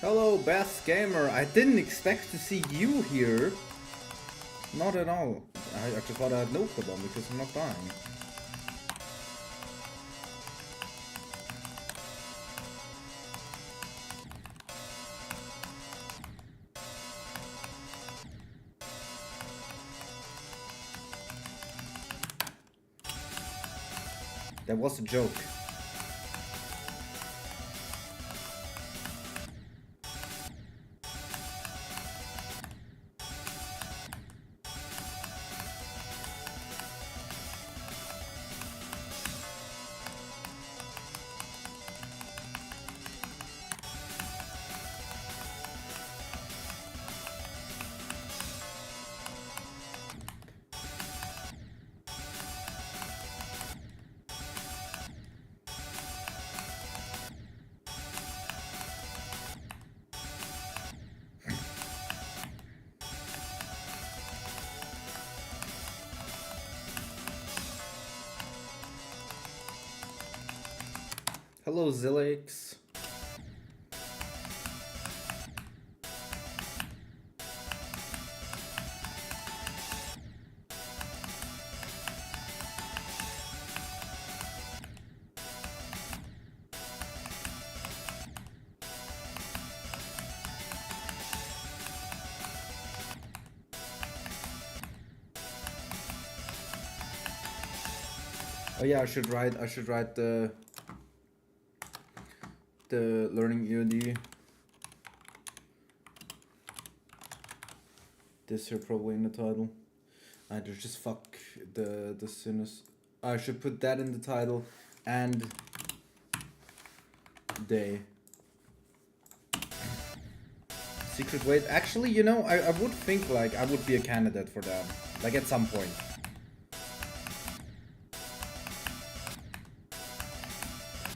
Hello, Best Gamer. I didn't expect to see you here. Not at all. I just thought I had no clip on because I'm not dying. That was a joke. Hello, Zilix. Oh yeah, I should write the learning EoD. This here probably in the title. I just fuck the Sinister. I should put that in the title and day. Secret Wait. Actually, you know, I would think like I would be a candidate for that. Like at some point.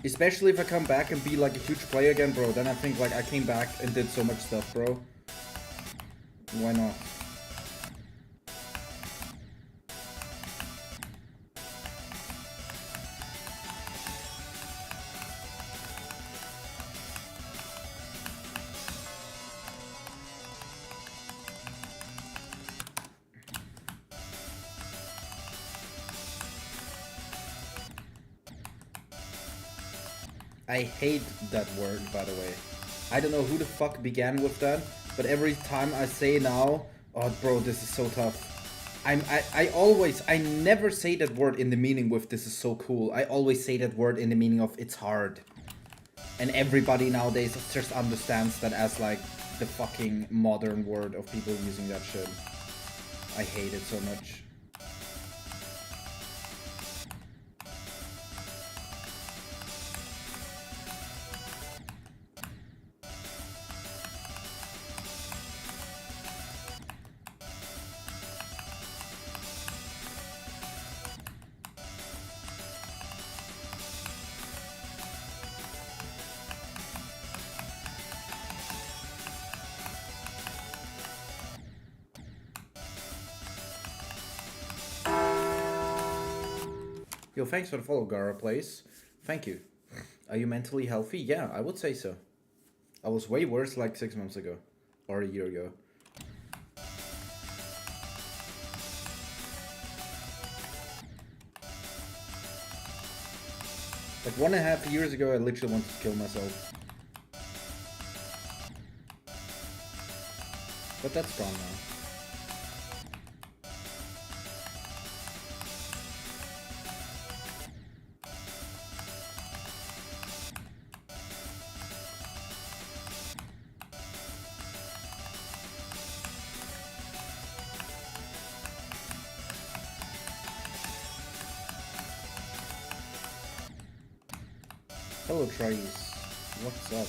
Especially if I come back and be like a huge player again, bro. Then I think like I came back and did so much stuff, bro. Why not? I hate that word, by the way. I don't know who the fuck began with that, but every time I say now, oh bro, this is so tough. I never say that word in the meaning with this is so cool. I always say that word in the meaning of it's hard. And everybody nowadays just understands that as like the fucking modern word of people using that shit. I hate it so much. Yo, thanks for the follow, Gara Plays. Thank you. Are you mentally healthy? Yeah, I would say so. I was way worse like 6 months ago. Or a year ago. Like 1.5 years ago, I literally wanted to kill myself. But that's gone now. Hello, Trace. What's up?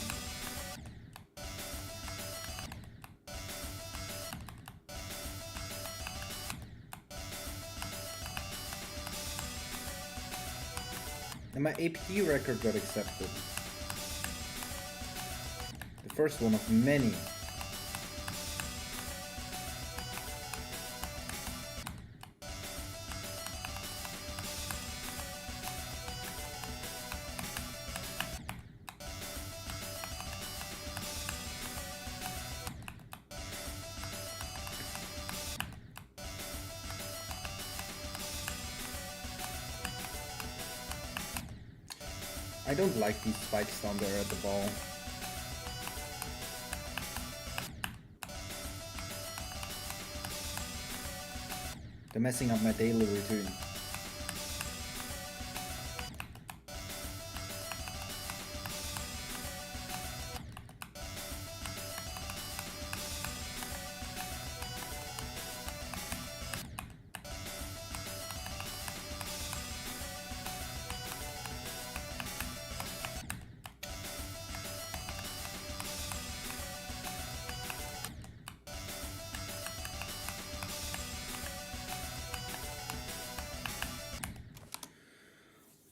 And my AP record got accepted. first one of many. I don't like these spikes down there at the ball. They're messing up my daily routine.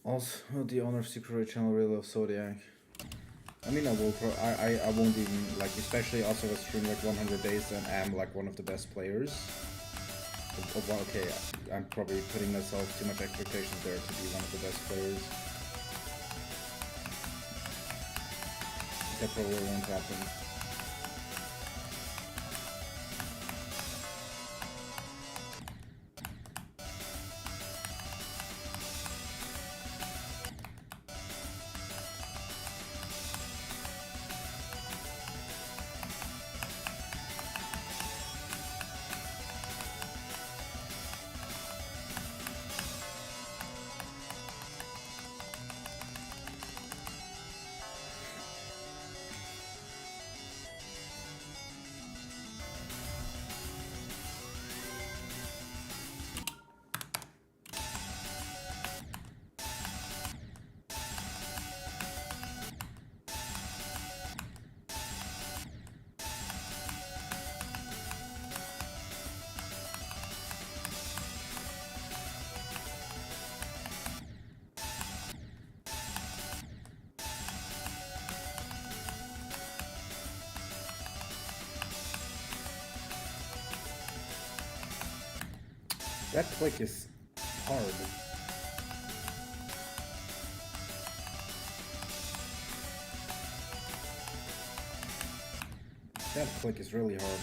Also, the owner of Secret Channel really loves Zodiac. I mean, I will. I won't even like, especially also I stream like 100 days and am like one of the best players. Well, okay, I'm probably putting myself too much expectations there to be one of the best players. That probably won't happen. That click is hard. That click is really hard.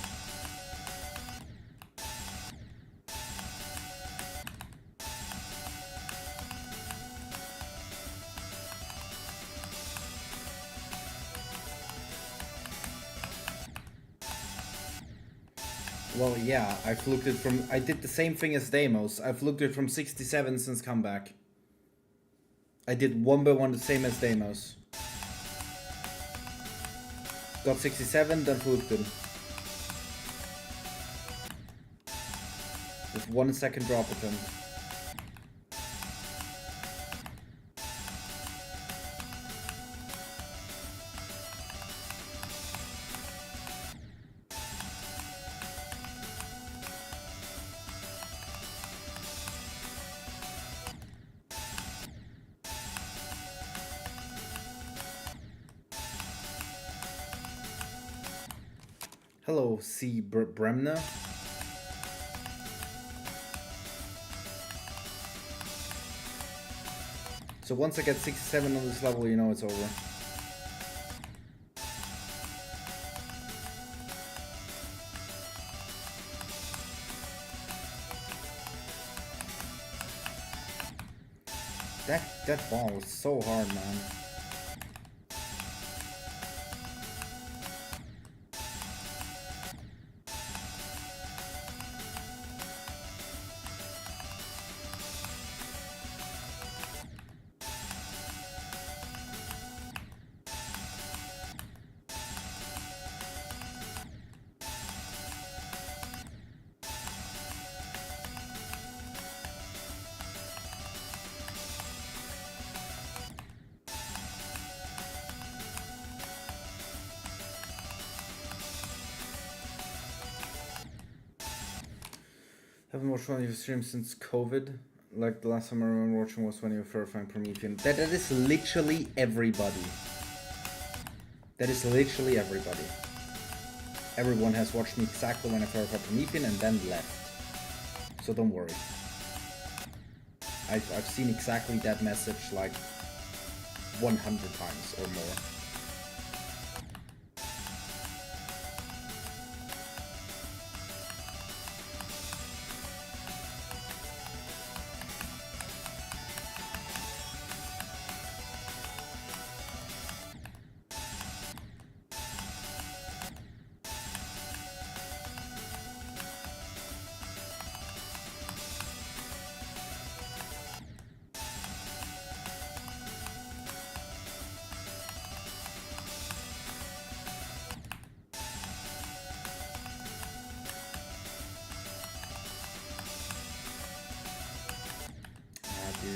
Well, yeah, I fluked it from... I did the same thing as Deimos. I fluked it from 67 since comeback. I did 1 by 1 the same as Deimos. Got 67, then fluked it. With 1 second drop attempt. Hello, C. Bremner. So once I get 67 on this level, you know it's over. That ball was so hard, man. Haven't watched one of your streams since COVID. Like the last time I remember watching was when you were verifying Promethean. That is literally everybody. That is literally everybody. Everyone has watched me exactly when I verified Promethean and then left. So don't worry. I've seen exactly that message like 100 times or more.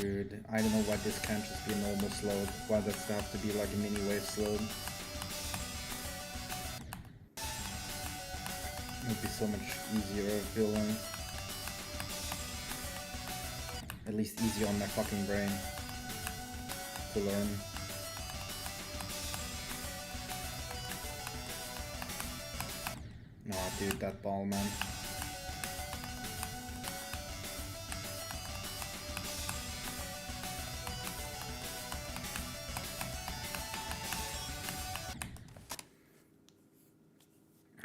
Dude, I don't know why this can't just be a normal slowed. Why does it have to be like a mini wave slowed? It would be so much easier feeling. At least easier on my fucking brain to learn. Oh dude, that ball, man.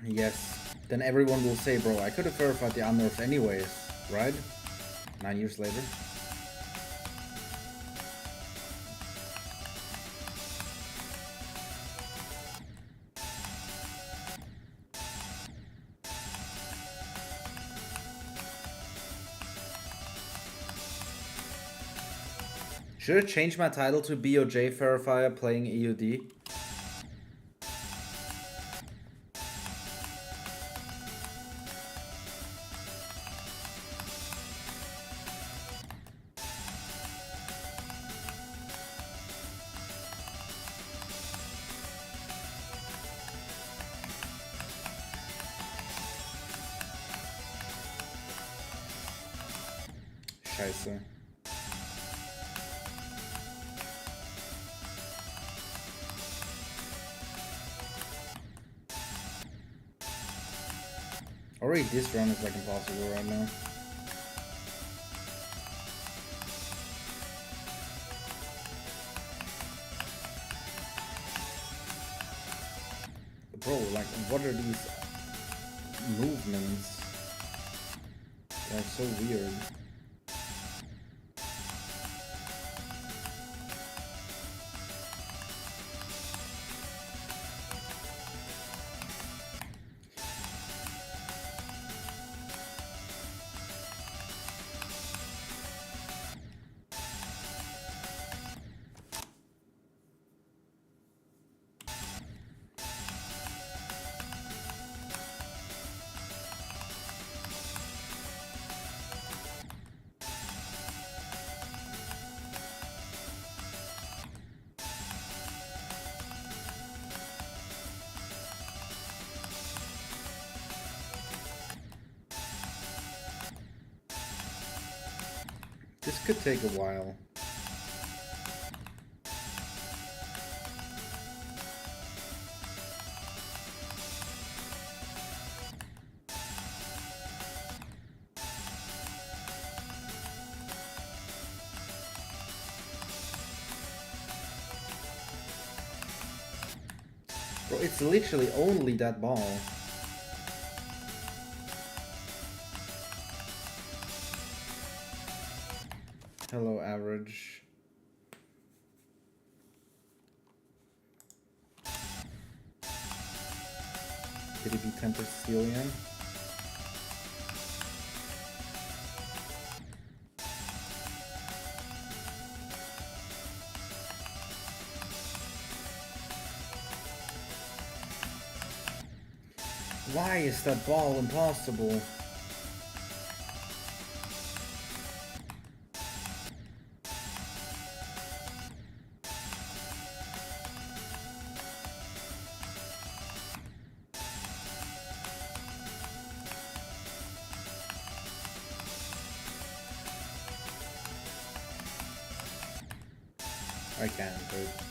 Yes, then everyone will say, bro, I could have verified the unnerf anyways, right? 9 years later. Should I change my title to BOJ verifier playing EoD? Scheiße. Already this run is like impossible right now. Bro, like, what are these movements? They're so weird. This could take a while. Bro, it's literally only that ball. Hello, average. Did he be Temper Stelion? Why is that ball impossible? I can't, but...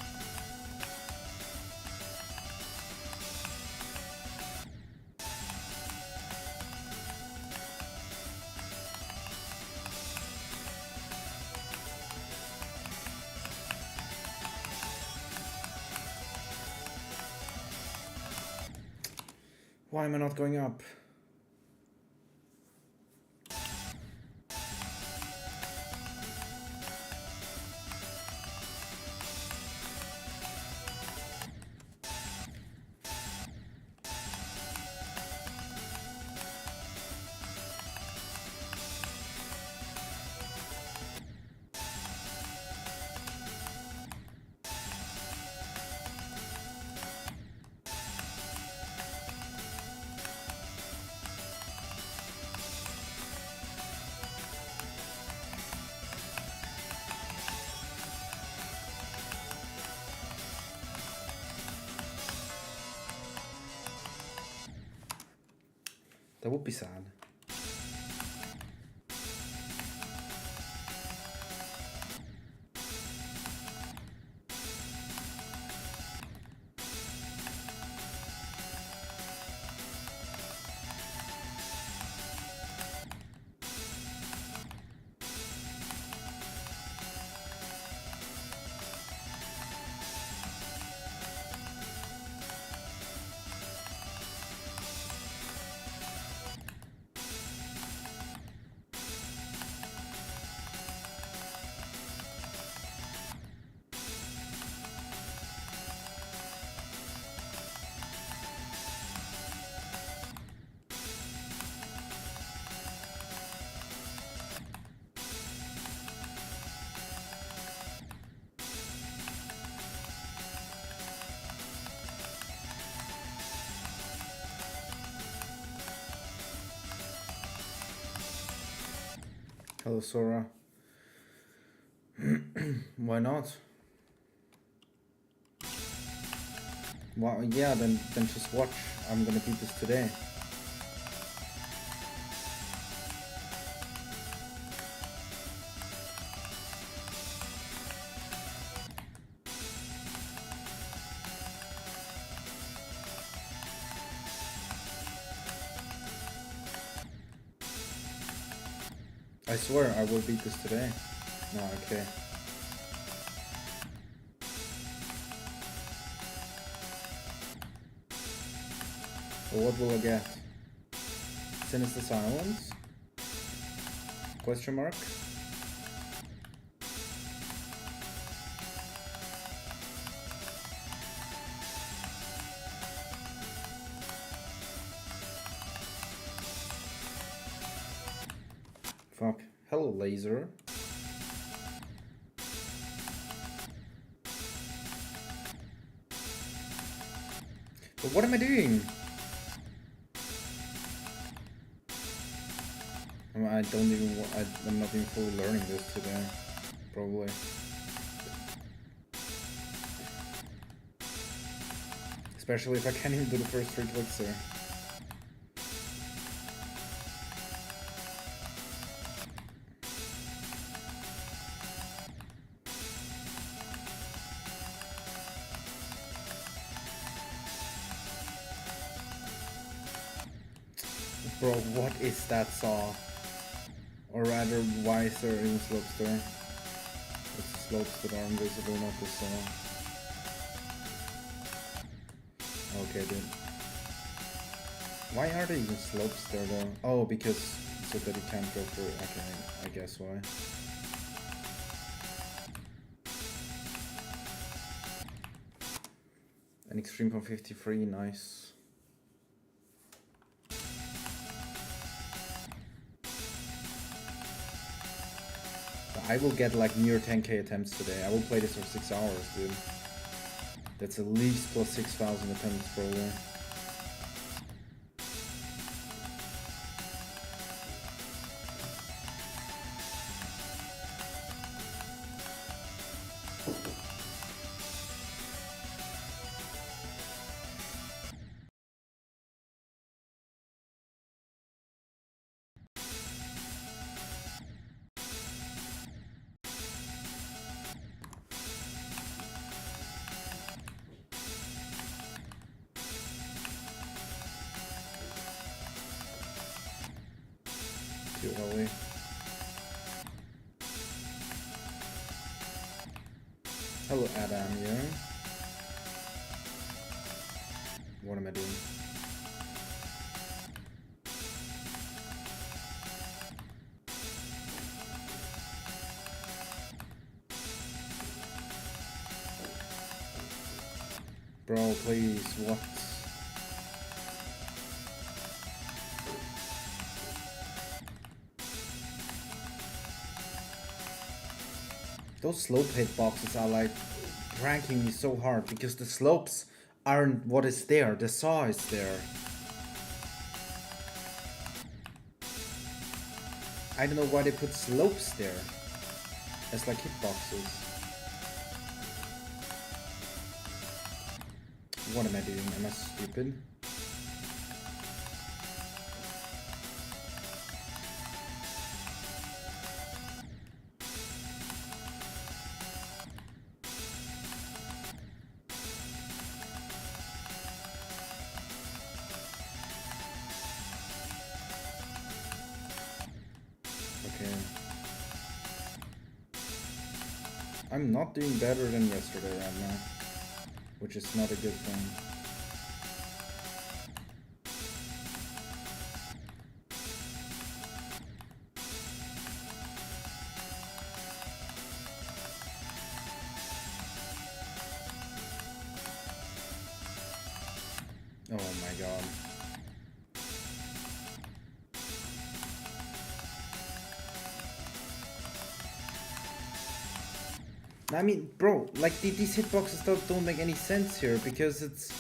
Why am I not going up? That would be sad. Hello, Sora. Why not? Well, yeah, then just watch. I'm gonna beat this today. I swear I will beat this today. No, okay. Well, what will I get? Sinister Silence? Question mark? Fuck. Hello, laser. But what am I doing? I don't even. I'm not even fully learning this today. Probably. Especially if I can't even do the first 3 clicks there. Bro, what is that saw? Or rather, why is there even slopes there? It's the slopes that are invisible, not the saw. Okay, dude. Why are there even slopes there though? Oh, because so that you can't go through. Okay, I guess why. An extreme from 53, nice. I will get like near 10k attempts today. I will play this for 6 hours, dude. That's at least plus 6,000 attempts probably. Too early. Hello, Adam, yeah? What am I doing? Bro, please, what? Those slope hitboxes are like pranking me so hard because the slopes aren't what is there, the saw is there. I don't know why they put slopes there as like hitboxes. What am I doing? Am I stupid? Okay. I'm not doing better than yesterday right now, which is not a good thing. Oh my god. I mean, bro, like these hitboxes don't make any sense here because it's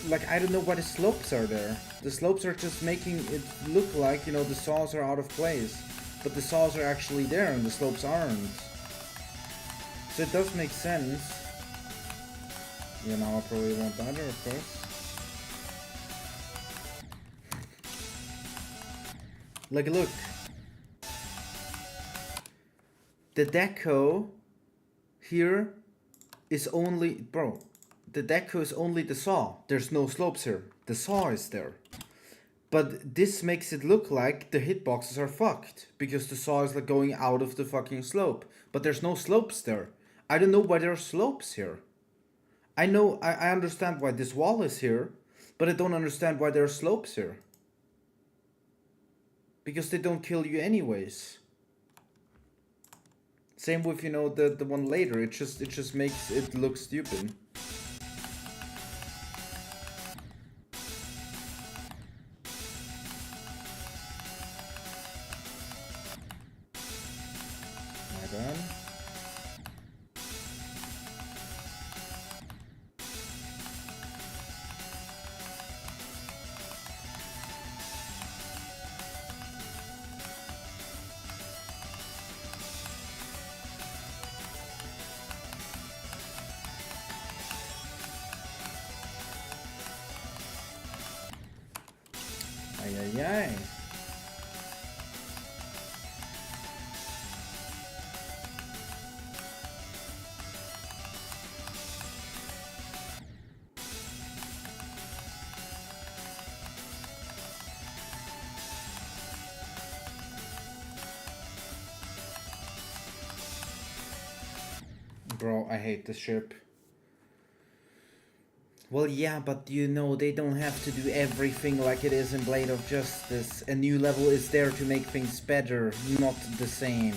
like I don't know why the slopes are there. The slopes are just making it look like, you know, the saws are out of place, but the saws are actually there and the slopes aren't. So it does make sense. Yeah, now I probably won't either, of course. Like, look. The deco here is only... Bro, the deco is only the saw. There's no slopes here. The saw is there. But this makes it look like the hitboxes are fucked. Because the saw is like going out of the fucking slope. But there's no slopes there. I don't know why there are slopes here. I know, I understand why this wall is here. But I don't understand why there are slopes here. Because they don't kill you anyways. Same with, you know, the one later. It just makes it look stupid. My bad. Ay, ay, ay. Bro, I hate this ship. Well, yeah, but you know, they don't have to do everything like it is in Blade of Justice. A new level is there to make things better, not the same.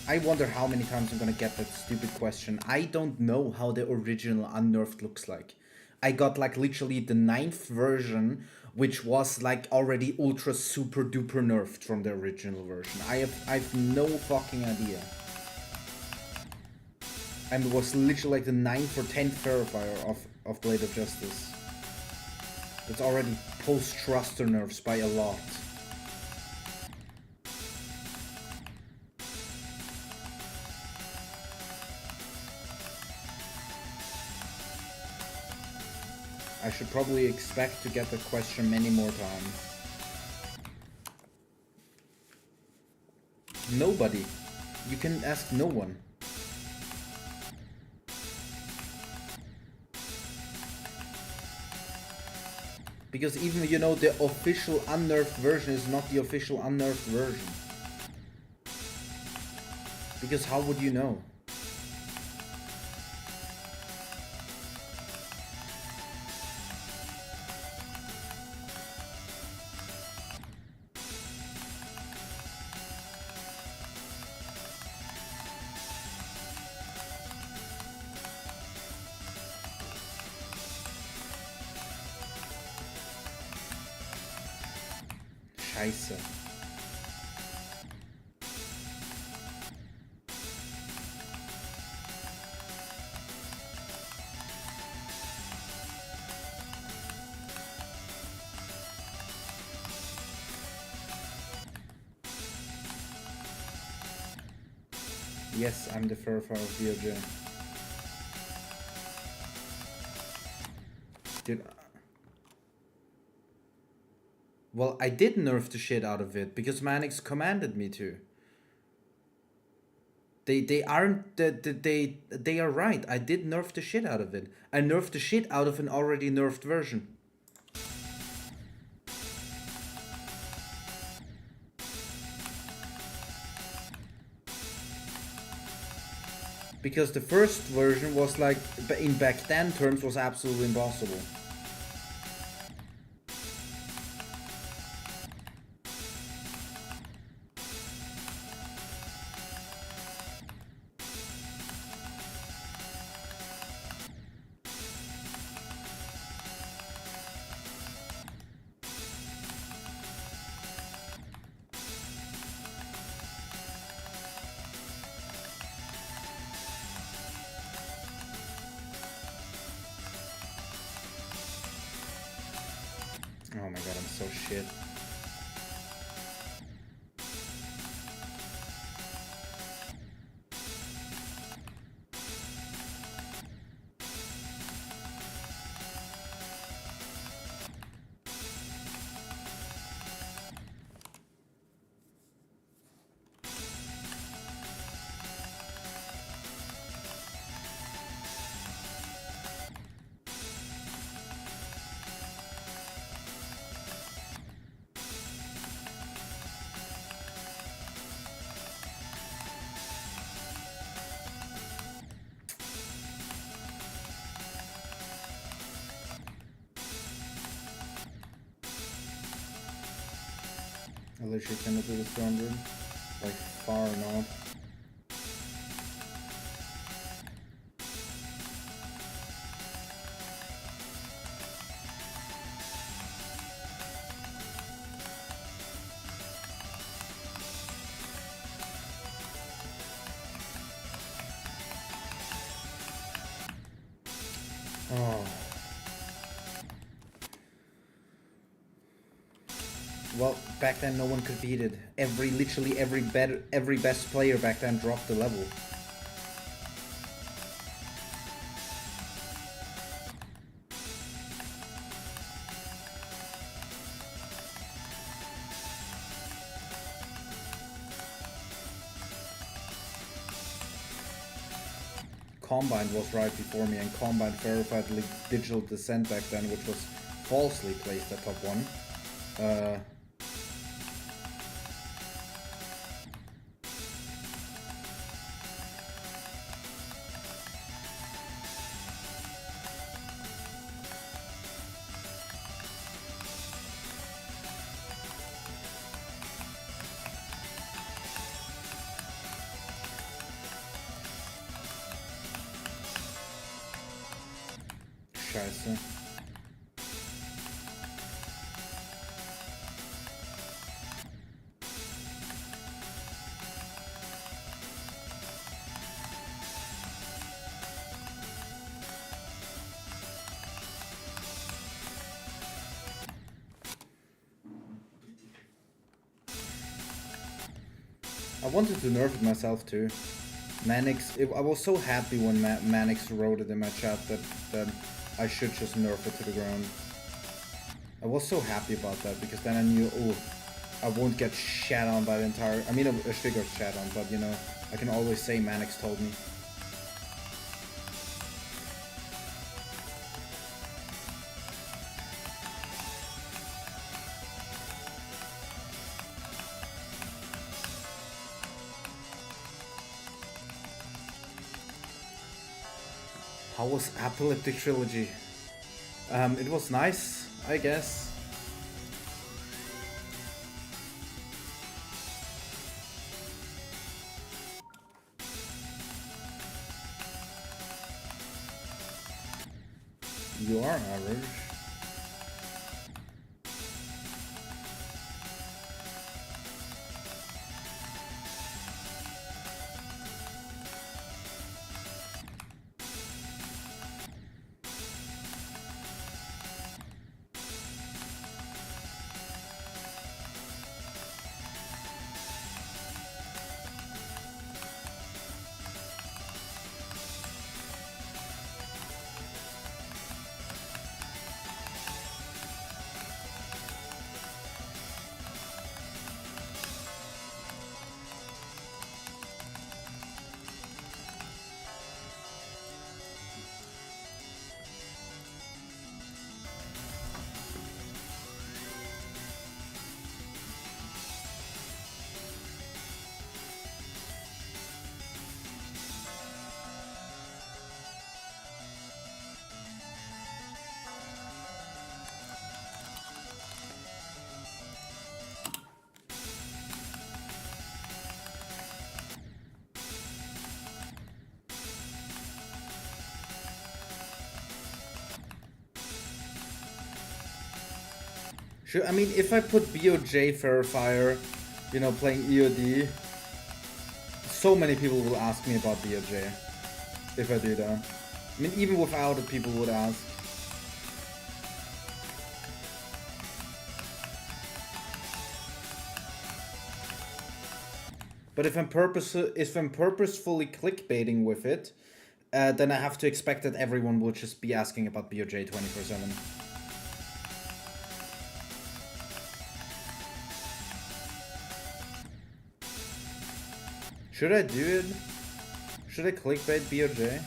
I wonder how many times I'm gonna get that stupid question. I don't know how the original Unnerved looks like. I got like literally the 9th version, which was like already ultra super duper nerfed from the original version. I've no fucking idea. And it was literally like the 9th or 10th verifier of Blade of Justice. That's already post-thruster nerfs by a lot. I should probably expect to get the question many more times. Nobody. You can ask no one. Because even, you know, the official unnerved version is not the official unnerved version. Because how would you know? Scheiße. Yes, I'm the verifier of EoD. Dude. Well, I did nerf the shit out of it because Manix commanded me to. They aren't they are right. I did nerf the shit out of it. I nerfed the shit out of an already nerfed version. Because the first version was like, in back then terms, was absolutely impossible. Oh my god, I'm so shit. I literally cannot do the throne room. Like, far not. Oh. Well, back then no one could beat it. Literally every best player back then dropped the level. Combine was right before me, and Combine verified Digital Descent back then, which was falsely placed at top 1. Scheiße. I wanted to nerf it myself too. Manix, I was so happy when Manix wrote it in my chat that I should just nerf it to the ground. I was so happy about that because then I knew, oh, I won't get shat on by the entire... I mean, I should get shat on, but you know, I can always say Manix told me. How was Apocalyptic Trilogy? It was nice, I guess. You are average. I mean, if I put BOJ Verifier, you know, playing EoD, so many people will ask me about BOJ. If I do that. I mean, even without it, people would ask. But if I'm purposefully clickbaiting with it, then I have to expect that everyone will just be asking about BOJ 24/7. Should I do it? Should I clickbait BOJ?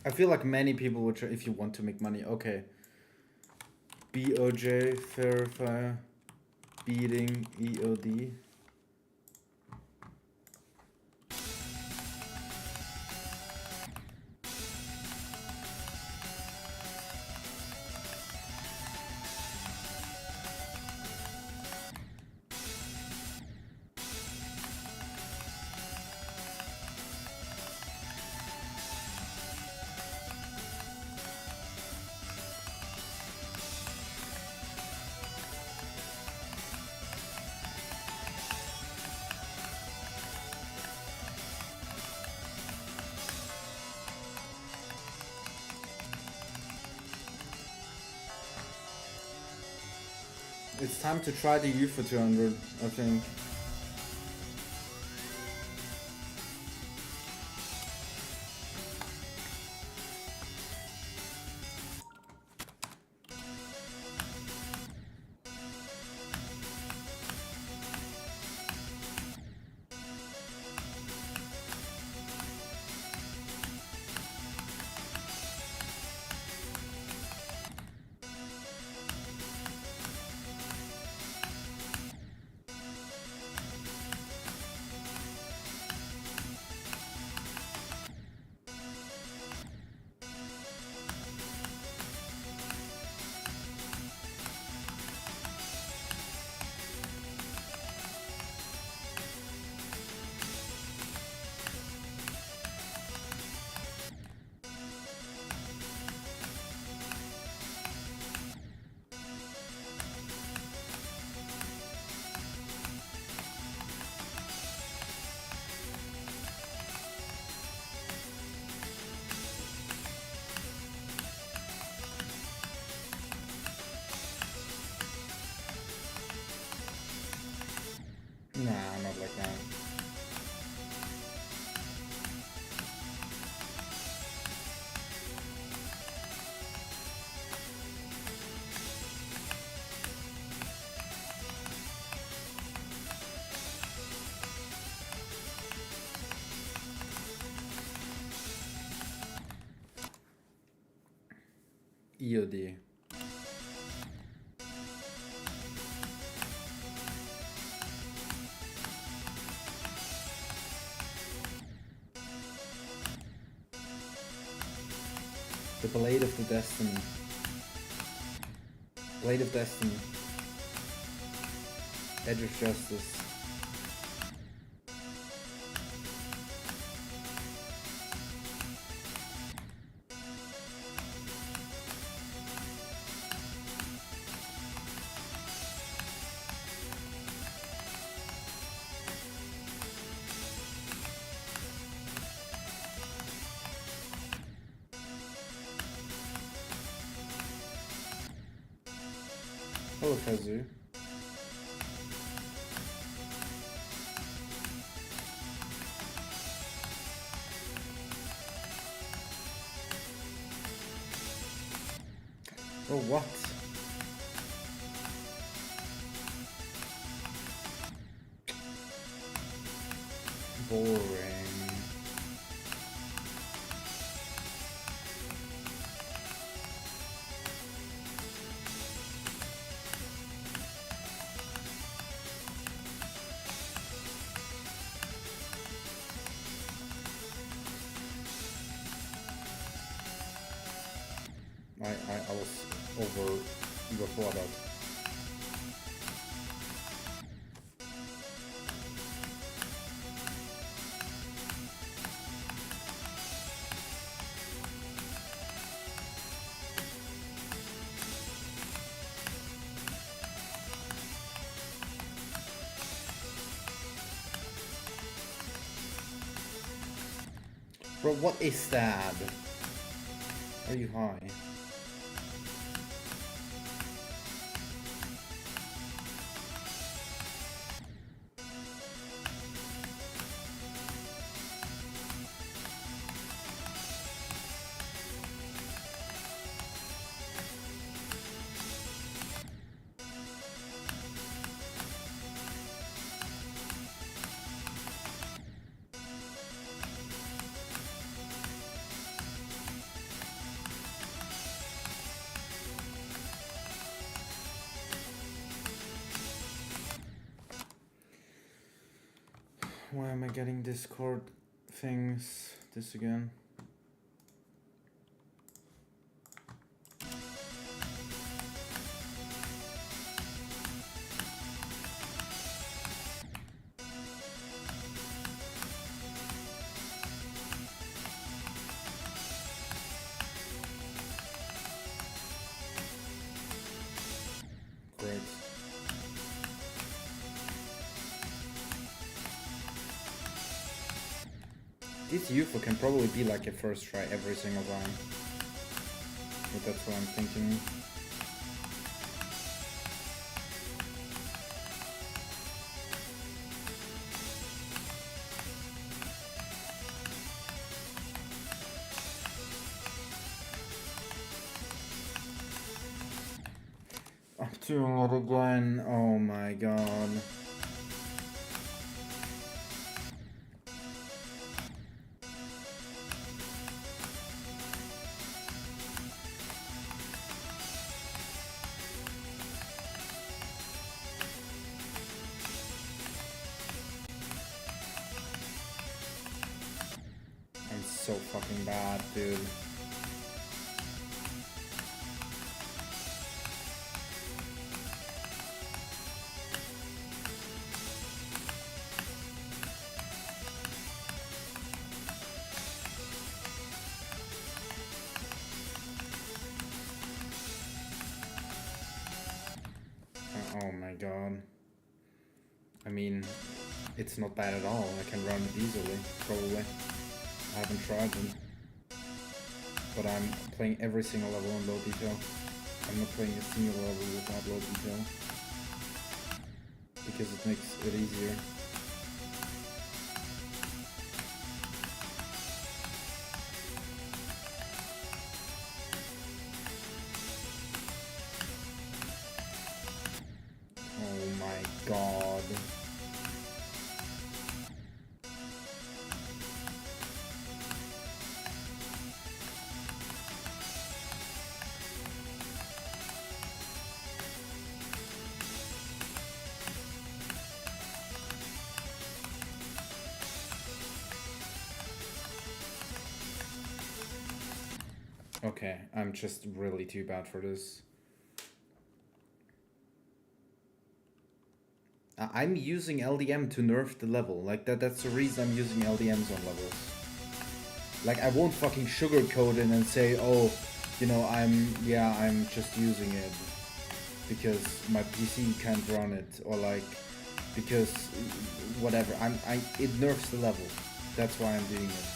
I feel like many people would try if you want to make money. Okay. BOJ Verifier beating EoD. It's time to try the U for 200, I think. Nah, not like that. EoD. The Blade of the Destiny. Blade of Destiny. Edge of Justice. Hello, Kazu. Oh, what? Boring. I was over before that. Bro, what is that? Are you high? Why am I getting Discord things? This again? Great. This UFO can probably be like a first try every single time. But that's what I'm thinking. I'm doing it again. Oh my god. I'm so fucking bad, dude. Oh my god. I mean, it's not bad at all. I can run it easily, probably. I haven't tried them. But I'm playing every single level on low detail. I'm not playing a single level without low detail. Because it makes it easier. Oh my god. Okay, I'm just really too bad for this. I'm using LDM to nerf the level. Like that's the reason I'm using LDMs on levels. Like I won't fucking sugarcoat it and say, oh, you know, I'm just using it because my PC can't run it, or like because whatever. It nerfs the level. That's why I'm doing it.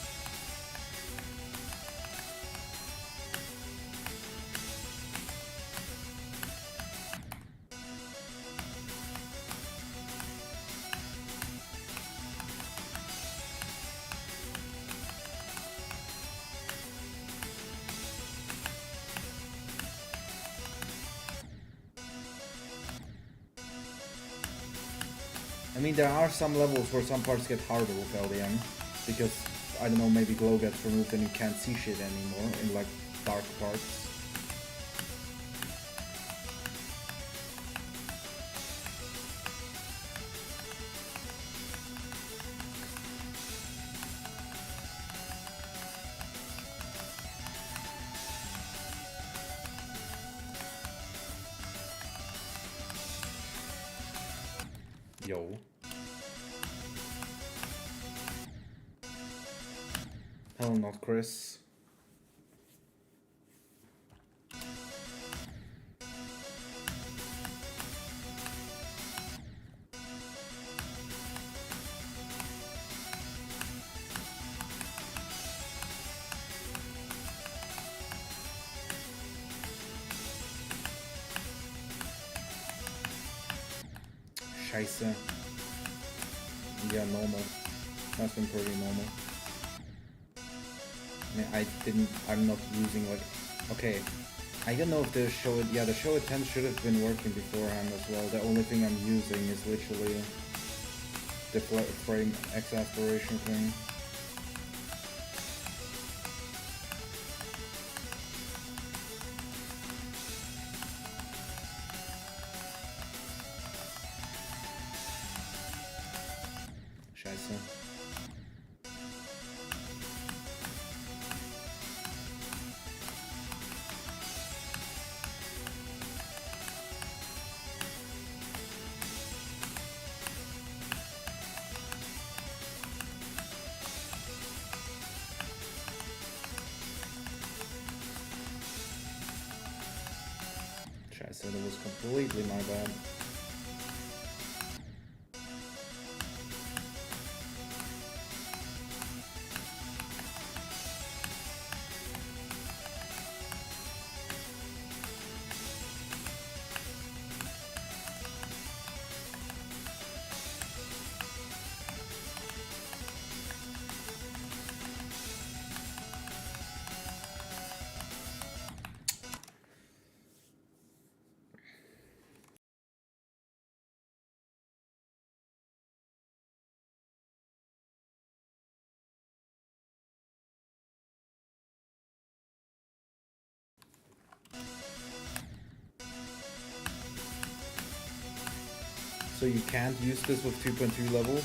I mean, there are some levels where some parts get harder with LDM, because, I don't know, maybe glow gets removed and you can't see shit anymore in, like, dark parts. Yo. Hell not, Chris. Scheiße. Yeah, normal. That's been pretty normal. I mean, I'm not using like, okay. I don't know if the show attempt should have been working beforehand as well. The only thing I'm using is literally the frame exasperation thing. Scheiße. Scheiße, that was completely my bad. So you can't use this with 2.2 levels?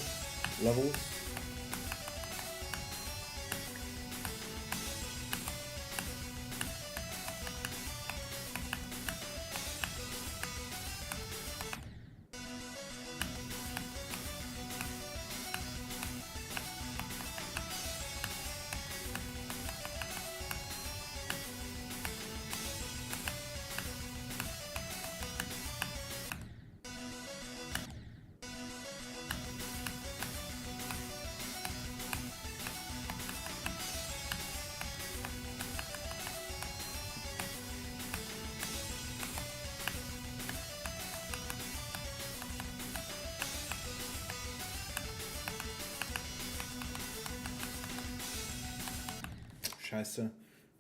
Scheiße.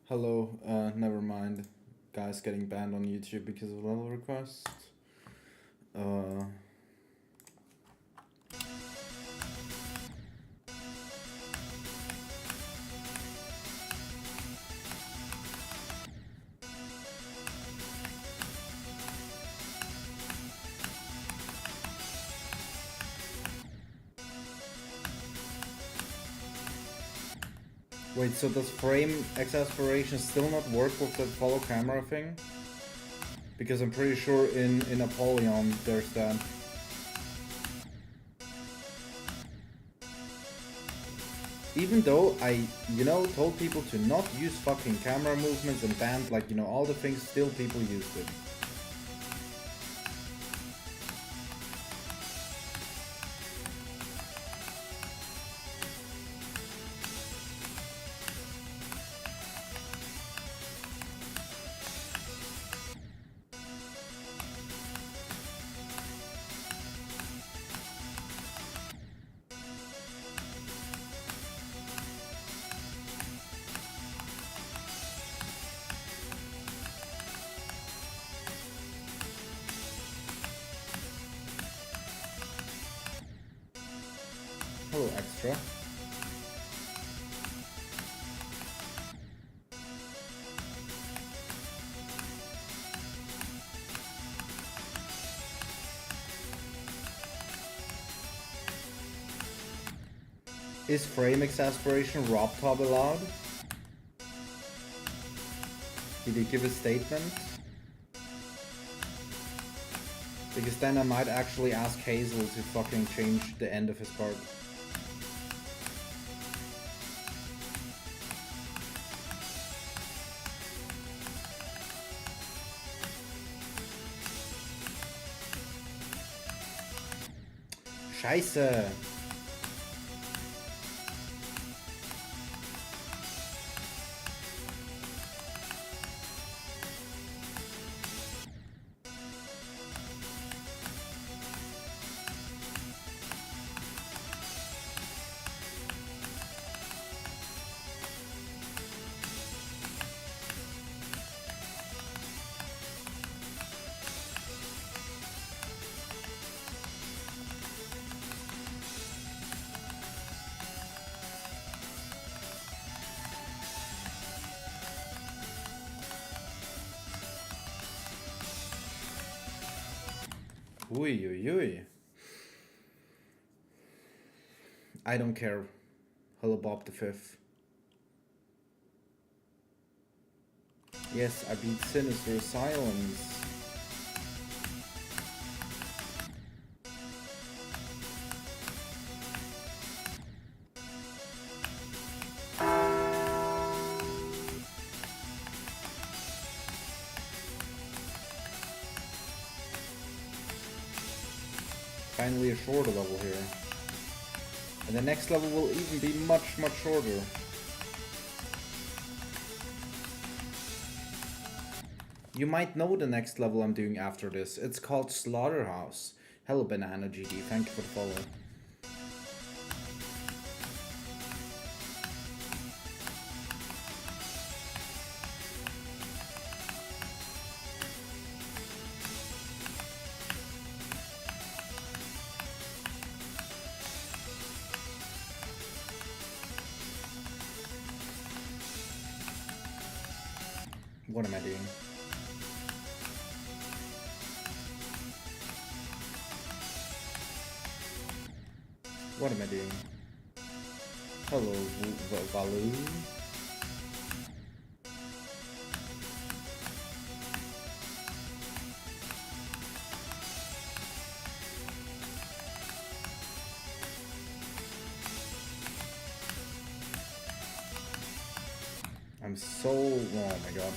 Hello, never mind. Guys getting banned on YouTube because of level request. Wait, so does frame exasperation still not work with the follow camera thing? Because I'm pretty sure in Apollyon there's that. Even though I, told people to not use fucking camera movements and banned, like, all the things, still people used it. Hello, extra. Is frame exasperation Rob Top allowed? Did he give a statement? Because then I might actually ask Hazel to fucking change the end of his part. Scheiße! Ui, ui, ui. I don't care. Hello, Bob the Fifth. Yes, I beat Sinister Silence. Finally a shorter level here. And the next level will even be much, much shorter. You might know the next level I'm doing after this. It's called Slaughterhouse. Hello, Banana GD. Thank you for the follow. What am I doing? What am I doing? Hello, Valu. I'm so... oh my god.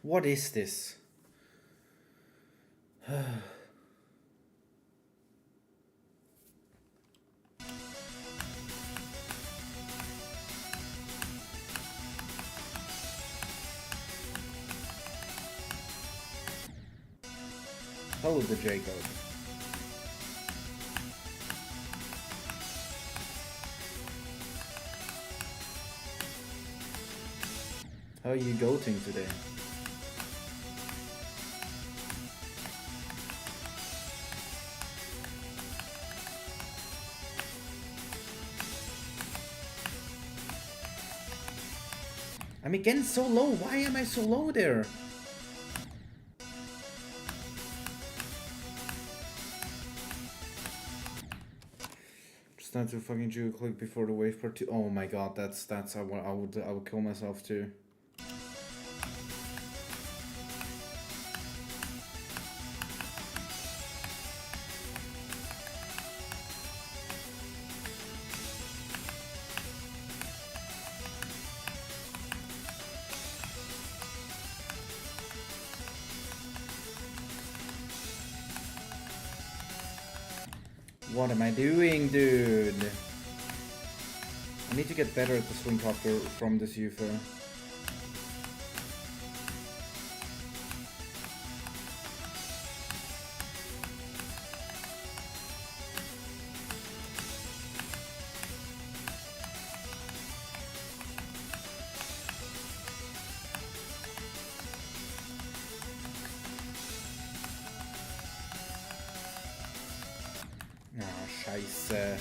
What is this? Hello, the Jacob. How are you goating today? I'm again so low. Why am I so low there? Just not to fucking do a click before the wave part 2. Oh my god, that's I would kill myself too. What am I doing, dude? I need to get better at the swing copter from this UFO. Ah, scheiße.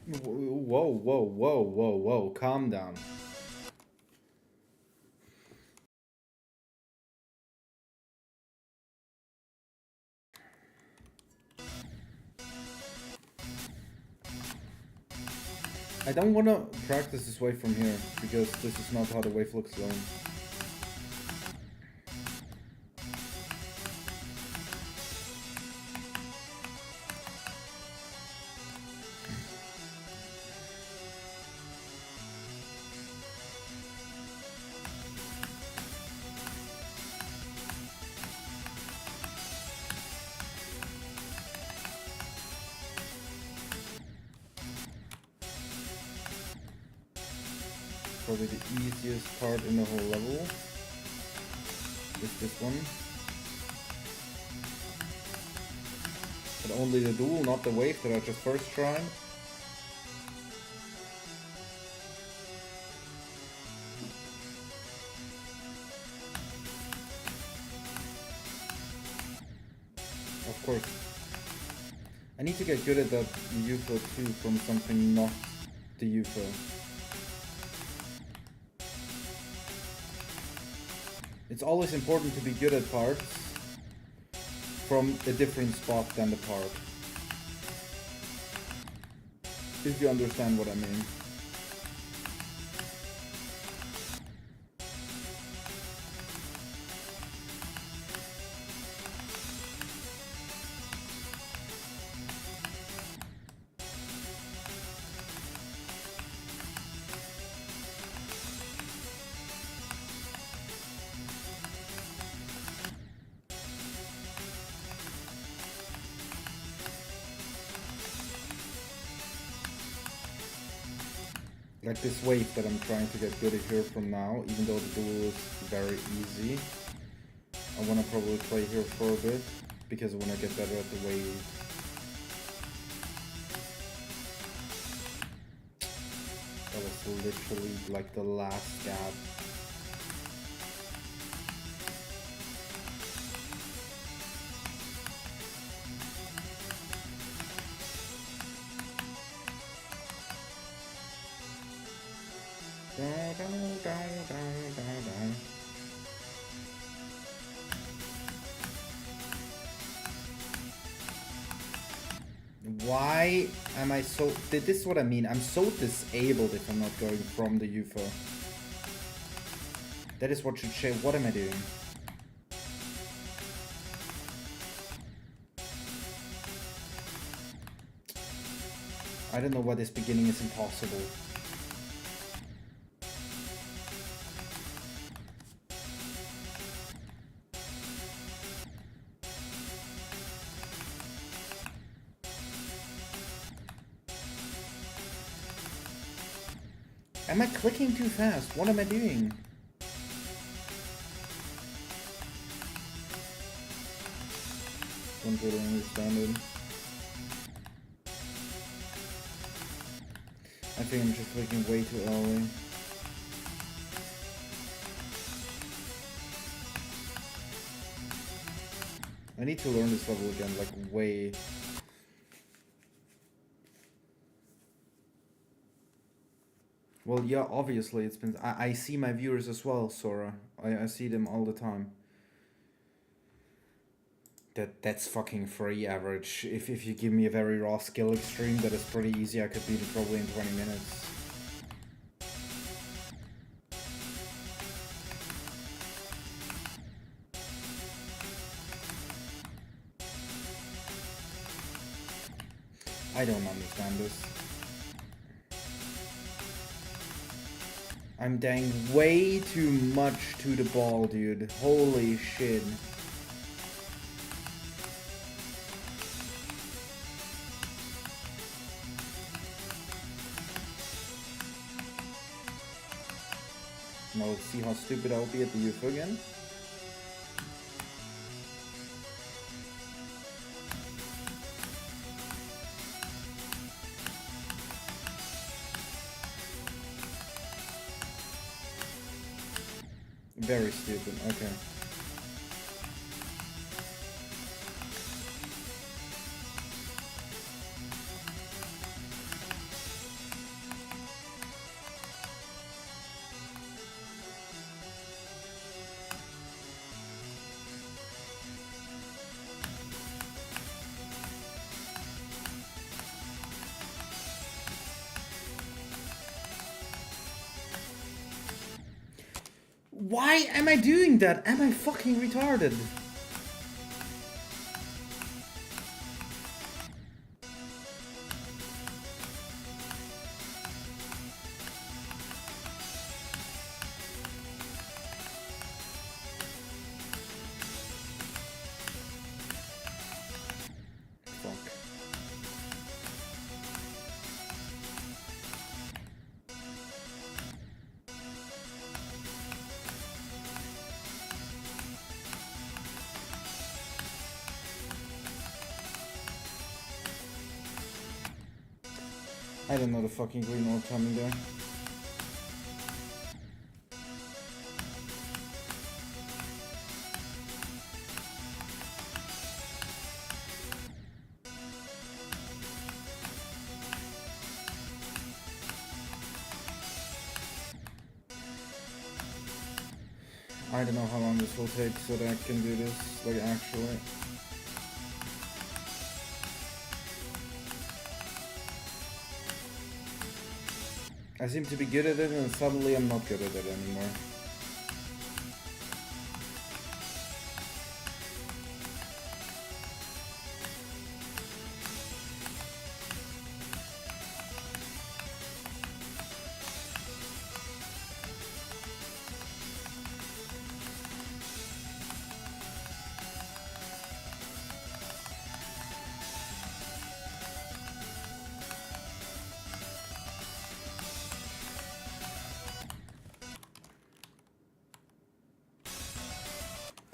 Whoa, whoa, whoa, whoa, whoa, calm down. I don't want to practice this wave from here, because this is not how the wave looks alone. Probably the easiest part in the whole level is this one. But only the duel, not the wave that I just first tried. Of course. I need to get good at that UFO too from something not the UFO. It's always important to be good at parts from a different spot than the part. If you understand what I mean. Like this wave that I'm trying to get good at here from now, even though the duel is very easy. I want to probably play here for a bit, because I want to get better at the wave. That was literally like the last gap. Why am I so... This is what I mean. I'm so disabled if I'm not going from the UFO. That is what should show. What am I doing? I don't know why this beginning is impossible. Am I clicking too fast? What am I doing? Don't really understand it. I think I'm just clicking way too early. I need to learn this level again, like way. Well, yeah, obviously it's been... I see my viewers as well, Sora. I see them all the time. That's fucking free average. If you give me a very raw skill extreme that is pretty easy, I could beat it probably in 20 minutes. I don't understand this. I'm dying way too much to the ball, dude. Holy shit. Now let's see how stupid I'll be at the UFO again. Very stupid, okay. Why am I doing that? Am I fucking retarded? Fuck. I don't know the fucking green orb coming there. I don't know how long this will take so that I can do this, like, actually. I seem to be good at it and suddenly I'm not good at it anymore.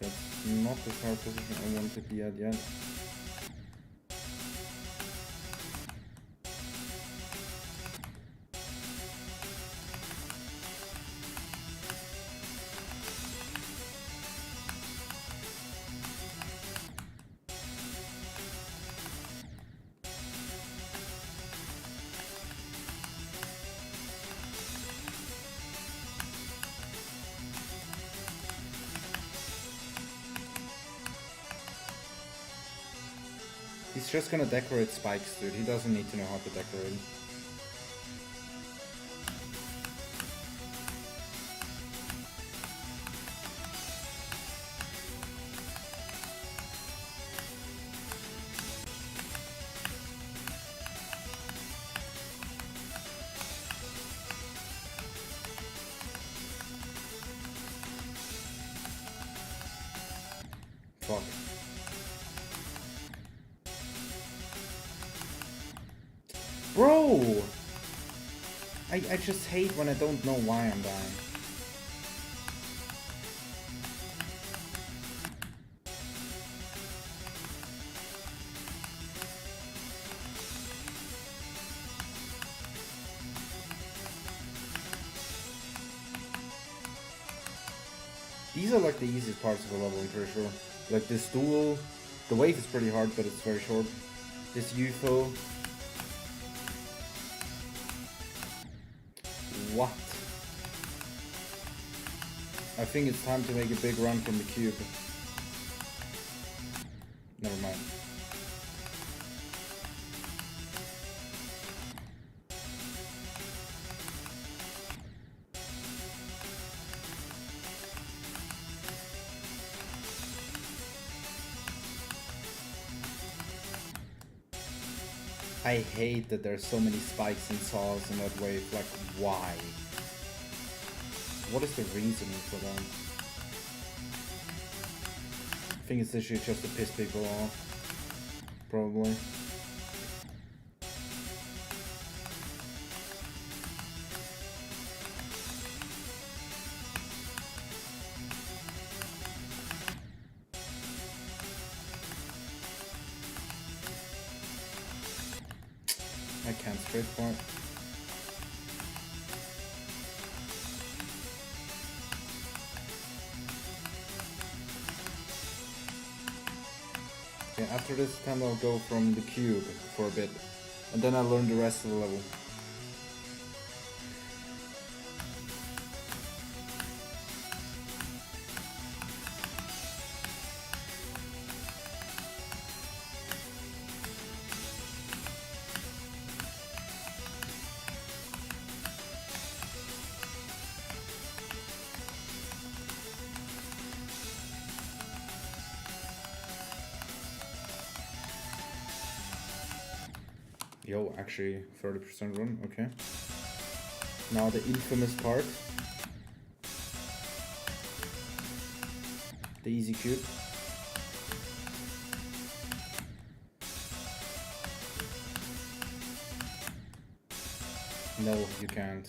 That's not the power position I want to be at yet. He's just gonna decorate spikes, dude. He doesn't need to know how to decorate. Fuck. Bro! I just hate when I don't know why I'm dying. These are like the easiest parts of the level, I'm pretty sure. Like this duel, the wave is pretty hard, but it's very short. This UFO. What? I think it's time to make a big run from the cube. Never mind. I hate that there's so many spikes and saws in that wave. Like, why? What is the reasoning for that? I think it's literally just to piss people off. Probably. I can't straight for it. Okay, after this time I'll go from the cube for a bit, and then I'll learn the rest of the level. Yo, actually 30% run, okay. Now the infamous part. The easy cube. No, you can't.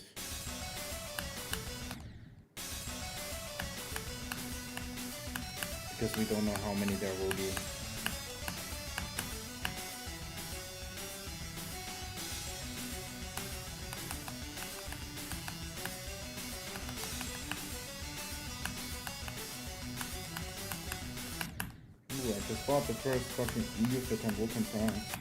Because we don't know how many there will be. Ooh, I just bought the first fucking EoD for 10 Vulcan prize.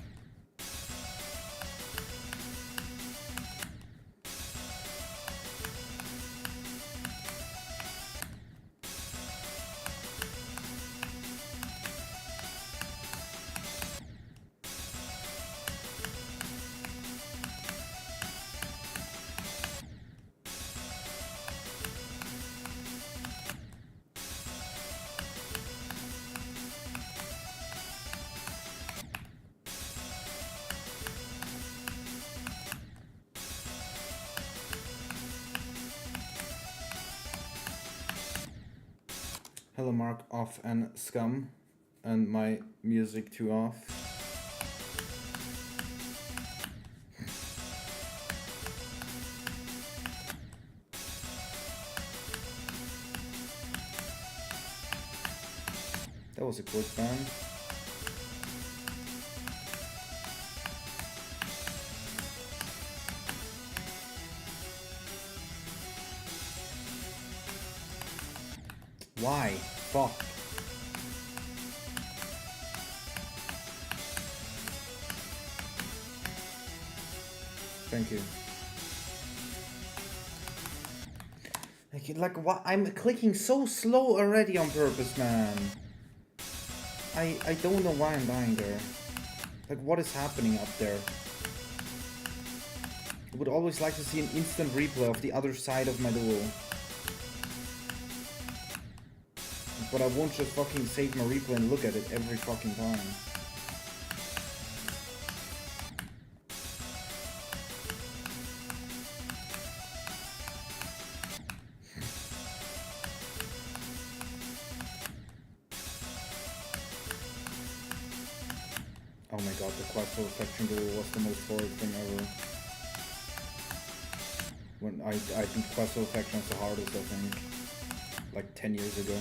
Hello Mark off and scum, and my music too off. That was a quick ban. Why? Fuck. Thank you. Like what? I'm clicking so slow already on purpose, man. I don't know why I'm dying there. Like what is happening up there? I would always like to see an instant replay of the other side of my duel. But I won't just fucking save my replay and look at it every fucking time. Oh my god, the Quattro Affection duel was the most horrid thing ever. When I beat Quattro Affection as the hardest, I think. Like 10 years ago.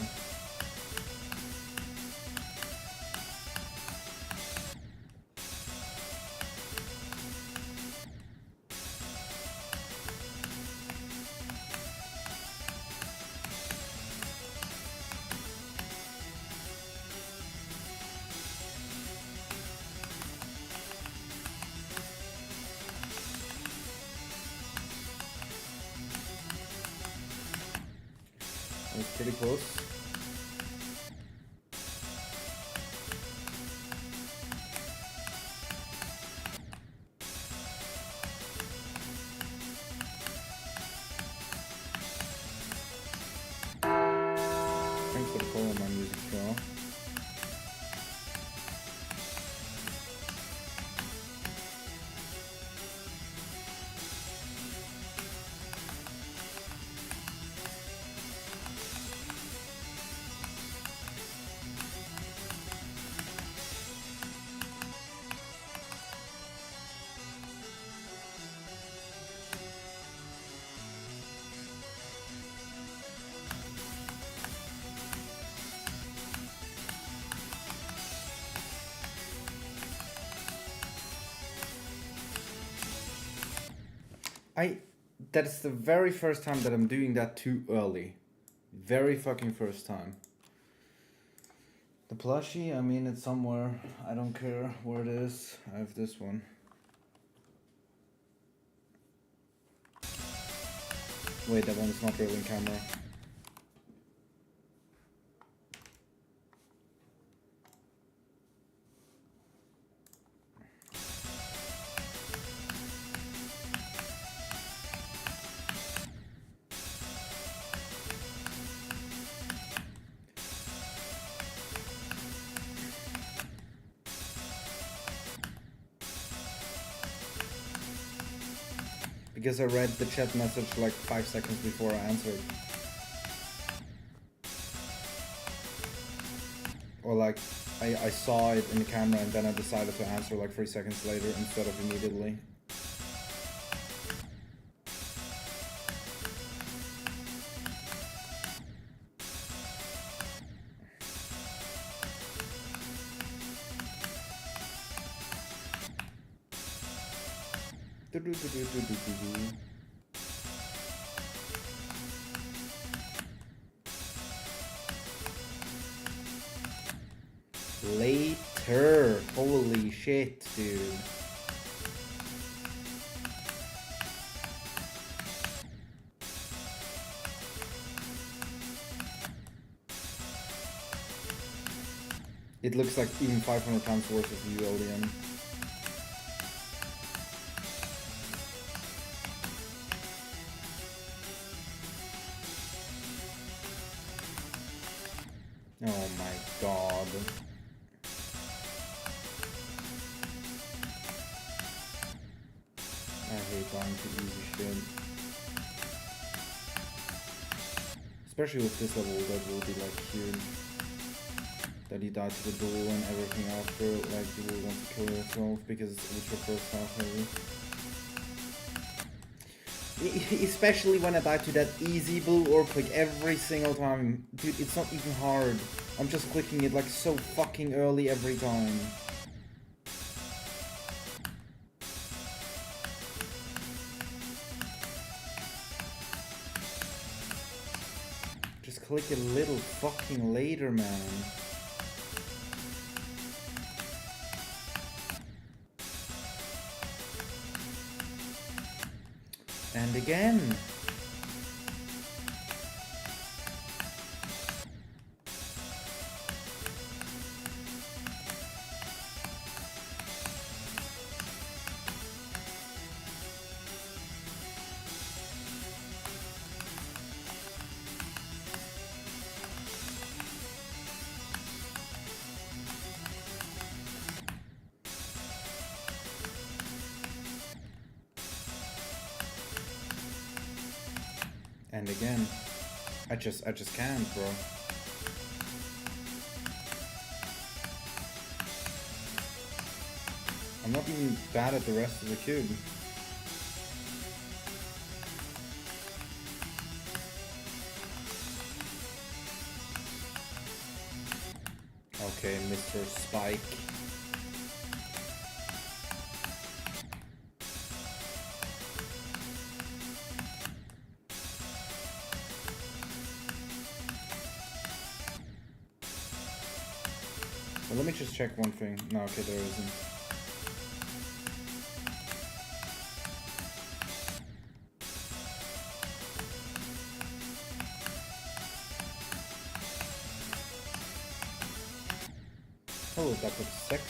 That was pretty close. Thanks for the call on my music show. That's the very first time that I'm doing that too early. Very fucking first time. The plushie, I mean, it's somewhere. I don't care where it is. I have this one. Wait, that one is not really in camera. Because I read the chat message like 5 seconds before I answered. Or like, I saw it in the camera and then I decided to answer like 3 seconds later instead of immediately. Later. Holy shit, dude. It looks like even 500 times worse of EoD. Oh my god. I hate dying to easy shit. Especially with this level, that will be like huge. That you die to the duel and everything after, like you will want to kill yourself because it's your first half heavy. Especially when I die to that easy blue orb click every single time. Dude, it's not even hard. I'm just clicking it like so fucking early every time. Just click it a little fucking later, man. And again. And again. I just can't, bro. I'm not even bad at the rest of the cube. Okay, Mr. Spike. Well, let me just check one thing. No, okay, there isn't. Oh, that was 6.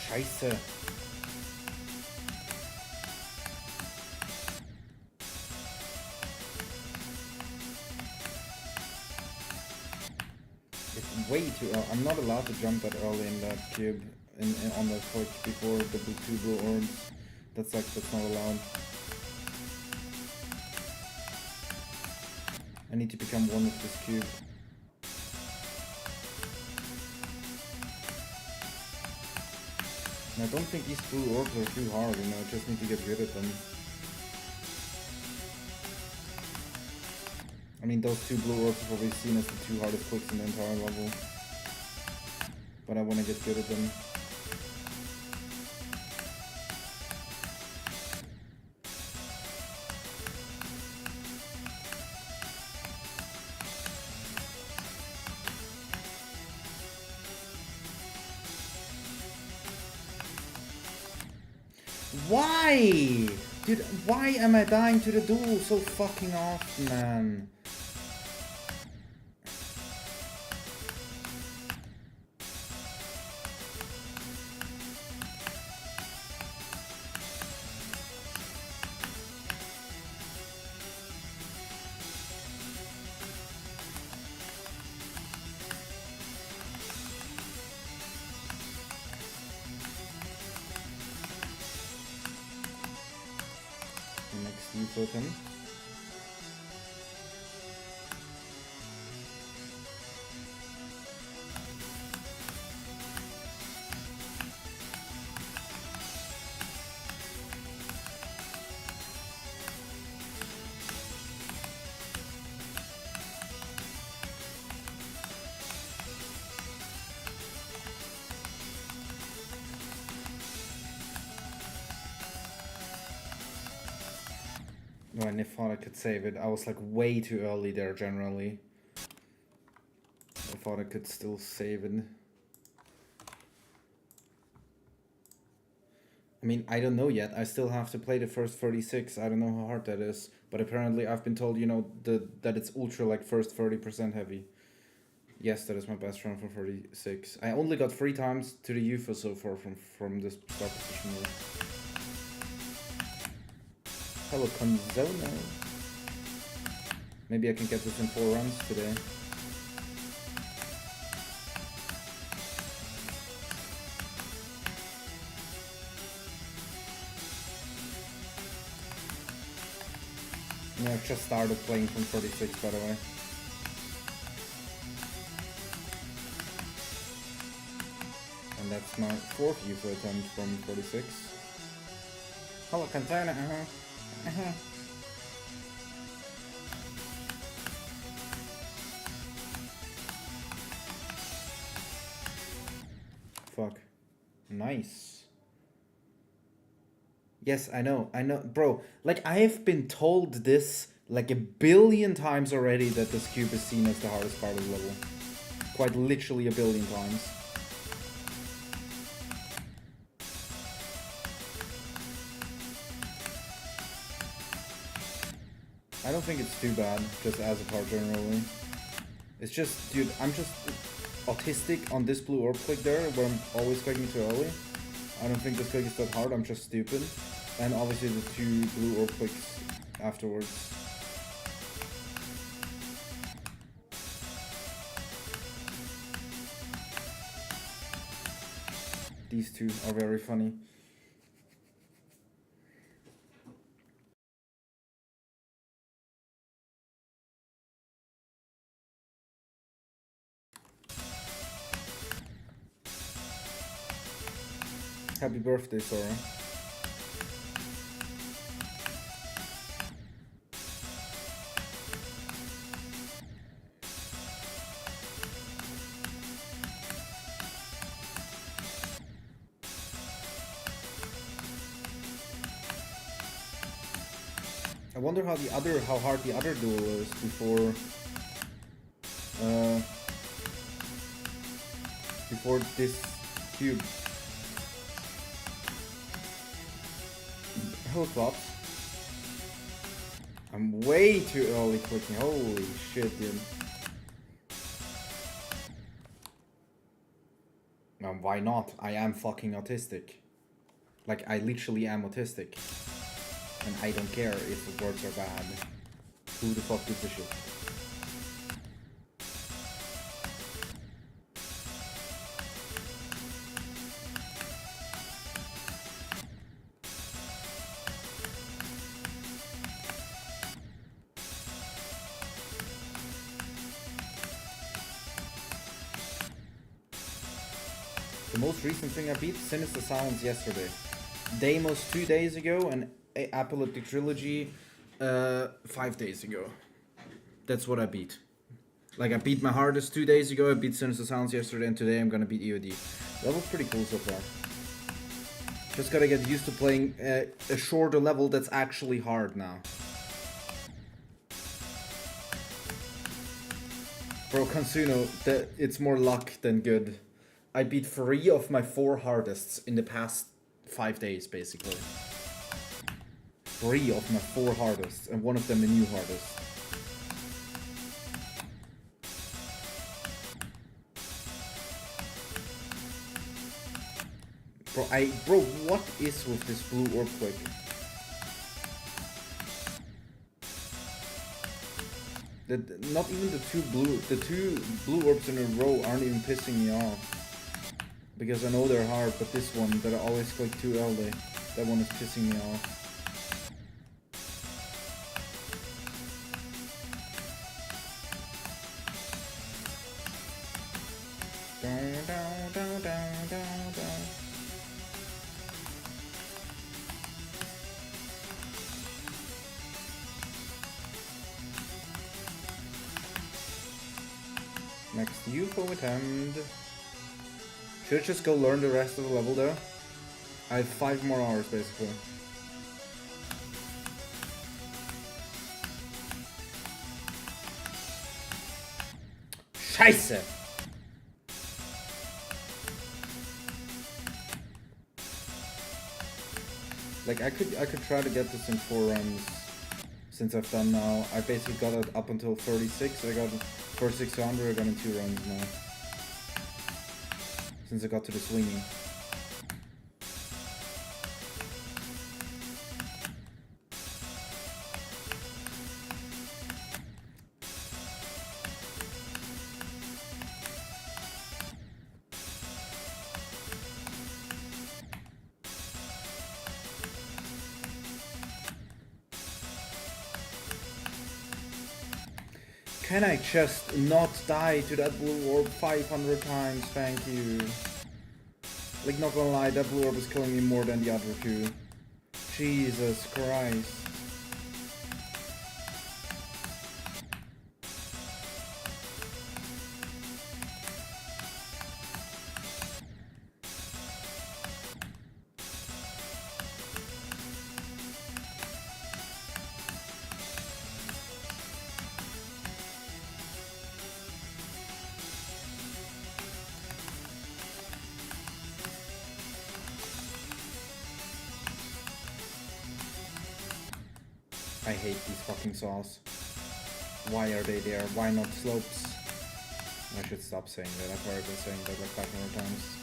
Scheiße. It's way too early. I'm not allowed to jump that early in that cube, on the click before the 2 blue orbs. That's not allowed. I need to become one with this cube. And I don't think these blue orbs are too hard, you know, I just need to get rid of them. I mean, those 2 blue orbs are probably seen as the 2 hardest clicks in the entire level. But I want to get good at them. Why? Dude, why am I dying to the duel so fucking often, man? for him. No, I thought I could save it. I was like way too early there generally. I thought I could still save it. I mean, I don't know yet. I still have to play the first 36. I don't know how hard that is. But apparently I've been told, you know, that it's ultra like first 30% heavy. Yes, that is my best run from 36. I only got 3 times to the UFO so far from this start position here. Hello, Conzono. Maybe I can get this in 4 runs today. Yeah, I've just started playing from 46, by the way. And that's my 4th UFO attempt from 46. Hello, Container, Fuck. Nice. Yes, I know, bro, like, I have been told this, like, a billion times already that this cube is seen as the hardest part of the level. Quite literally a billion times. I don't think it's too bad, just as a part generally. It's just, dude, I'm just autistic on this blue orb click there, where I'm always clicking too early. I don't think this click is that hard, I'm just stupid. And obviously the 2 blue orb clicks afterwards. These 2 are very funny. Happy birthday, Sora. I wonder how hard the other duel is before this cube. Hello, Klops. I'm way too early clicking. Holy shit, dude. Why not? I am fucking autistic. Like, I literally am autistic. And I don't care if the words are bad. Who the fuck gives a shit? The most recent thing I beat, Sinister Sounds yesterday. Deimos 2 days ago and Apocalyptic Trilogy 5 days ago. That's what I beat. Like, I beat my hardest 2 days ago, I beat Sinister Sounds yesterday, and today I'm gonna beat EoD. That was pretty cool so far. Just gotta get used to playing a shorter level that's actually hard now. Bro, Kansuno, it's more luck than good. I beat 3 of my 4 hardest in the past 5 days, basically. 3 of my 4 hardest, and 1 of them a new hardest. Bro, what is with this blue orb click? Not even the two blue orbs in a row aren't even pissing me off. Because I know they're hard, but this one that I always click too early, that one is pissing me off. Next UFO attempt. Should I just go learn the rest of the level though? I have 5 more hours basically. Scheiße! Like I could try to get this in 4 runs. Since I've done now, I basically got it up until 36. I got it for 600. I got in 2 runs now. Since I got to the swinging. Can I just not die to that blue orb 500 times? Thank you. Like, not gonna lie, that blue orb is killing me more than the other 2. Jesus Christ. I hate these fucking saws. Why are they there? Why not slopes? I should stop saying that. I've already been saying that like 500 times.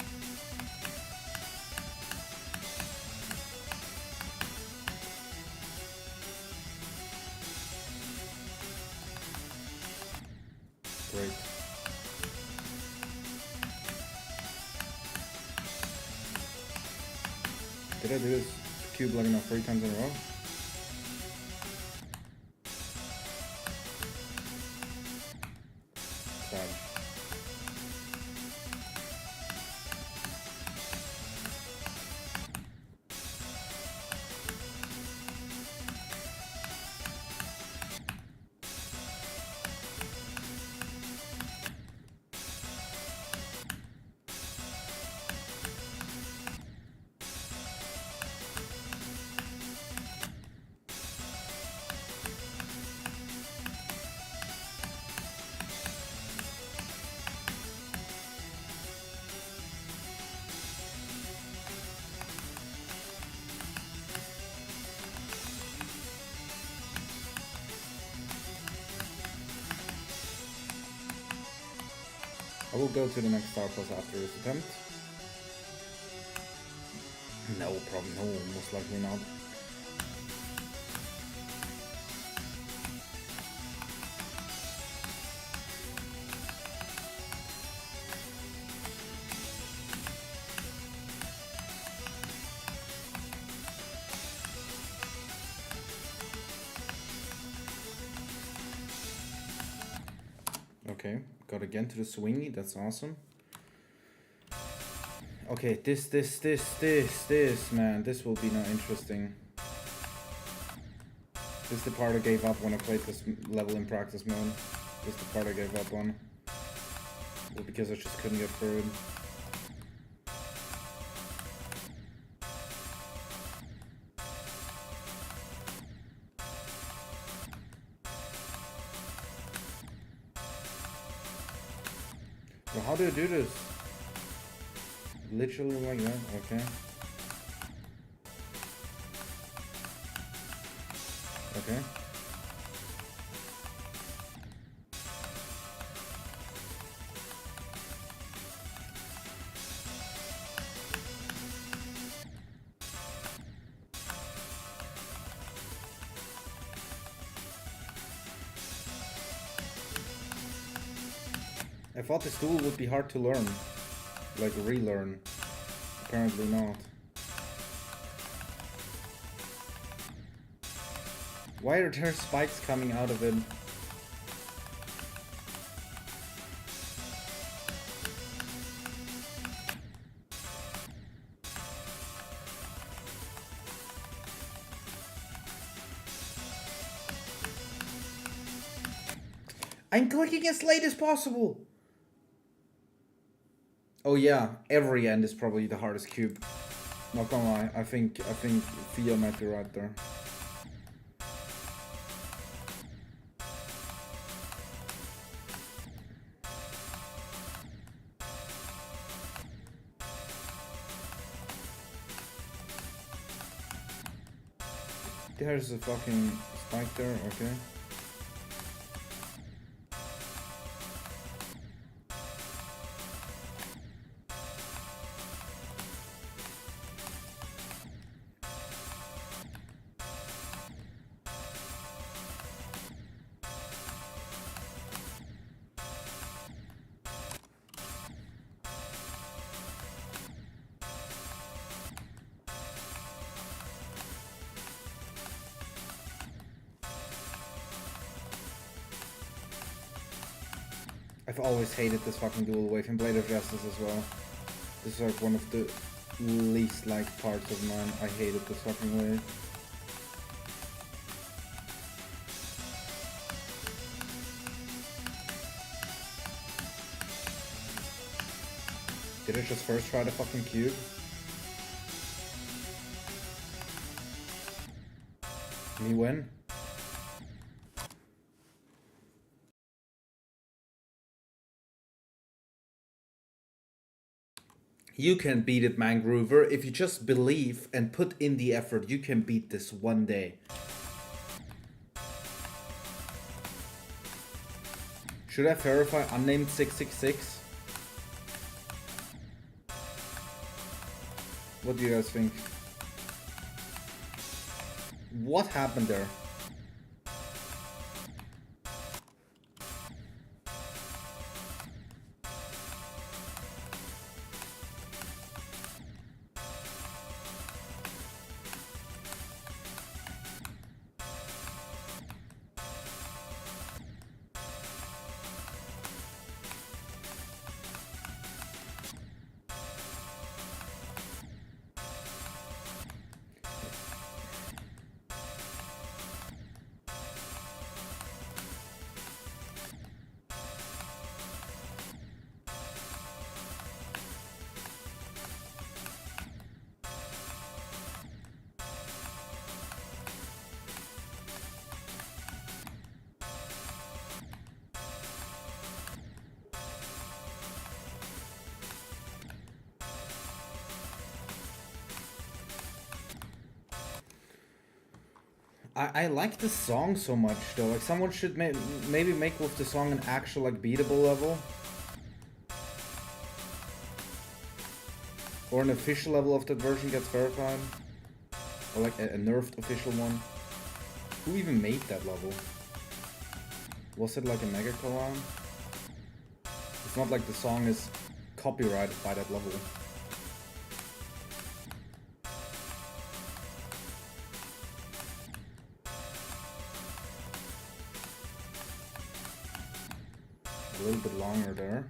Great. Did I do this cube like enough 3 times in a row? Sad. I will go to the next star plus after this attempt. No problem, no, most likely not. Okay, got again to the swingy, that's awesome. Okay, this, man, this will be not interesting. This is the part I gave up when I played this level in practice mode. This is the part I gave up on. Well, because I just couldn't get through it. So how do I do this? Literally like that, okay. Okay. I thought this tool would be hard to learn. Like relearn. Apparently not. Why are there spikes coming out of it? I'm clicking as late as possible! Oh yeah, every end is probably the hardest cube. Not gonna lie, I think Thea might be right there. There's a fucking spike there, okay. I've always hated this fucking dual wave in Blade of Justice as well. This is like one of the least liked parts of mine. I hated this fucking wave. Did I just first try the fucking cube? Me win? You can beat it, Mangroover. If you just believe and put in the effort, you can beat this one day. Should I verify unnamed 666? What do you guys think? What happened there? I like the song so much though. Like someone should maybe make with the song an actual like beatable level. Or an official level of that version gets verified. Or like a nerfed official one. Who even made that level? Was it like a mega collab? It's not like the song is copyrighted by that level. A little bit longer there.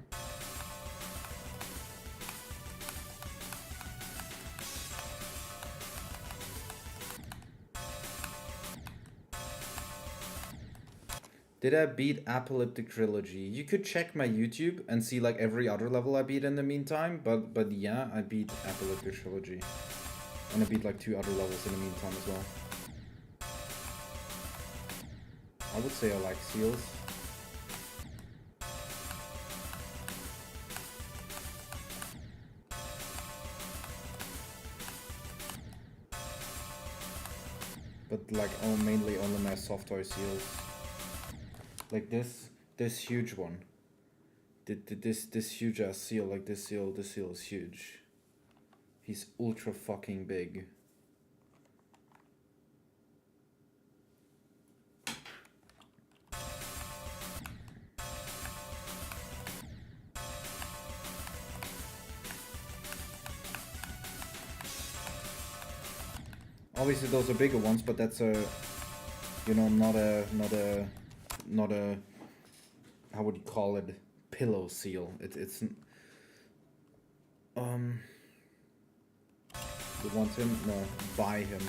Did I beat Apocalyptic Trilogy? You could check my YouTube and see like every other level I beat in the meantime, but yeah, I beat Apocalyptic Trilogy. And I beat like 2 other levels in the meantime as well. I would say I like seals. But like mainly only my soft toy seals. Like this huge one. This huge ass seal, like this seal is huge. He's ultra fucking big. Obviously those are bigger ones, but that's a, you know, not a how would you call it, pillow seal. It's you want him? No, buy him.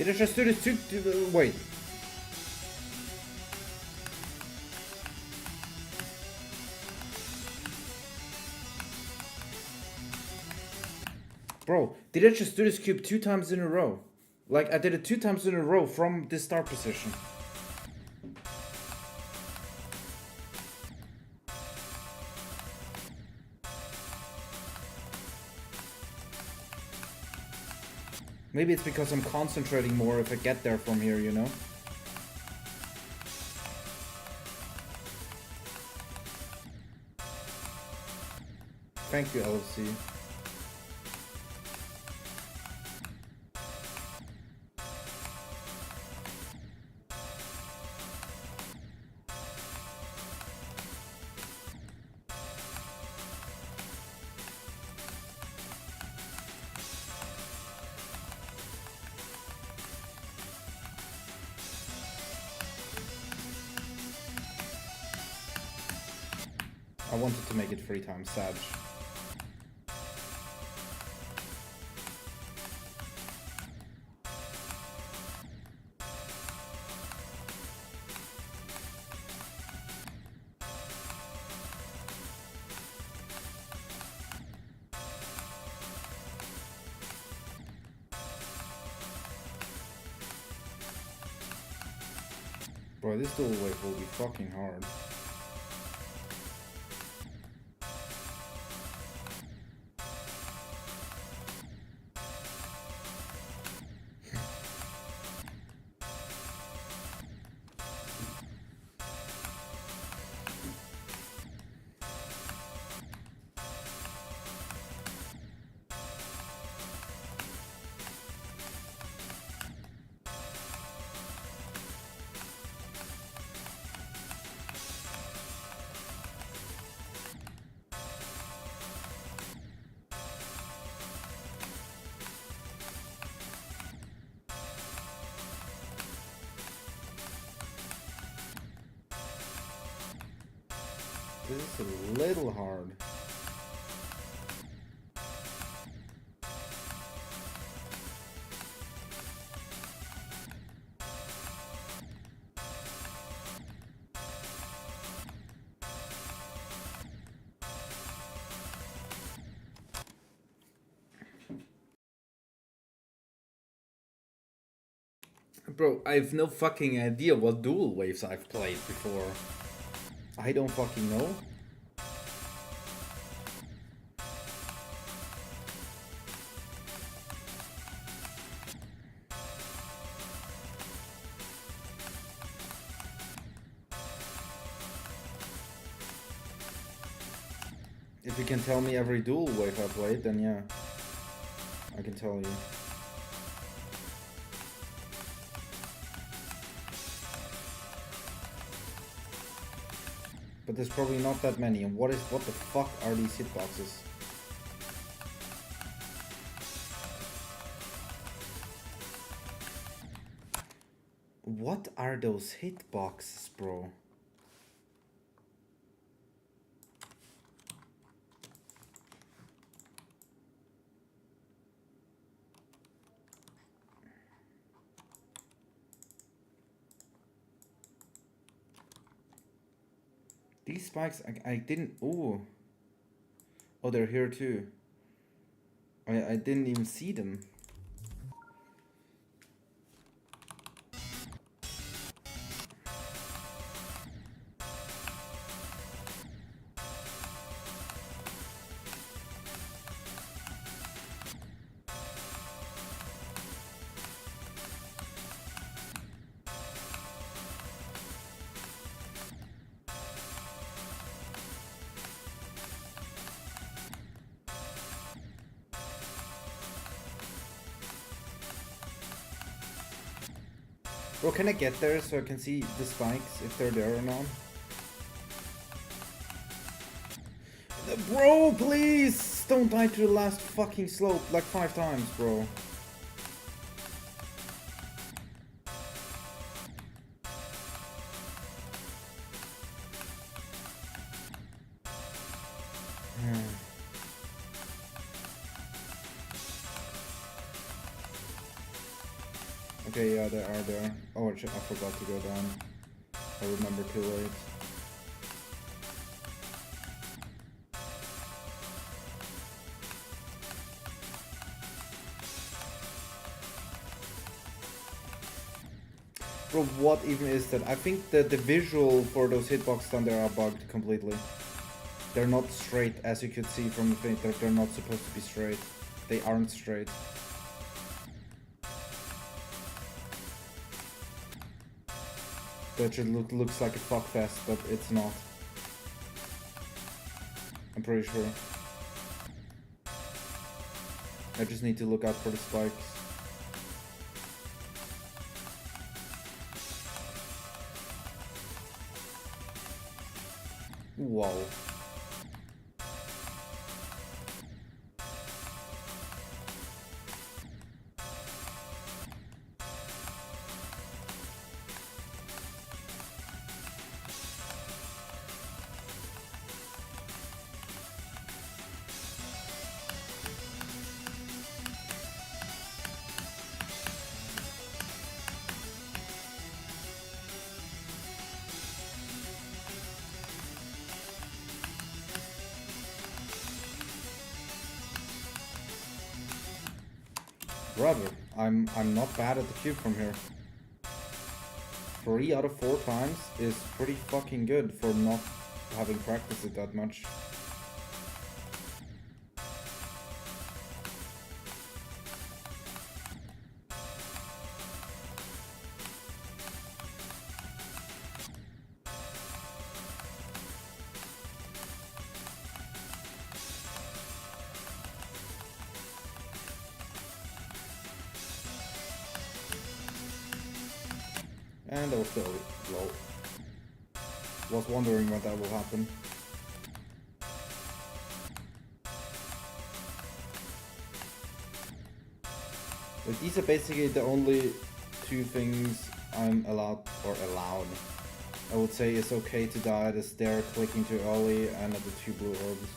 Did I just do this too? Wait. Bro, did I just do this cube 2 times in a row? Like, I did it 2 times in a row from this start position. Maybe it's because I'm concentrating more if I get there from here, you know? Thank you, LFC. I wanted to make it 3 times Sag. Bro, this dual wave will be fucking hard. This is a little hard. Bro, I have no fucking idea what dual waves I've played before. I don't fucking know. If you can tell me every dual wave I played, then yeah, I can tell you. But there's probably not that many. And what the fuck are these hitboxes? What are those hitboxes, bro? These spikes, I didn't... Ooh. Oh, they're here too. I didn't even see them. Bro, can I get there so I can see the spikes, if they're there or not? Bro, please! Don't die to the last fucking slope like 5 times, bro. Okay, yeah, they are there. Oh, I forgot to go down. I remember too late. Bro, what even is that? I think that the visual for those hitboxes down there are bugged completely. They're not straight, as you could see from the thing. They're not supposed to be straight. They aren't straight. That just looks like a fuckfest, but it's not. I'm pretty sure. I just need to look out for the spikes. Wow. Brother, I'm not bad at the cube from here. 3 out of 4 times is pretty fucking good for not having practiced it that much. And that was still low. Was wondering when that will happen. But these are basically the only 2 things I'm allowed. I would say it's okay to die at the stair clicking too early and at the 2 blue orbs.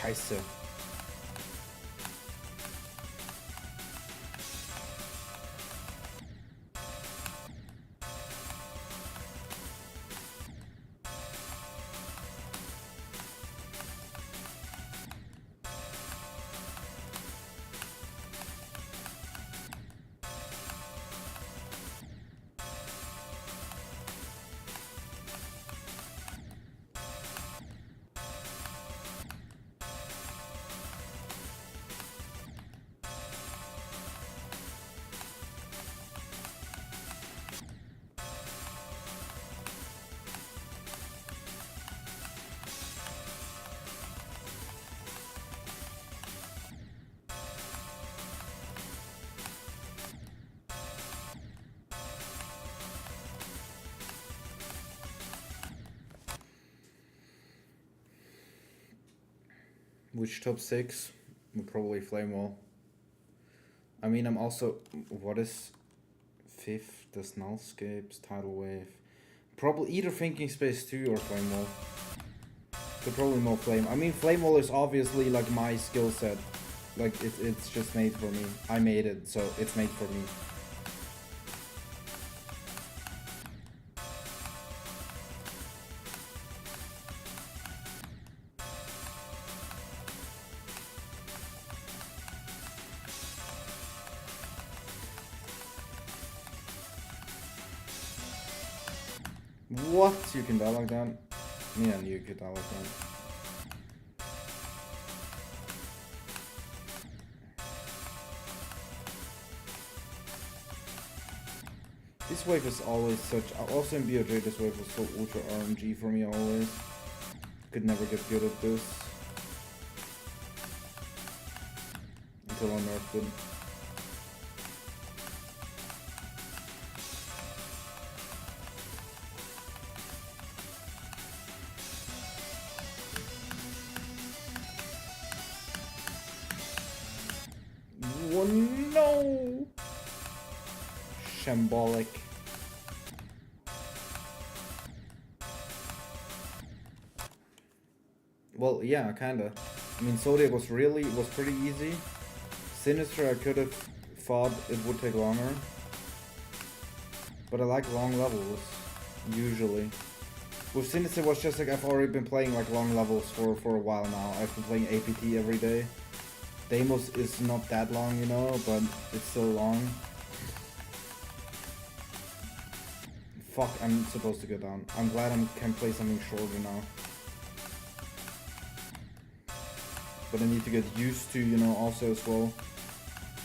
Scheiße. Which top 6? Probably Flame Wall. I mean, I'm also... What is 5th? The Nullscapes, Tidal Wave. Probably either Thinking Space 2 or Flame Wall. But probably more Flame. I mean, Flame Wall is obviously like my skill set. Like, it's just made for me. I made it, so it's made for me. What? You can die like that? Me and you could die like that. This wave is always such... Also in BOJ, this wave was so ultra RNG for me always. Could never get good at this. Until I nerfed it. Oh no! Shambolic. Well, yeah, kinda. I mean, Zodiac was pretty easy. Sinister, I could have thought it would take longer. But I like long levels, usually. With Sinister, it was just like I've already been playing like long levels for a while now. I've been playing APT every day. Deimos is not that long, you know, but it's still long. Fuck, I'm supposed to go down. I'm glad I can play something shorter now. But I need to get used to, you know, also as well,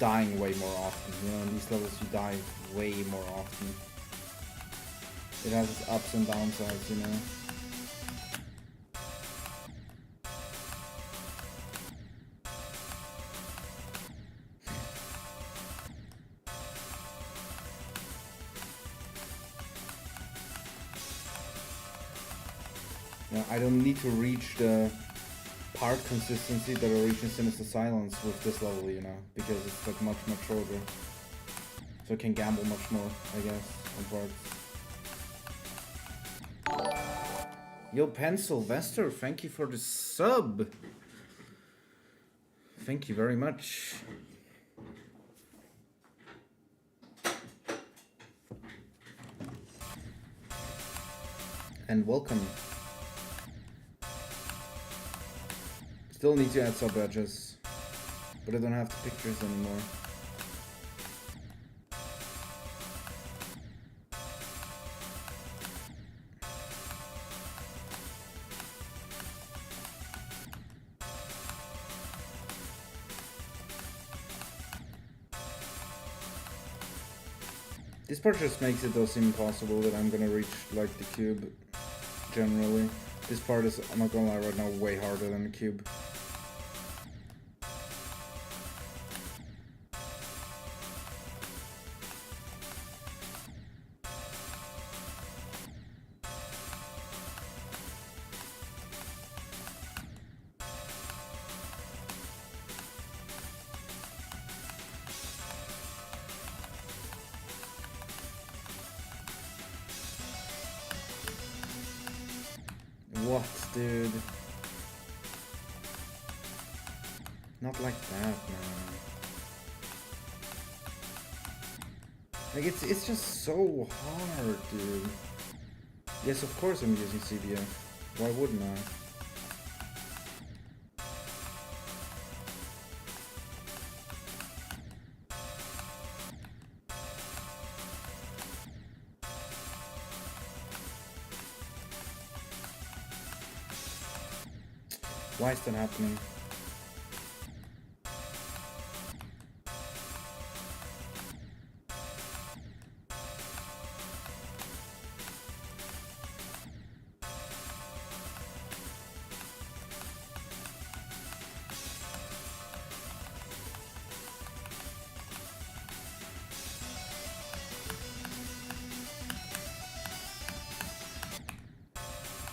dying way more often. You know, in these levels you die way more often. It has its ups and downsides, you know. Yeah, I don't need to reach the part consistency that I reach in Sinister Silence with this level, you know, because it's like much shorter. So I can gamble much more, I guess, on parts. Yo, Pen Sylvester, thank you for the sub. Thank you very much. And welcome. Still need to add sub badges, but I don't have the pictures anymore. This part just makes it thus impossible that I'm gonna reach like the cube generally. This part is, I'm not gonna lie right now, way harder than the cube. What, dude? Not like that, man. Like, it's just so hard, dude. Yes, of course I'm using CBF. Why wouldn't I? Why is that happening?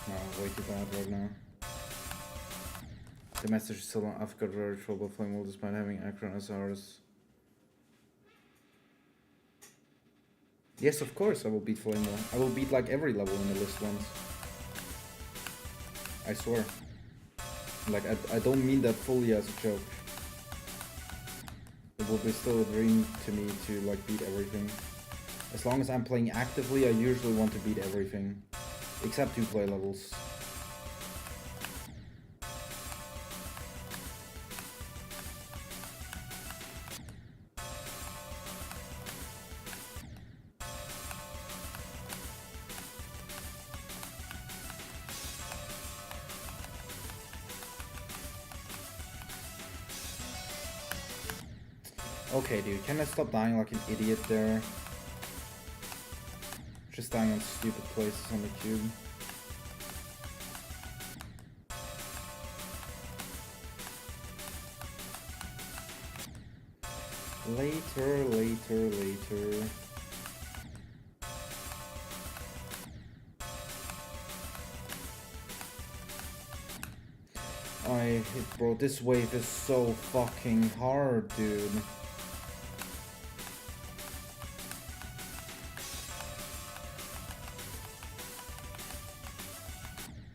No, way too bad right now. The message is still on. I've got very trouble playing well despite having Akron as ours. Yes, of course I will beat Flame Wall. I will beat like every level in the list once. I swear. Like, I don't mean that fully as a joke. It will be still a dream to me to like beat everything. As long as I'm playing actively, I usually want to beat everything. Except 2-play levels. Okay, dude, can I stop dying like an idiot there? Just dying on stupid places on the cube. Later. Bro, this wave is so fucking hard, dude.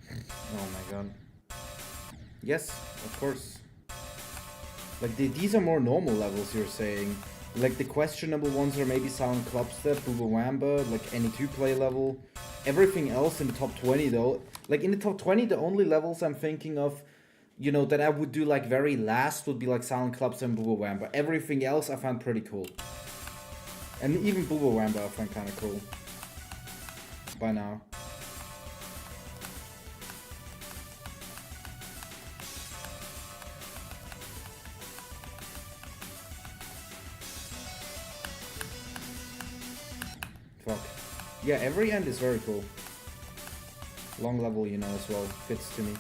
Oh my god. Yes, of course. Like, these are more normal levels, you're saying. Like, the questionable ones are maybe Silent Clubstep, Booba Wamba, like any 2-play level. Everything else in the top 20, though. Like, in the top 20, the only levels I'm thinking of, you know, that I would do, like, very last would be, like, Silent Clubstep and Booba Wamba. Everything else I find pretty cool. And even Booba Wamba I find kind of cool. By now. Fuck. Yeah, every end is very cool. Long level, you know, as well. Fits to me.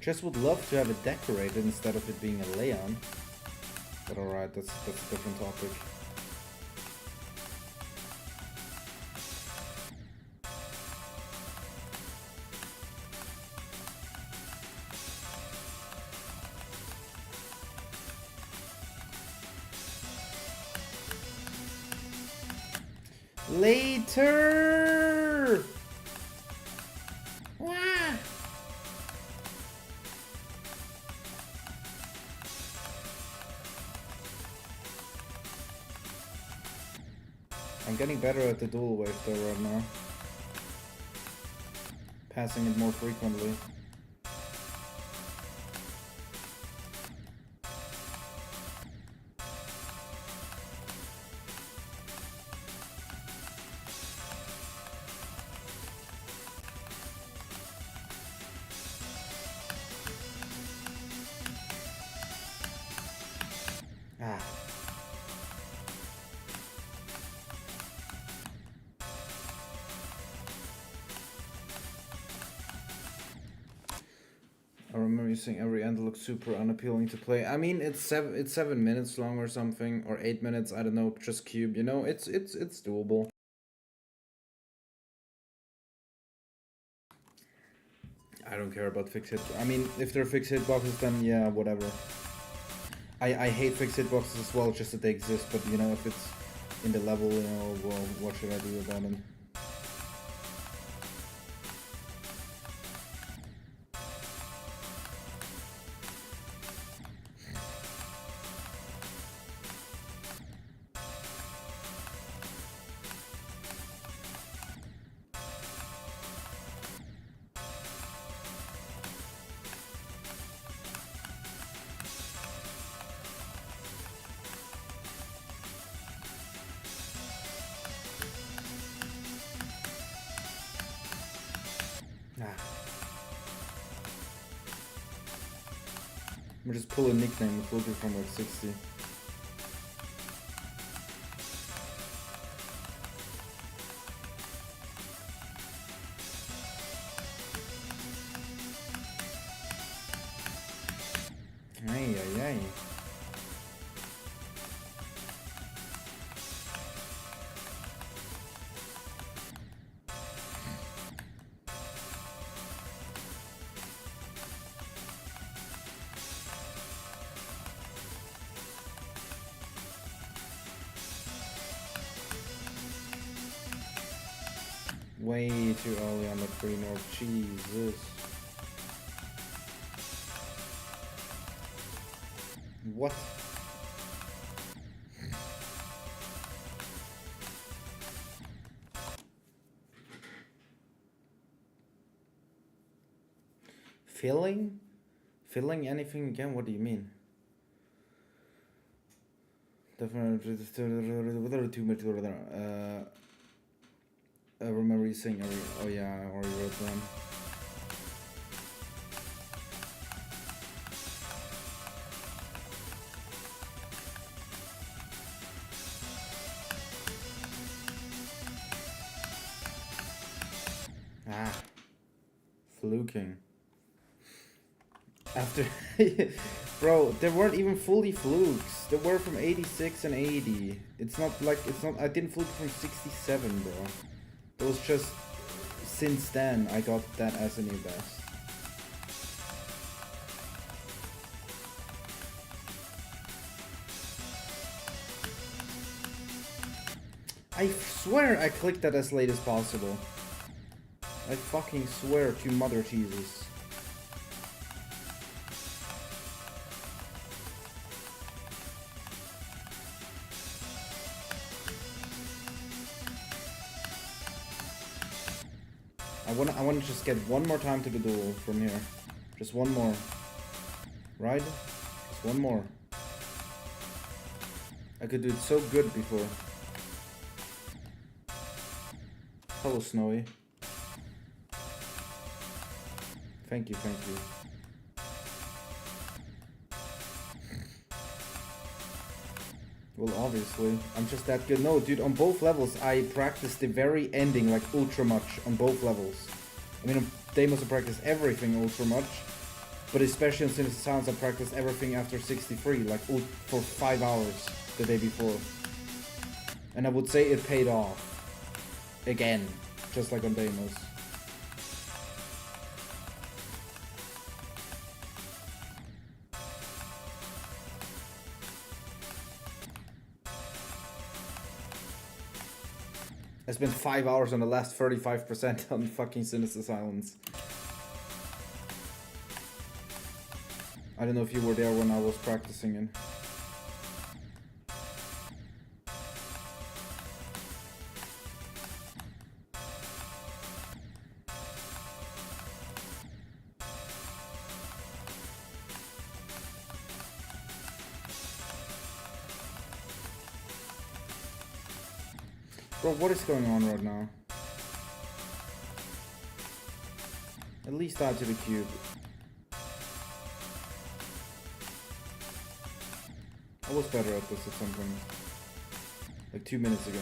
Just would love to have it decorated instead of it being a lay-on. But alright, that's a different topic. Later! Wah! I'm getting better at the dual wave though right now. Passing it more frequently. Ah. I remember you saying every end looks super unappealing to play. I mean, it's 7 minutes long or something, or 8 minutes. I don't know. Just cube. You know, it's doable. I don't care about fixed hit. I mean, if they're fixed hitboxes, then yeah, whatever. I hate fixed hitboxes as well, just that they exist. But you know, if it's in the level, you know, well, what should I do about them? We'll just pull a nickname with Logan from like 60. Ay, ay, ay. Way too early on the pre-north. Jesus. What? Filling? Filling anything again? What do you mean? Definitely too much. I remember you saying, oh yeah, I already wrote them. Ah. Fluking. After... Bro, they weren't even fully flukes. They were from 86 and 80. It's not like... I didn't fluke from 67, bro. It was just... Since then, I got that as a new best. I swear I clicked that as late as possible. I fucking swear to Mother Jesus. I wanna just get one more time to the duel from here. Just one more. Right? Just one more. I could do it so good before. Hello, Snowy. Thank you, thank you. Well, obviously, I'm just that good. No, dude, on both levels, I practiced the very ending, like, ultra much on both levels. I mean, they must have practiced everything ultra much, but especially on Sinister Sounds, I practiced everything after 63, like, for 5 hours the day before. And I would say it paid off. Again, just like on Deimos. I spent 5 hours on the last 35% on fucking Sinister Silence. I don't know if you were there when I was practicing it. Bro, what is going on right now? At least add to the cube. I was better at this at some point. Like 2 minutes ago.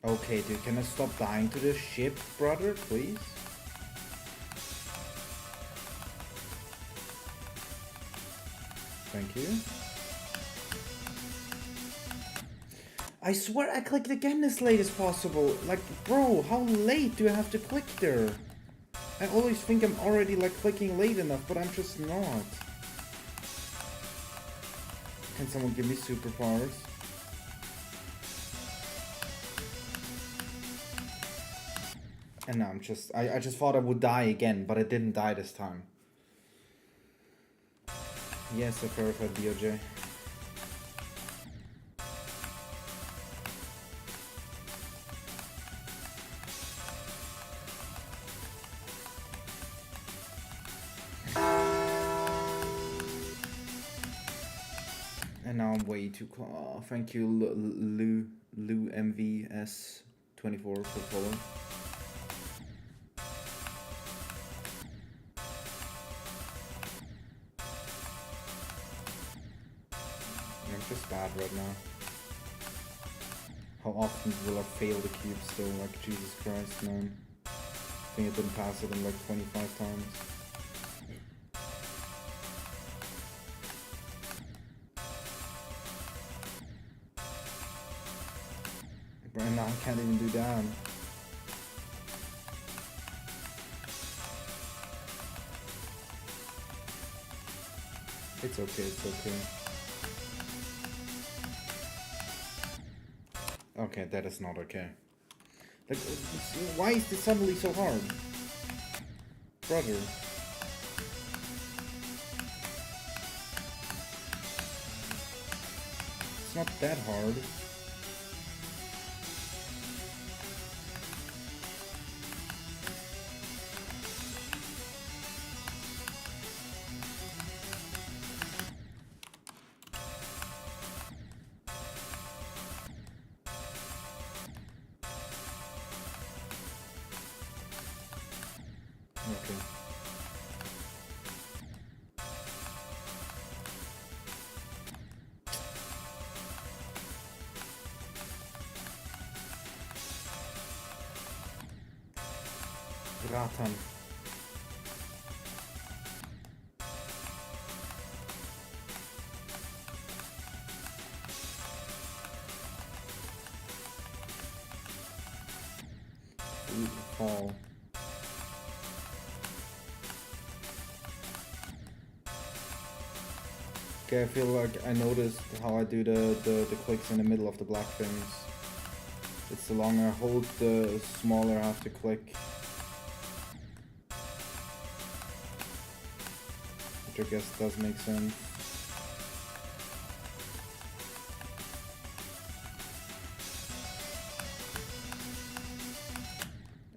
Okay, dude, can I stop dying to this ship, brother, please? Thank you. I swear I clicked again as late as possible. Like, bro, how late do I have to click there? I always think I'm already, like, clicking late enough, but I'm just not. Can someone give me superpowers? And now I'm just... I just thought I would die again, but I didn't die this time. Yes, I verified DOJ. And now I'm way too close. Oh, thank you, Lou MVS24 for follow. I'm just bad right now. How often will I fail the cube still? Like, Jesus Christ, man. I think I didn't pass it in like 25 times. Right now I can't even do that. It's okay, it's okay. Okay, that is not okay. Like, why is this suddenly so hard? Brother. It's not that hard. Okay. Ratan. Fall. Okay, I feel like I noticed how I do the clicks in the middle of the black things. It's the longer I hold, the smaller I have to click. Which I guess does make sense.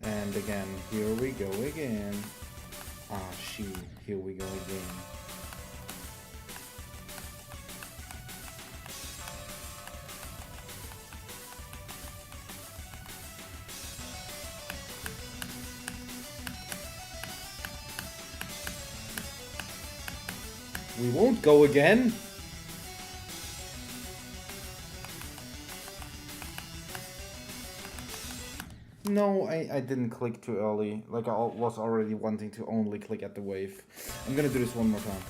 And again, here we go again. Ah, here we go again. We won't go again. No, I didn't click too early. Like I was already wanting to only click at the wave. I'm gonna do this one more time.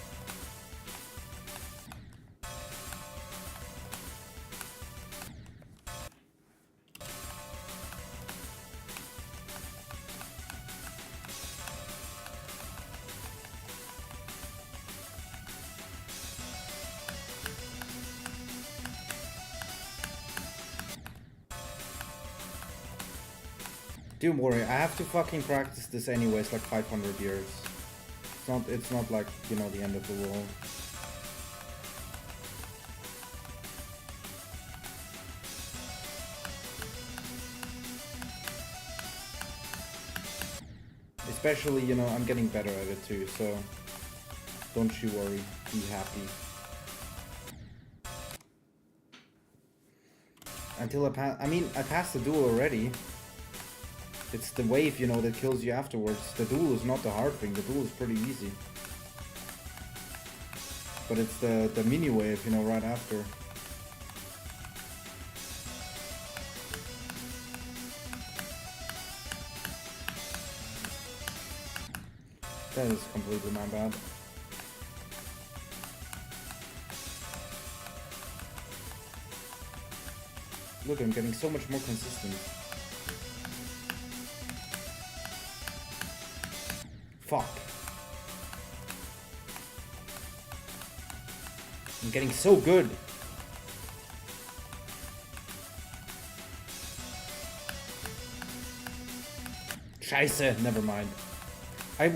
Don't worry, I have to fucking practice this anyways, like 500 years. It's not like, you know, the end of the world. Especially, you know, I'm getting better at it too, so don't you worry, be happy. Until I passed the duel already. It's the wave, you know, that kills you afterwards. The duel is not the hard thing, the duel is pretty easy. But it's the mini wave, you know, right after. That is completely my bad. Look, I'm getting so much more consistent. Fuck. I'm getting so good. Scheiße, never mind. I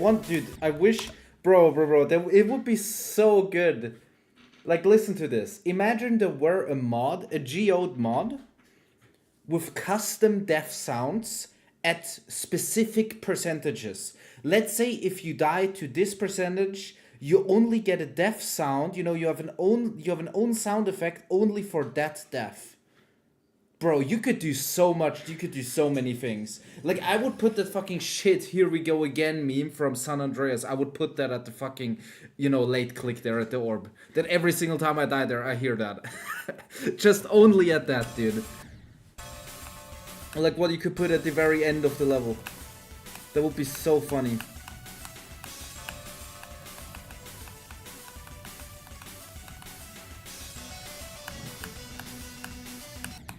wish, bro, it would be so good. Like, listen to this. Imagine there were a mod, a geode mod, with custom death sounds at specific percentages. Let's say if you die to this percentage, you only get a death sound. You know, you have an own sound effect only for that death. Bro, you could do so much. You could do so many things. Like, I would put that fucking shit "here we go again" meme from San Andreas. I would put that at the fucking, you know, late click there at the orb. That every single time I die there, I hear that. Just only at that, dude. Like what you could put at the very end of the level. That would be so funny.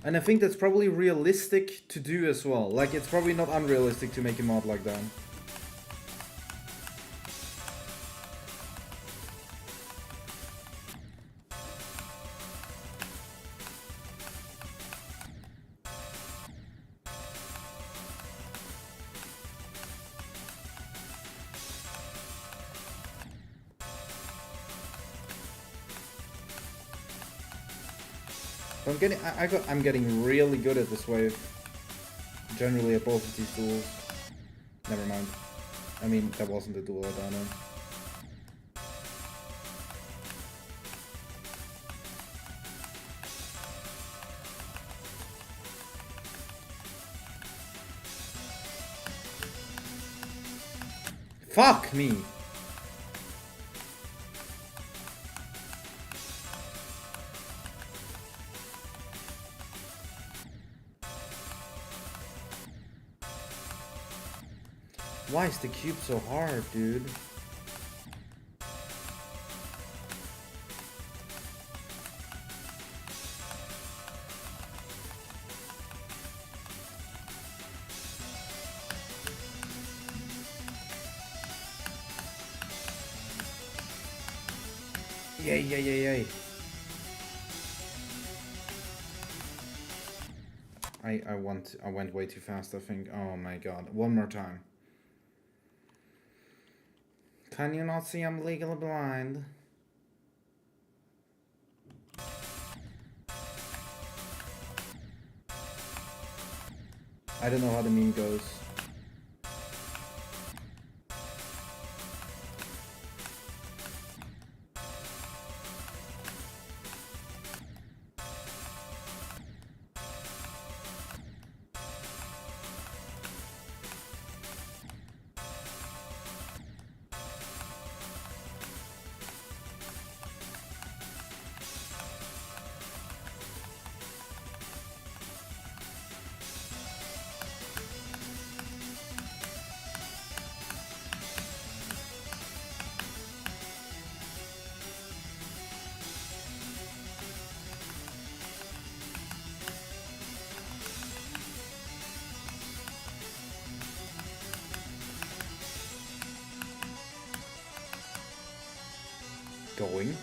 And I think that's probably realistic to do as well. Like, it's probably not unrealistic to make a mod like that. I'm getting really good at this wave. Generally at both of these duels. Never mind. I mean, that wasn't the duel I died on. Fuck me! Why is the cube so hard, dude? Yay, yay, yay, yay. I went way too fast, I think. Oh my god. One more time. Can you not see I'm legally blind? I don't know how the meme goes. Going.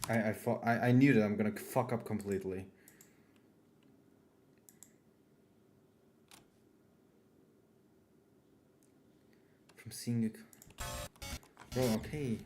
I knew that I'm gonna fuck up completely. From seeing it. Bro, okay.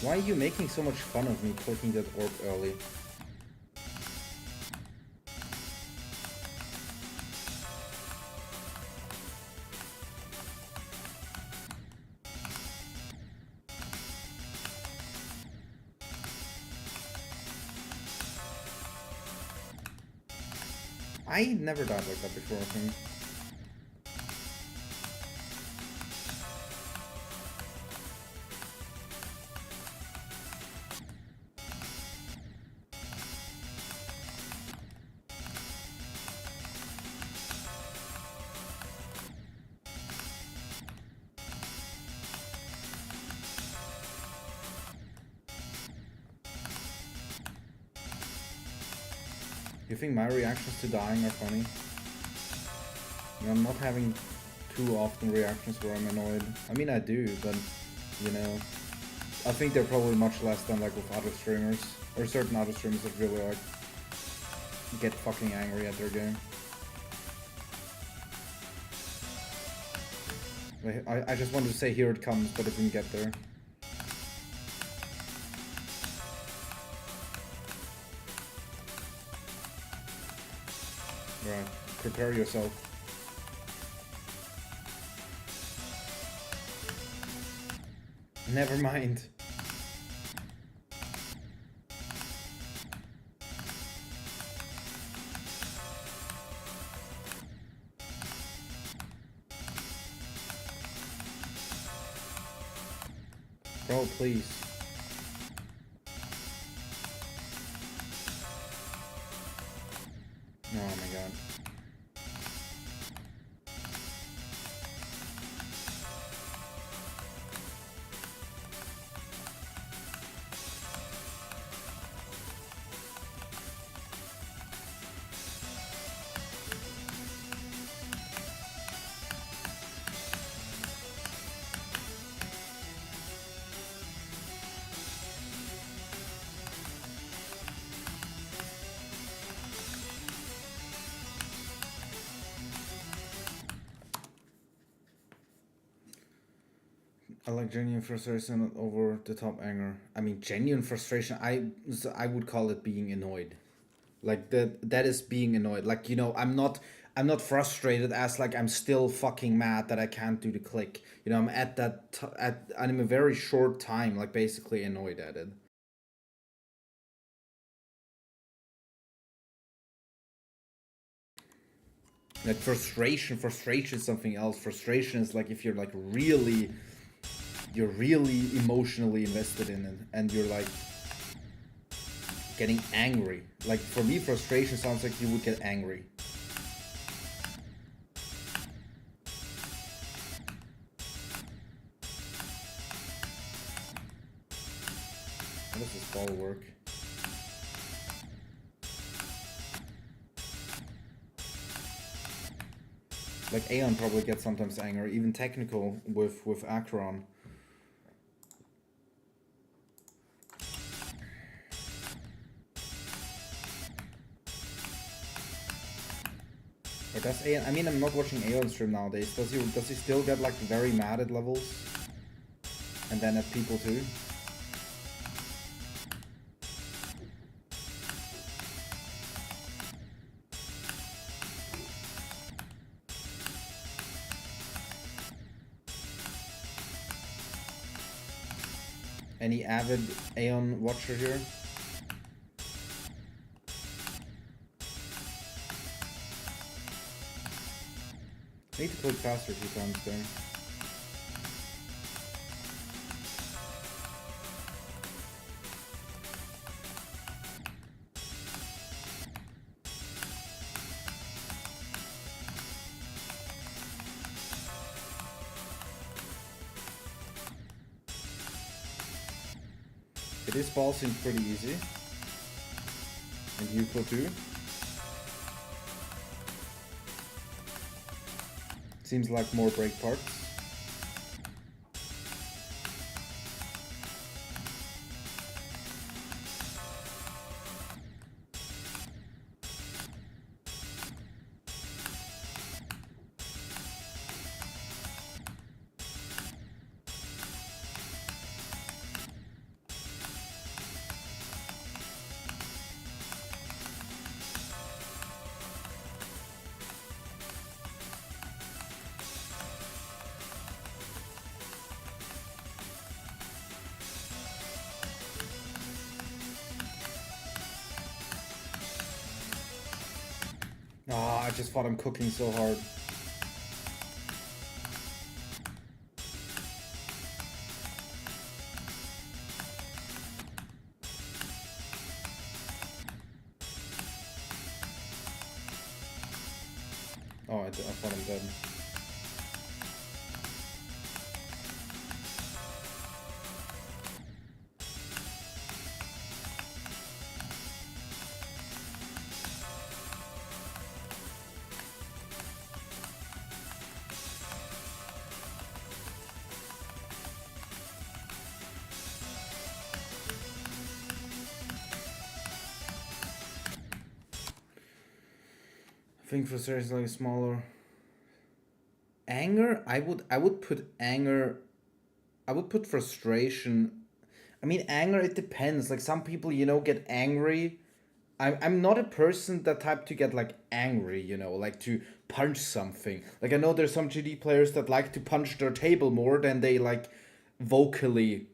Why are you making so much fun of me clicking that orb early? I never died like that before, I think. You think my reactions to dying are funny? I'm not having too often reactions where I'm annoyed. I mean, I do, but, you know, I think they're probably much less than like with other streamers, or certain other streamers that really like get fucking angry at their game. I just wanted to say here it comes, but it didn't get there. Right, prepare yourself. Never mind. Bro, please. Oh my god. I like genuine frustration and over the top anger. I mean, genuine frustration, I would call it being annoyed. Like that is being annoyed. Like, you know, I'm not frustrated as like I'm still fucking mad that I can't do the click. You know, I'm at that I'm a very short time like basically annoyed at it. Like frustration is something else. Frustration is like if you're really emotionally invested in it and you're like getting angry. Like for me, frustration sounds like you would get angry. How does this ball work? Like Aeon probably gets sometimes angry, even technical with Akron. Or does Aeon? I mean, I'm not watching Aeon stream nowadays. Does he still get like very mad at levels, and then at people too? Any avid Aeon watcher here? I need to click faster 2 times there. This ball seems pretty easy. And Yuko too. Seems like more break parts. Ah, I just thought I'm cooking so hard. Oh, I thought I'm dead. I think frustration is like smaller. Anger, I would put anger. I would put frustration. I mean, anger. It depends. Like some people, you know, get angry. I'm not a person that type to get like angry. You know, like to punch something. Like I know there's some GD players that like to punch their table more than they like vocally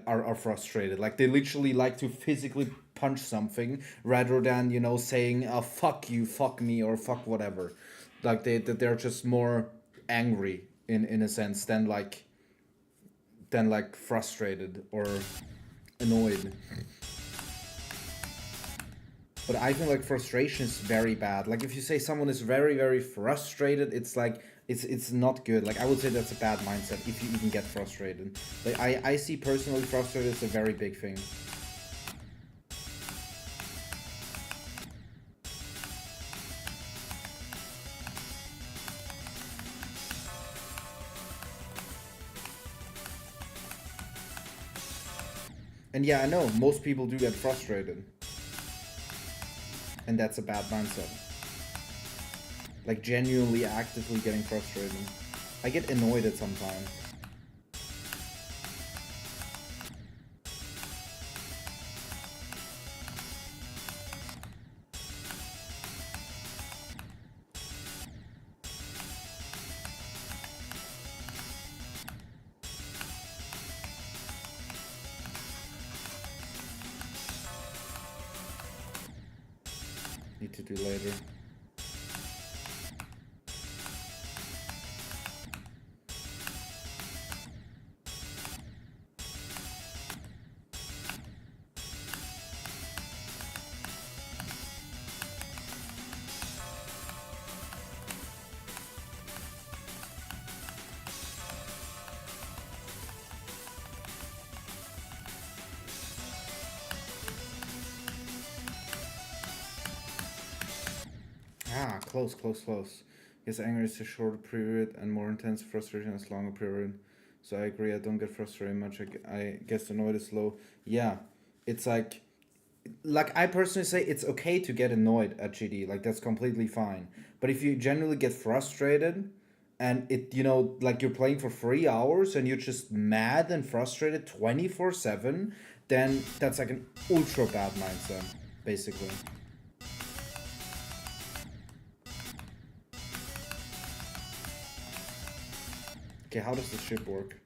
are frustrated. Like they literally like to physically punch something rather than, you know, saying fuck you, fuck me, or fuck whatever. Like they're just more angry in a sense than like frustrated or annoyed. But I think like frustration is very bad. Like if you say someone is very frustrated, it's like it's not good. Like I would say that's a bad mindset if you even get frustrated. Like I see personally frustrated as a very big thing. And yeah, I know most people do get frustrated. And that's a bad mindset. Like genuinely actively getting frustrated. I get annoyed at sometimes. do later. Ah, close. Guess anger is a shorter period and more intense. Frustration is longer period. So I agree. I don't get frustrated much. I guess annoyed is low. Yeah, it's like I personally say it's okay to get annoyed at GD. Like that's completely fine. But if you generally get frustrated, and it like you're playing for 3 hours and you're just mad and frustrated 24/7, then that's like an ultra bad mindset, basically. Okay, how does the ship work?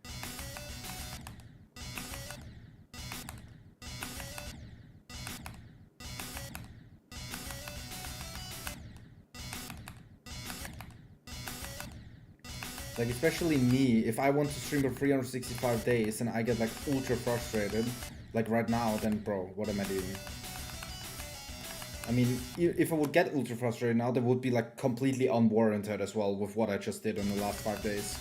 Like, especially me, if I want to stream for 365 days and I get like ultra frustrated, like right now, then bro, what am I doing? I mean, if I would get ultra frustrated now, that would be like completely unwarranted as well with what I just did in the last 5 days.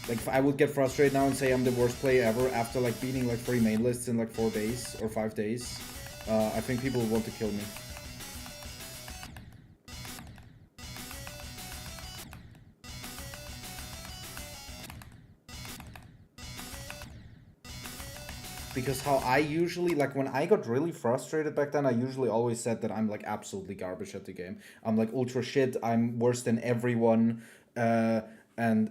Like, if I would get frustrated now and say I'm the worst player ever after like beating like 3 main lists in like 4 days or 5 days, I think people would want to kill me. Because how I usually, like when I got really frustrated back then, I usually always said that I'm like absolutely garbage at the game. I'm like ultra shit, I'm worse than everyone. And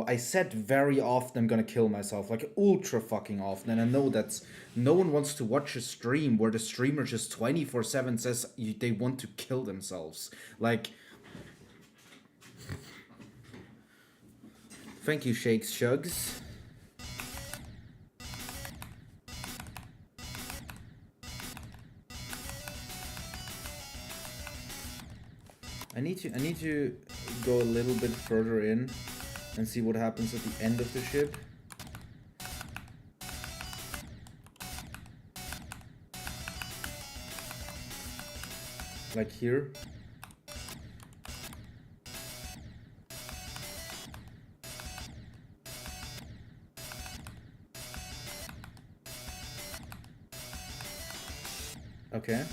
I said very often I'm gonna kill myself, like ultra fucking often. And I know that's, no one wants to watch a stream where the streamer just 24/7 says they want to kill themselves. Like, thank you, Shakes Shugs. I need to go a little bit further in and see what happens at the end of the ship. Like here. Okay.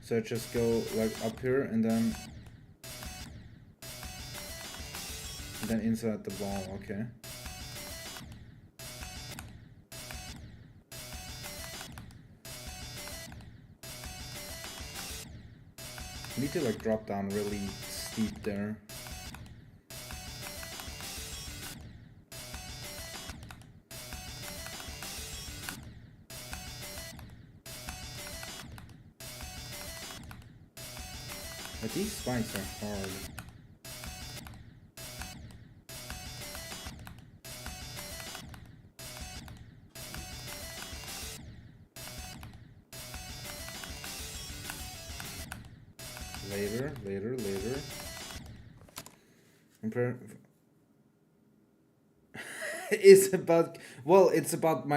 So just go like up here and then inside the ball, okay. I need to like drop down really steep there. But these spikes are hard. Later. It's about, well, it's about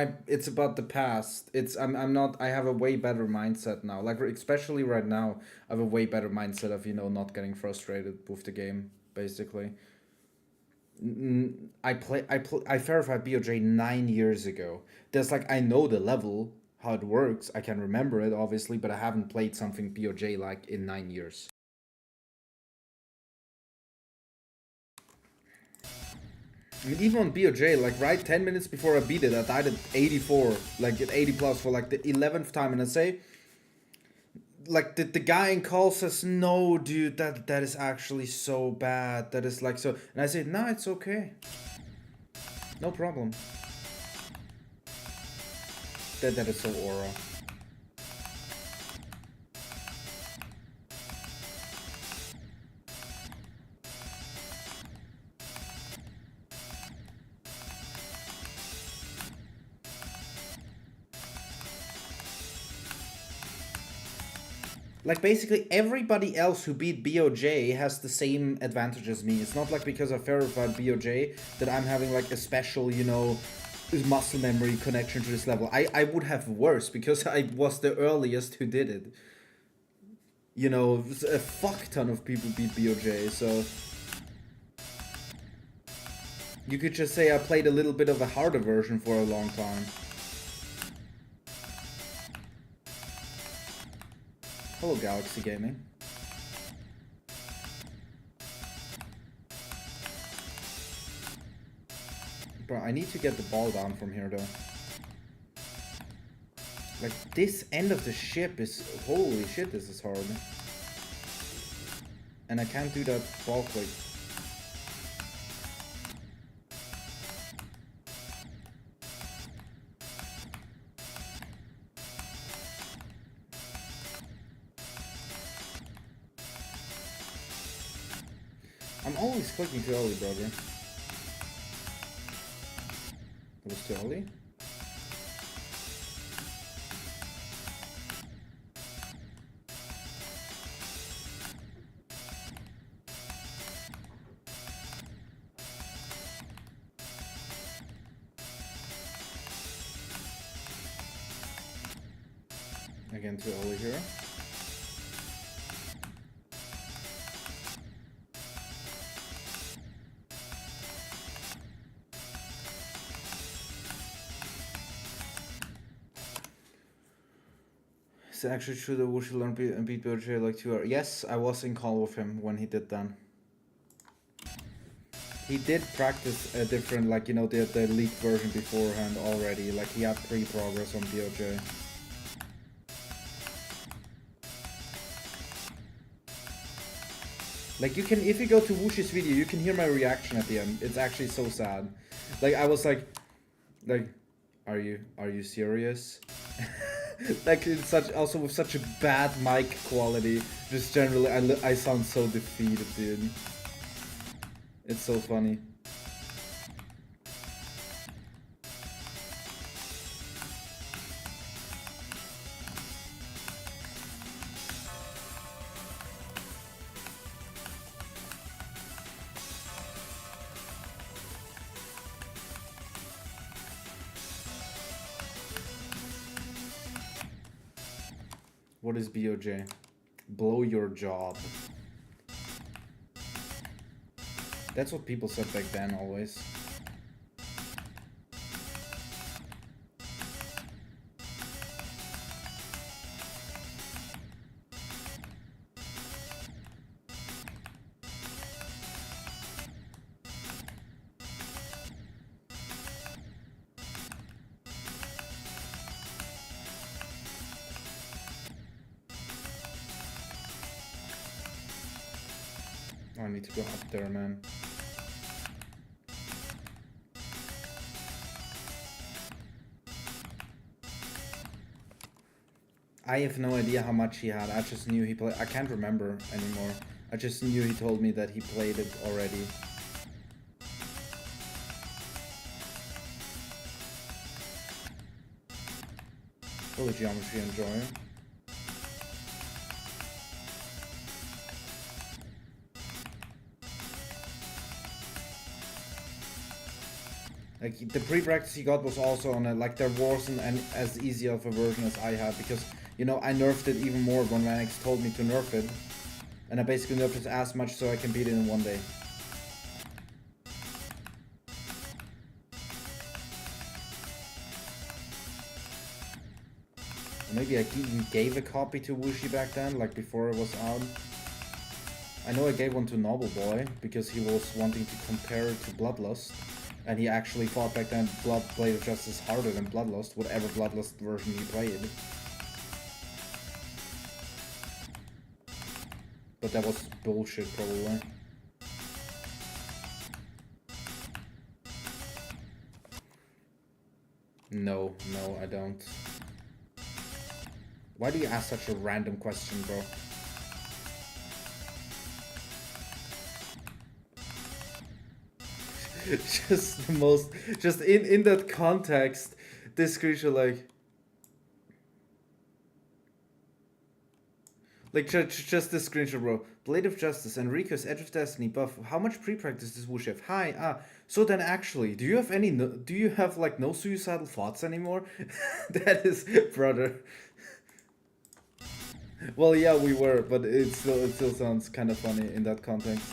the past. I'm not, I have a way better mindset now. Like especially right now, I have a way better mindset of not getting frustrated with the game. Basically, I verified BOJ 9 years ago. There's like, I know the level, how it works. I can remember it obviously, but I haven't played something BOJ like in 9 years. I mean, even on BOJ, like right 10 minutes before I beat it, I died at 84, like at 80 plus for like the 11th time, and I say, like the guy in call says, no, dude, that is actually so bad. That is like so, and I say, nah, it's okay, no problem. That is so aura. Like, basically, everybody else who beat BOJ has the same advantage as me. It's not like because I verified BOJ that I'm having, like, a special, you know, muscle memory connection to this level. I would have worse because I was the earliest who did it. You know, a fuck ton of people beat BOJ, so... You could just say I played a little bit of a harder version for a long time. Hello, Galaxy Gaming. Bro, I need to get the ball down from here, though. Like, this end of the ship is... Holy shit, this is hard. And I can't do that ball click. I'm always clicking too early, brother. It was too early? Again, too early here. Is it actually true that Wushi learned and beat BOJ like 2 hours? Yes, I was in call with him when he did that. He did practice a different, like, you know, the leaked version beforehand already. Like, he had pre-progress on BOJ. Like, you can, if you go to Wushi's video, you can hear my reaction at the end. It's actually so sad. Like, I was like, are you serious? Like, it's such, also with such a bad mic quality. Just generally, I sound so defeated, dude. It's so funny. What is BOJ? Blow your job. That's what people said back then, always. I need to go up there, man. I have no idea how much he had. I just knew he played. I can't remember anymore. I just knew he told me that he played it already. Hello, Geometry Enjoyer. Like, the pre-practice he got was also on a, like, there wasn't as easy of a version as I had, because, you know, I nerfed it even more when Vanix told me to nerf it. And I basically nerfed it as much so I can beat it in one day. Or maybe I even gave a copy to Wushi back then, like before it was out. I know I gave one to Noble Boy, because he was wanting to compare it to Bloodlust. And he actually thought back then Blade of Justice harder than Bloodlust, whatever Bloodlust version he played. But that was bullshit, probably. No, I don't. Why do you ask such a random question, bro? Just the most, just in that context, this creature, like Like, just this screenshot, bro. Blade of Justice, Enrico's Edge of Destiny buff. How much pre-practice does Wush have? Hi, so then actually, do you have any, do you have, like, no suicidal thoughts anymore? That is, brother. Well, yeah, we were, but it still sounds kind of funny in that context.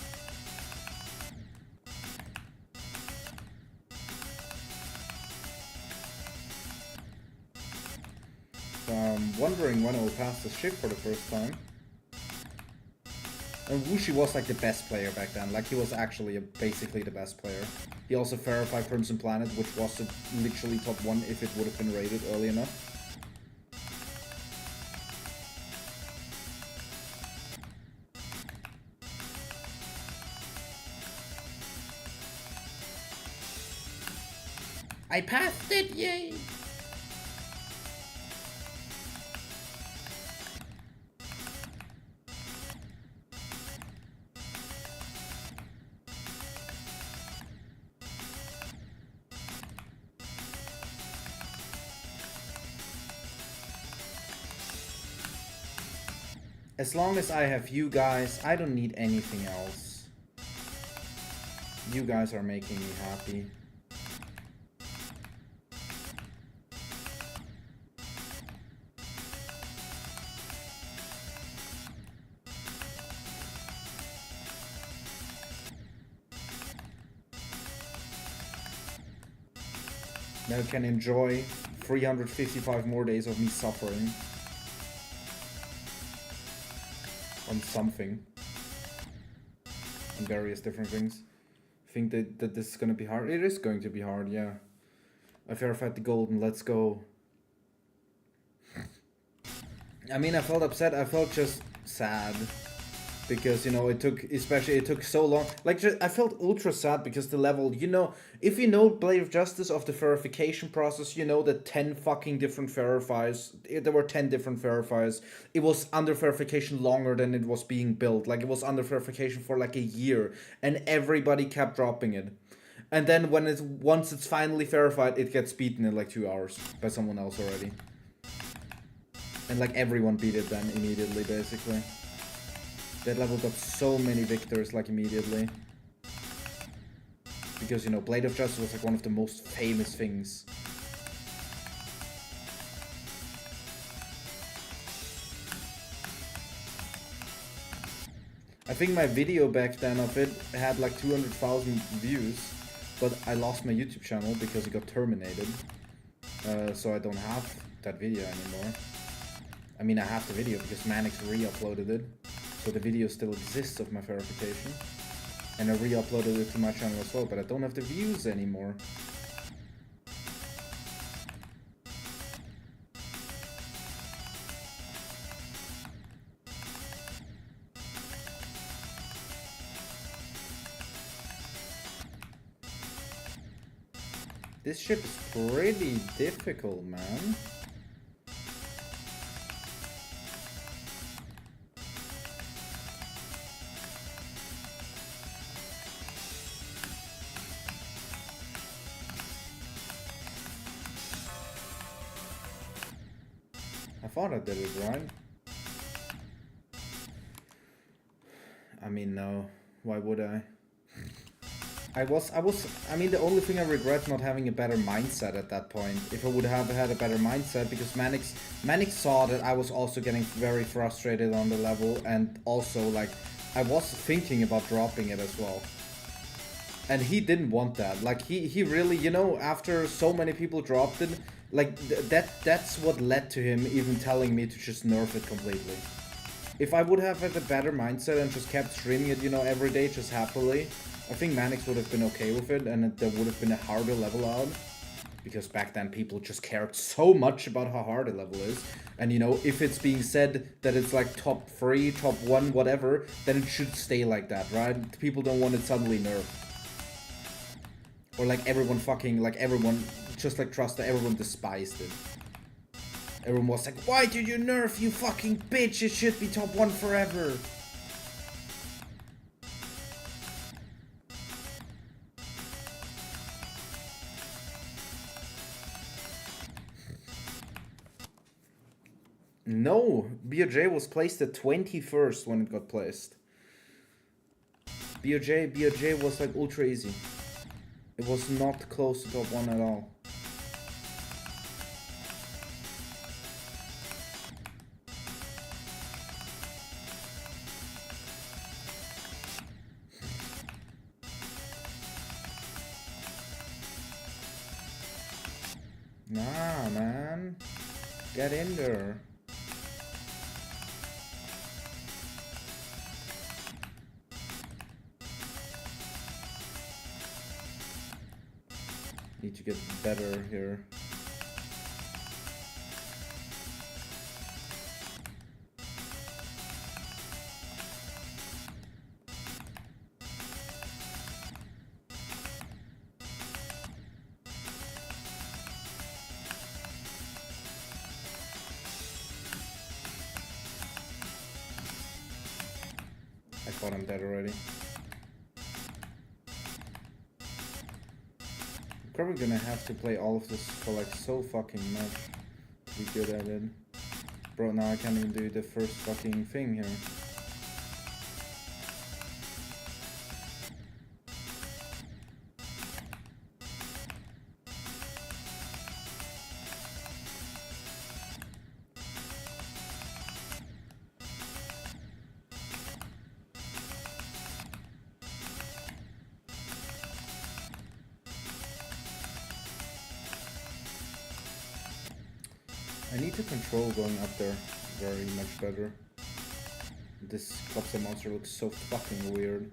So I'm wondering when I will pass the ship for the first time. And Wushi was like the best player back then. Like, he was actually basically the best player. He also verified Crimson Planet, which was literally top 1 if it would have been rated early enough. I passed it, yay! As long as I have you guys, I don't need anything else. You guys are making me happy. Now I can enjoy 355 more days of me suffering. On something. On various different things. I think that this is gonna be hard. It is going to be hard, yeah. I verified the golden, let's go. I mean, I felt upset, I felt just sad. Because, you know, it took so long. Like, I felt ultra sad because the level, you know, if you know Blade of Justice of the verification process, you know that 10 fucking different verifiers, there were 10 different verifiers. It was under verification longer than it was being built. Like, it was under verification for like a year, and everybody kept dropping it. And then once it's finally verified, it gets beaten in like 2 hours by someone else already. And like everyone beat it then immediately, basically. That level got so many victors, like, immediately. Because, you know, Blade of Justice was, like, one of the most famous things. I think my video back then of it had, like, 200,000 views. But I lost my YouTube channel because it got terminated. So I don't have that video anymore. I mean, I have the video because Manix re-uploaded it. So the video still exists of my verification. And I re-uploaded it to my channel as well, but I don't have the views anymore. This ship is pretty difficult, man. I thought I did it right. I mean, no. Why would I? I mean, the only thing I regret not having a better mindset at that point. If I would have had a better mindset, because Manix saw that I was also getting very frustrated on the level, and also, like, I was thinking about dropping it as well. And he didn't want that. Like, he really, you know, after so many people dropped it, like, that's what led to him even telling me to just nerf it completely. If I would have had a better mindset and just kept streaming it, you know, every day just happily, I think Manix would have been okay with it, and there would have been a harder level out. Because back then people just cared so much about how hard a level is. And, you know, if it's being said that it's like top 3, top 1, whatever, then it should stay like that, right? People don't want it suddenly nerfed. Or like everyone fucking, like everyone, just like Trust, everyone despised it. Everyone was like, why did you nerf, you fucking bitch? It should be top 1 forever. No, BOJ was placed at 21st when it got placed. BOJ was like ultra easy. It was not close to top 1 at all. Nah, man. Get in there. Need to get better here. I thought I'm dead already. Probably gonna have to play all of this for like so fucking much to be good at it. Bro, now I can't even do the first fucking thing here. I need to control going up there very much better. This Clubster monster looks so fucking weird.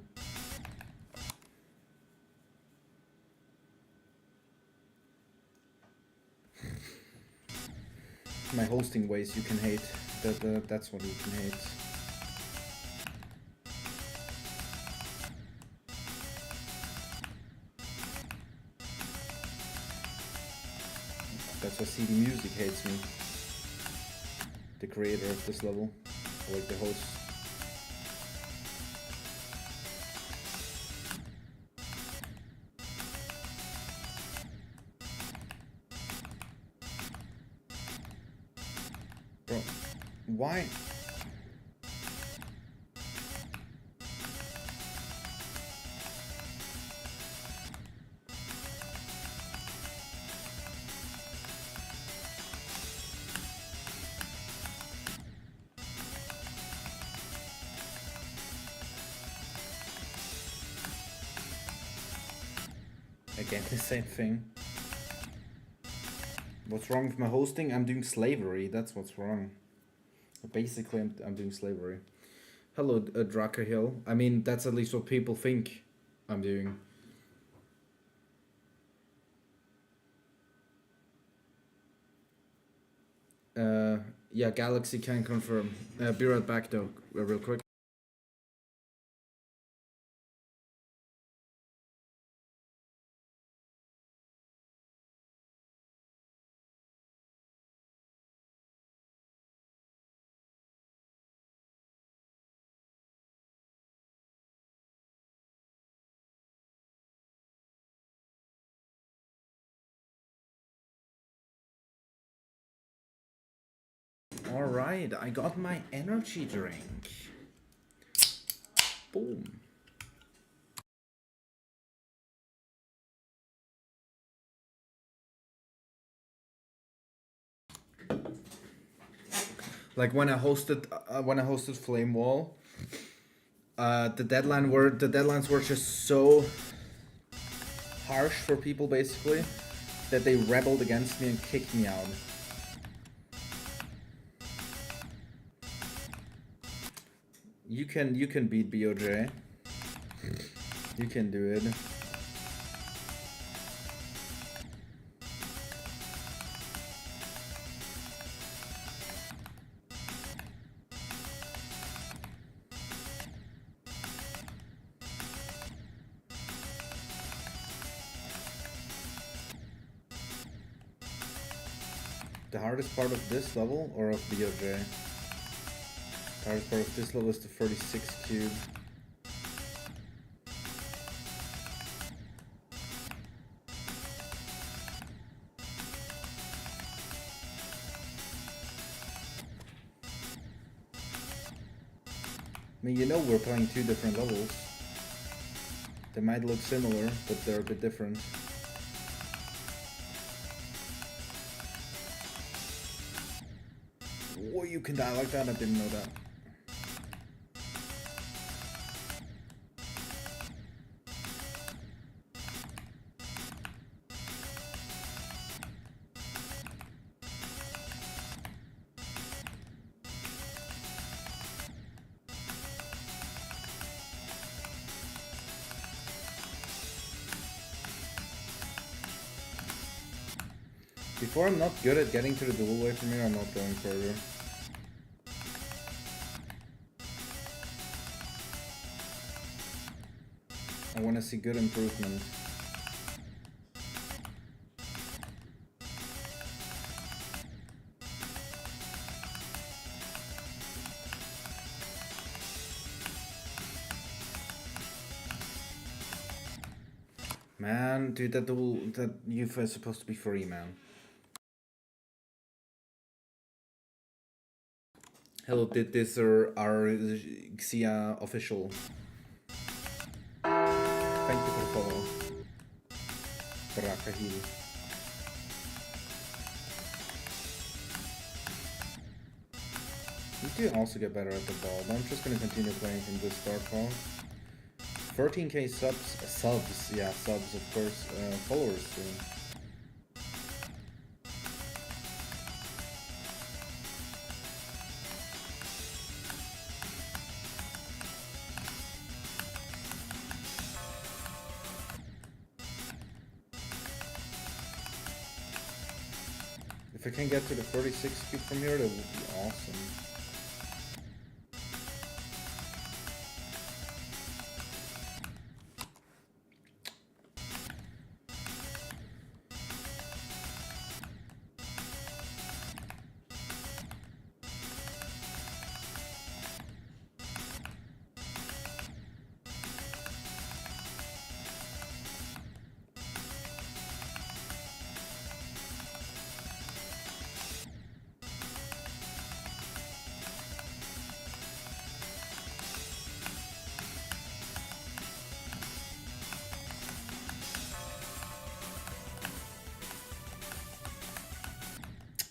My hosting ways you can hate. That's what you can hate. That's why CD Music hates me. The creator of this level. Or like the host. Bro, why? Again, the same thing. What's wrong with my hosting? I'm doing slavery. That's what's wrong. Basically, I'm doing slavery. Hello, Draka Hill. I mean, that's at least what people think I'm doing. Yeah, Galaxy can confirm. Be right back though, real quick. Alright, I got my energy drink. Boom. Like when I hosted Flame Wall, the deadlines were just so harsh for people basically that they rebelled against me and kicked me out. You can beat BOJ. You can do it. The hardest part of this level or of BOJ? The hardest part of this level is the 36 cube. I mean, you know we're playing 2 different levels. They might look similar, but they're a bit different. Whoa, you can die like that? I didn't know that. Before I'm not good at getting to the dual way from here, I'm not going further. I want to see good improvement. Man, dude, that UFO is supposed to be free, man. Hello, did this or our Xia official? Thank you for the follow. Drakahil. You do also get better at the ball, but I'm just gonna continue playing from this start ball. 13k subs, yeah, subs of course, followers soon. If I can get to the 36 cube from here, that would be awesome.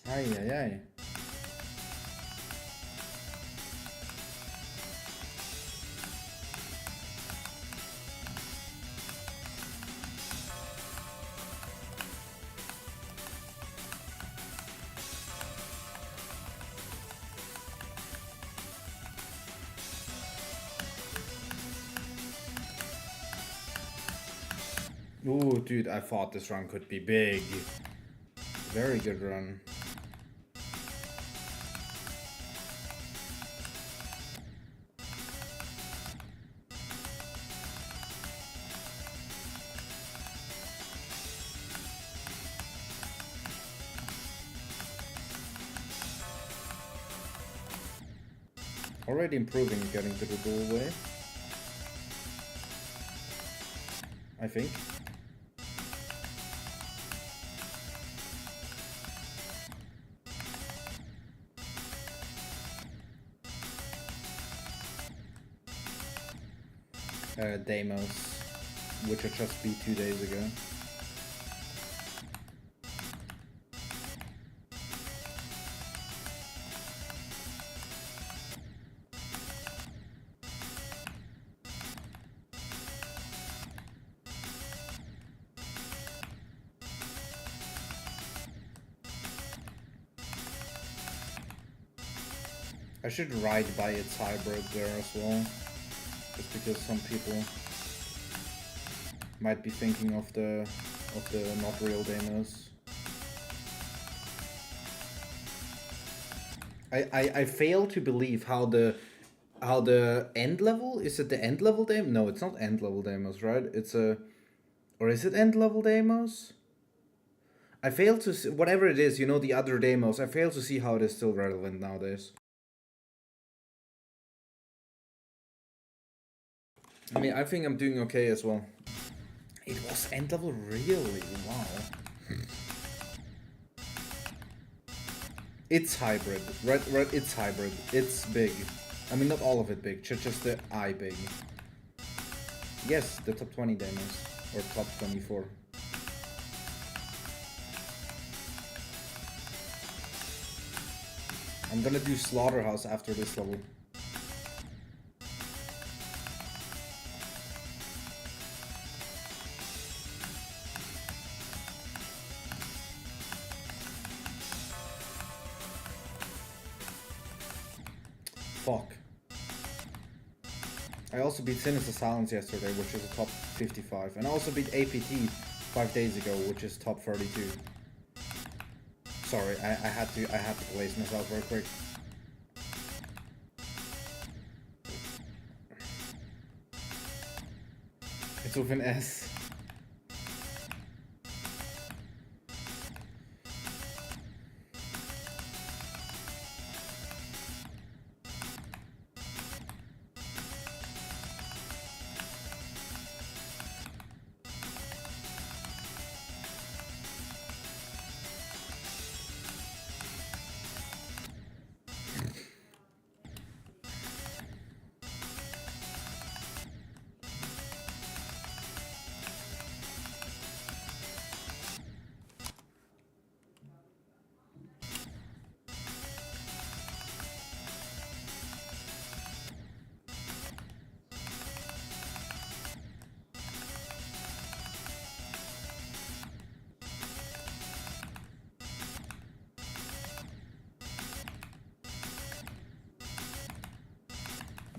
Ay, ay, ay. Ooh, dude, I thought this run could be big. Very good run. Already improving getting to the dual way. I think. Deimos, which I just beat 2 days ago. I should ride by its hybrid there as well, just because some people might be thinking of the not real Deimos. I fail to believe how the end level, is it the end level Deimos? No, it's not end level Deimos, right? It's a, or is it end level Deimos? I fail to see, whatever it is, you know, the other Deimos, I fail to see how it is still relevant nowadays. I mean, I think I'm doing okay as well. It was end level, really? Wow. It's hybrid, right? It's hybrid. It's big. I mean, not all of it big, just the eye big. Yes, the top 20 demos. Or top 24. I'm gonna do Slaughterhouse after this level. Fuck. I also beat Sinister Silence yesterday, which is a top 55. And I also beat APT 5 days ago, which is top 32. Sorry, I had to place myself real quick. It's with an S.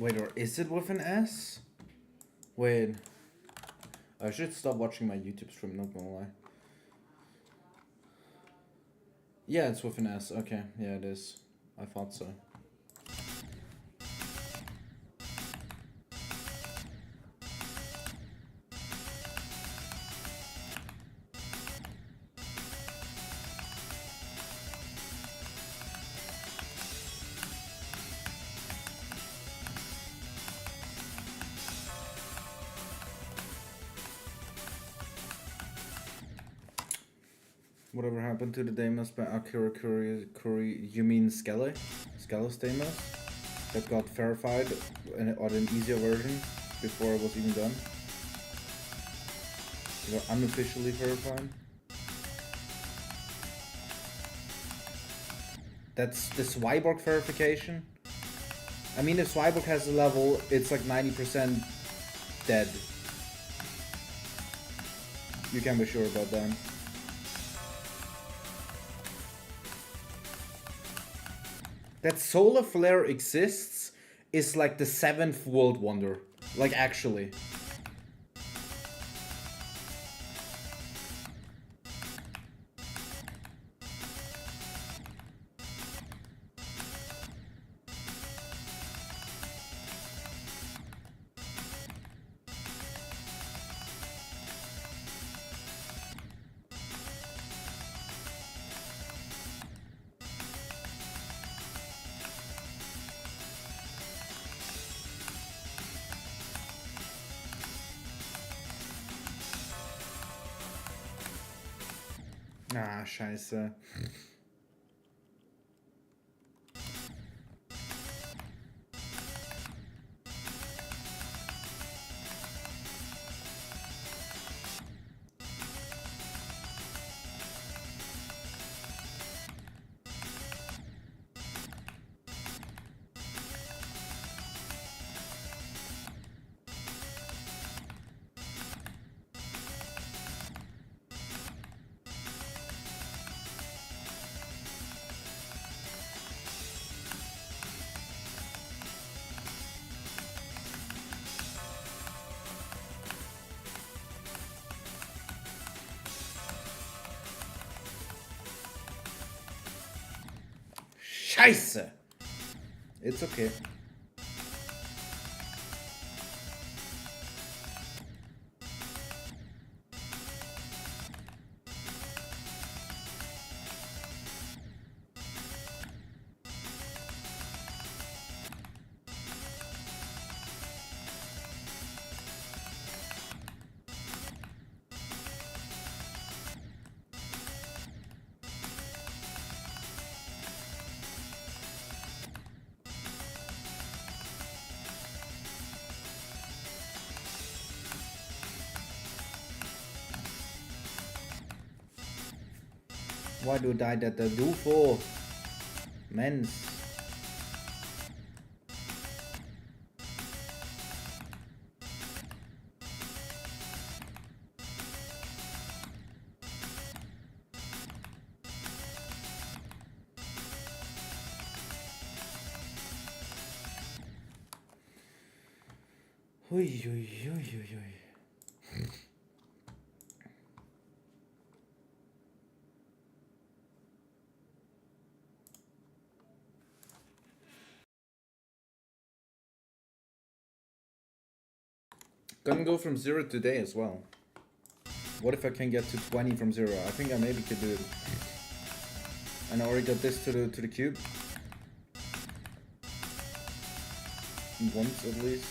Wait, or is it with an S? Wait. I should stop watching my YouTube stream, not gonna lie. Yeah, it's with an S. Okay, yeah, it is. I thought so. Whatever happened to the demos by Akira Kuri? You mean Skele? Skele's demos? That got verified on an easier version before it was even done? They were unofficially verified? That's the Swyborg verification? I mean, if Swyborg has a level, it's like 90% dead. You can be sure about that. That solar flare exists is like the 7th world wonder. Like, actually. Ah, scheiße. Scheiße! It's okay. Why do I dette? Hvorfor? Mens. Oi, oi, oi, oi, oi. Gonna go from 0 today as well. What if I can get to 20 from 0? I think I maybe could do it. And I already got this to the cube. Once at least.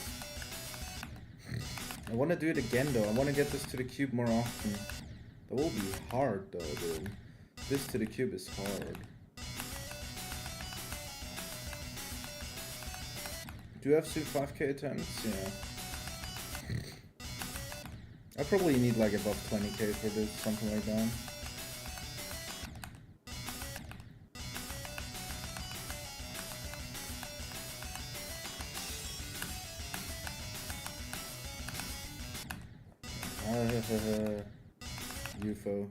I want to do it again though. I want to get this to the cube more often. That will be hard though, dude. This to the cube is hard. Do you have suit 5k attempts? Yeah. I probably need like above 20k for this, something like that. UFO.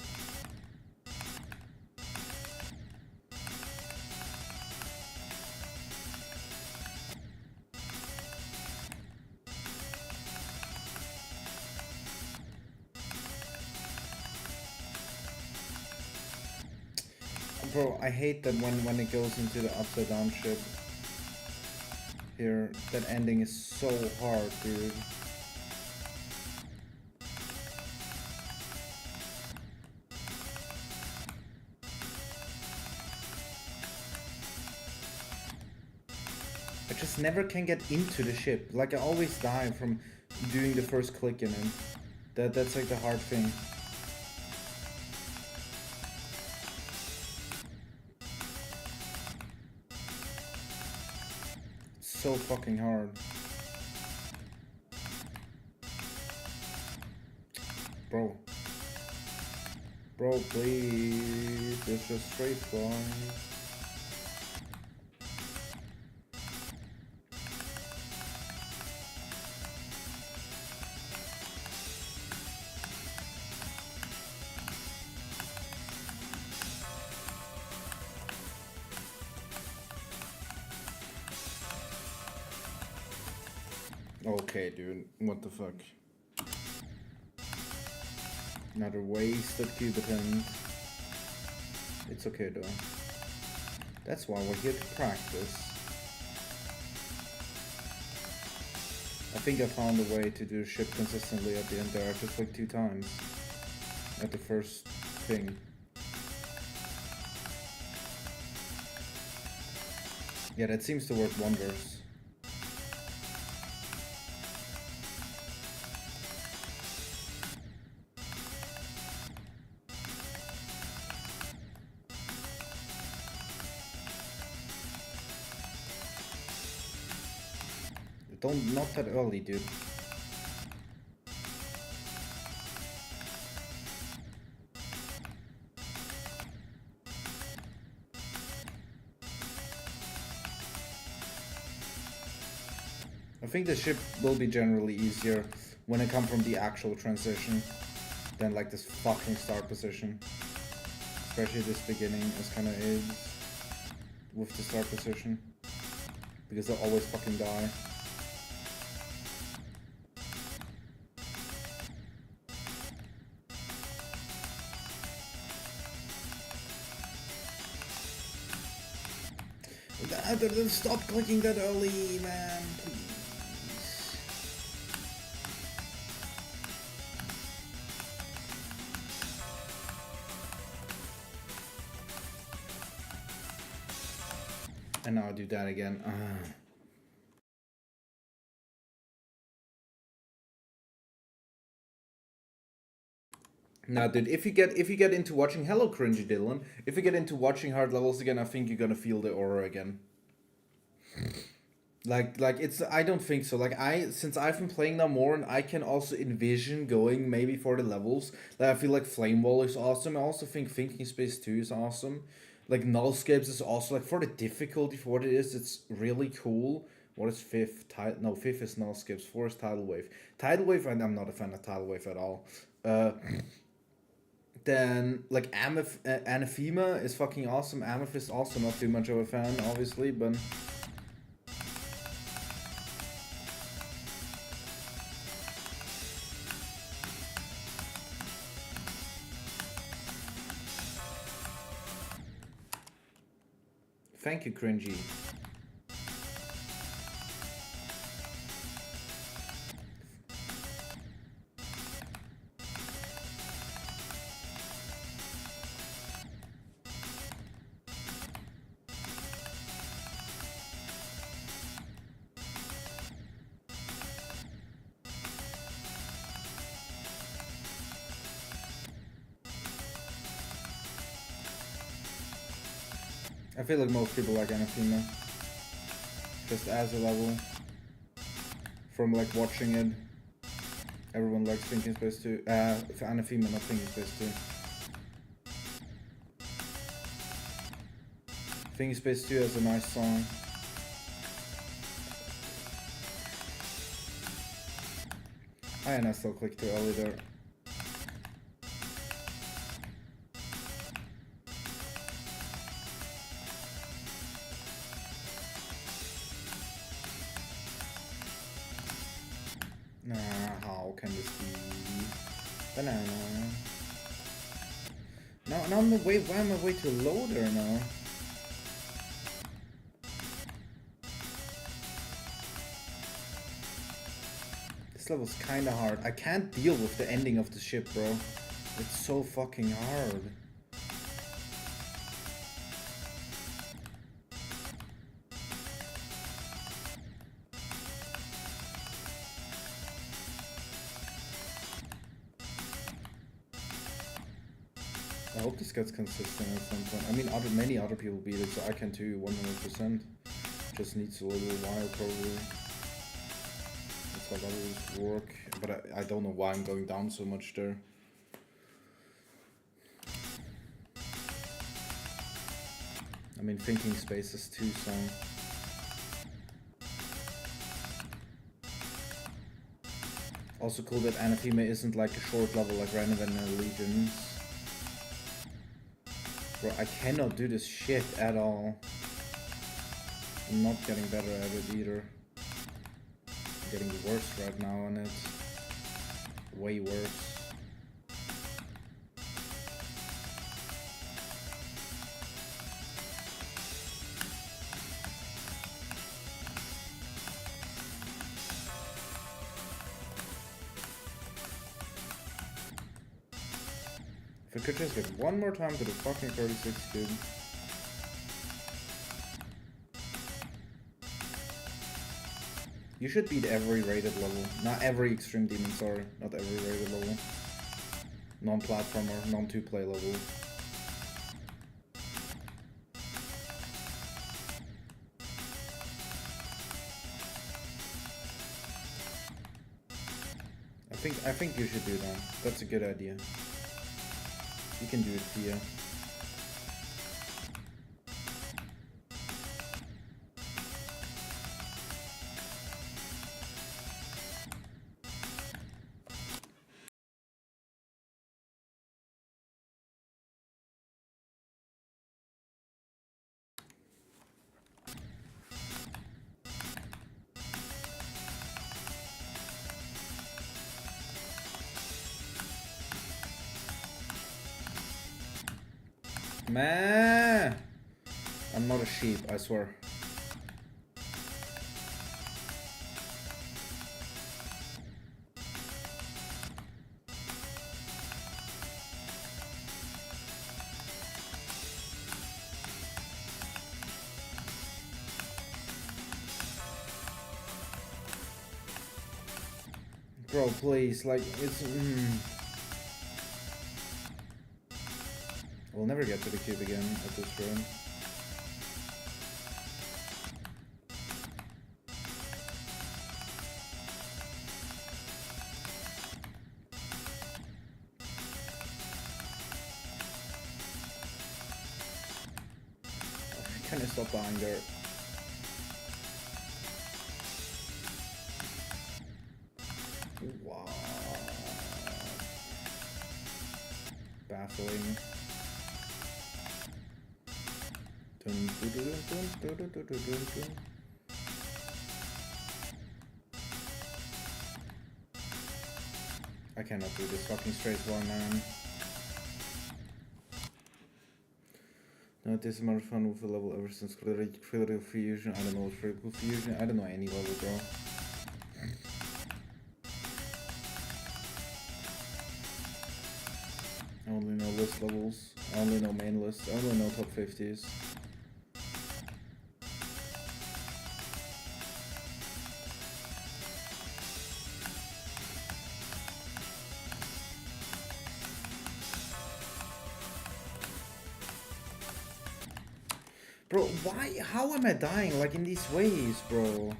Bro, I hate that when it goes into the upside down ship. Here, that ending is so hard, dude. I just never can get into the ship. Like I always die from doing the first click in it. That's like the hard thing. It's so fucking hard. Bro. Bro, please. It's just straight flying. Okay, dude. What the fuck? Another wasted cube attempt. It's okay though. That's why we're here to practice. I think I found a way to do ship consistently at the end there. I just like 2 times. At the first thing. Yeah, that seems to work wonders. Not that early, dude. I think the ship will be generally easier when I come from the actual transition than like this fucking start position. Especially this beginning is kinda is with the start position. Because I always fucking die. Stop clicking that early, man, please. And now I'll do that again. Nah, dude, if you get into watching, hello cringy Dylan, if you get into watching hard levels again, I think you're gonna feel the aura again. Like it's I don't think so. Like since I've been playing now more and I can also envision going maybe for the levels. Like I feel like Flame Wall is awesome. I also think Thinking Space 2 is awesome. Like Nullscapes is also like for the difficulty for what it is, it's really cool. What is fifth? No, fifth is Nullscapes. Four is Tidal Wave. Tidal Wave, and I'm not a fan of Tidal Wave at all. Then like Anathema is fucking awesome. Amethyst also not too much of a fan, obviously, but thank you, Cringy. I feel like most people like Anathema. Just as a level. From like watching it. Everyone likes Thinking Space 2. Anathema, not Thinking Space 2. Thinking Space 2 has a nice song. And I still clicked too early there. How can this be? Banana. Now I'm way. Why am I way too low there now? This level's kinda hard. I can't deal with the ending of the ship, bro. It's so fucking hard. I hope this gets consistent at some point. I mean, many other people beat it, so I can too, 100%. Just needs a little while, probably. That's how levels work. But I don't know why I'm going down so much there. I mean, Thinking Space is 2, so... Also cool that Anathema isn't like a short level like Random and Legions. Bro, I cannot do this shit at all. I'm not getting better at it either. I'm getting worse right now on it. Way worse. If I could just get one more time to the fucking 36 cube. You should beat every rated level. Not every extreme demon, sorry. Not every rated level. Non-platformer, non-2-play level. I think you should do that. That's a good idea. You can do it, Thea. Man, I'm not a sheep, I swear. Bro, please, like, it's... We'll never get to the cube again at this run. can I stop dying there? Wow. Baffling. I cannot do this fucking straight one, man. No, this is more fun with a level ever since critical fusion. I don't know what's critical fusion. I don't know any level, bro. I only know list levels. I only know main lists. I only know top 50s. Bro, why? How am I dying like in these ways, bro?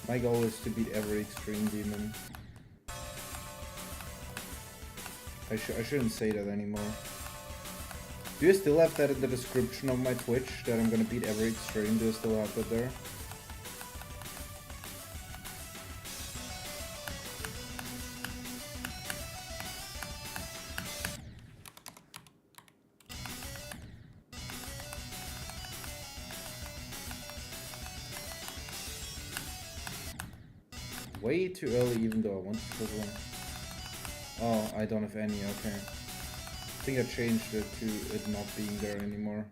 My goal is to beat every extreme demon. I shouldn't say that anymore. Do you still have that in the description of my Twitch, that I'm gonna beat every extreme? Do you still have that there? Way too early, even though I want to put one. Oh, I don't have any, okay. I think I changed it to it not being there anymore.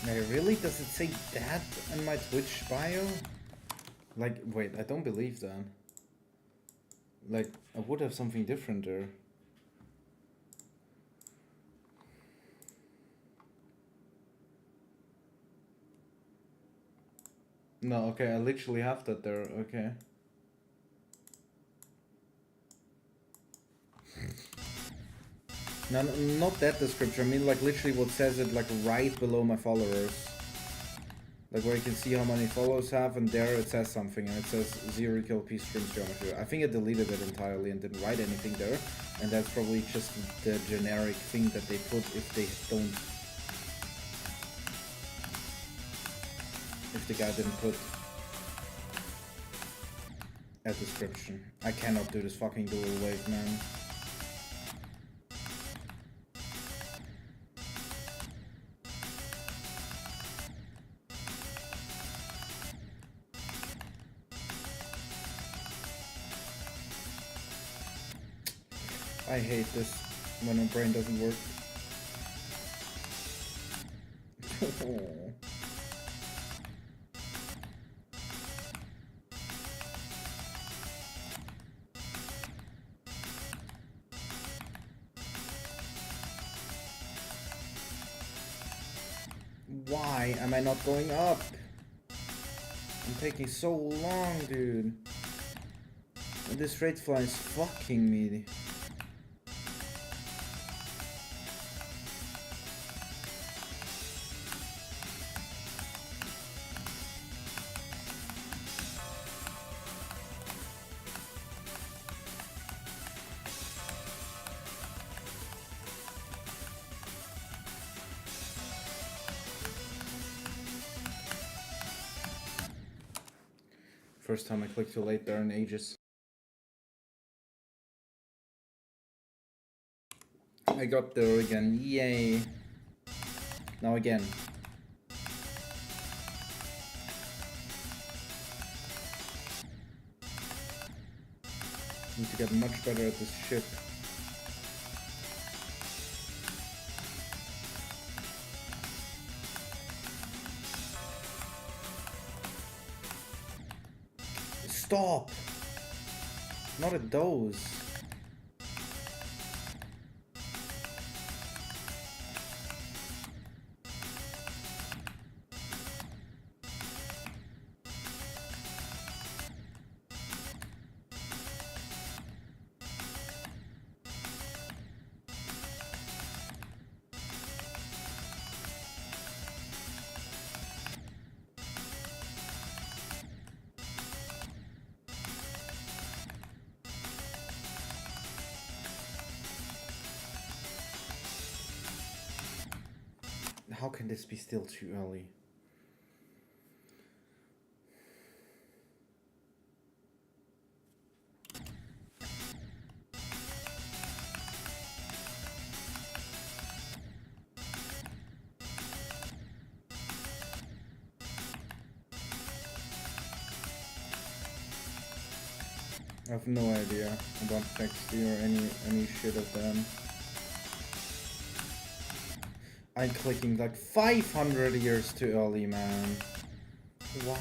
Hey, really? Does it say that in my Twitch bio? Like, wait, I don't believe that. Like, I would have something different there. No, okay, I literally have that there, okay. No, not that description, I mean like literally what says it like right below my followers. Like where you can see how many followers have, and there it says something, and it says 0 kill P streams geometry. I think I deleted it entirely and didn't write anything there, and that's probably just the generic thing that they put if they don't... If the guy didn't put a description. I cannot do this fucking dual wave, man. I hate this when my brain doesn't work. Why am I not going up? I'm taking so long, dude. And this rate fly is fucking me. First time I clicked too late there in ages. I got there again, yay. Now again. Need to get much better at this ship. Stop! Not at those. How can this be still too early? I have no idea about Fexty or any shit of them. I'm clicking like 500 years too early, man. Why?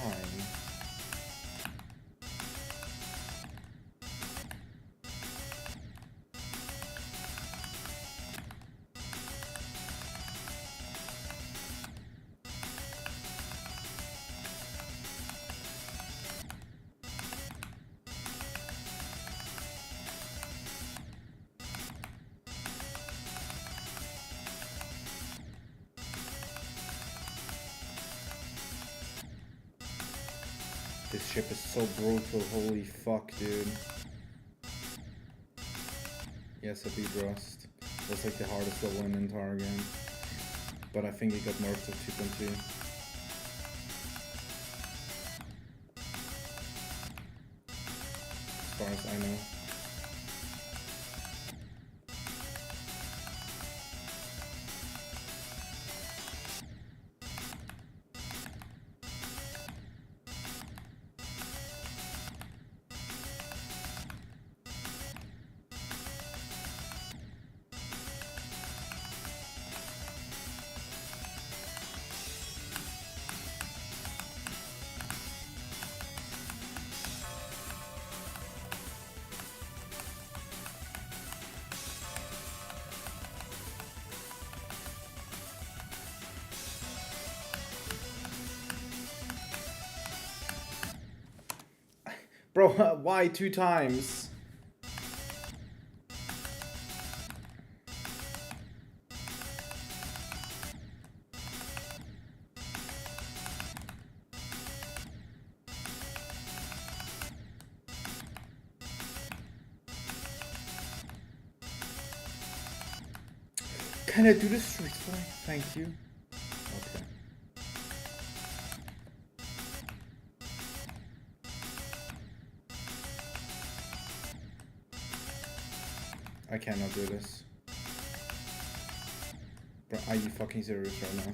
This ship is so brutal, holy fuck, dude. Yes, I beat Rust. That's like the hardest level in the entire game. But I think it got nerfed to 2.2. As far as I know. Bro, why 2 times? Can I do this truthfully? Thank you. Okay. I cannot do this. Bro, are you fucking serious right now?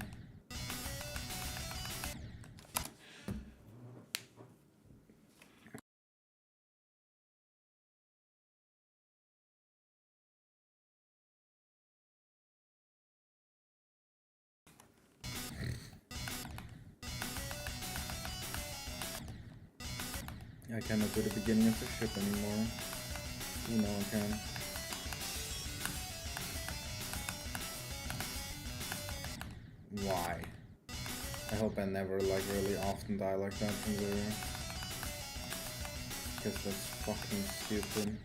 I cannot do the beginning of the ship anymore. You know I can. Why? I hope I never like really often die like that from zero. Because that's fucking stupid.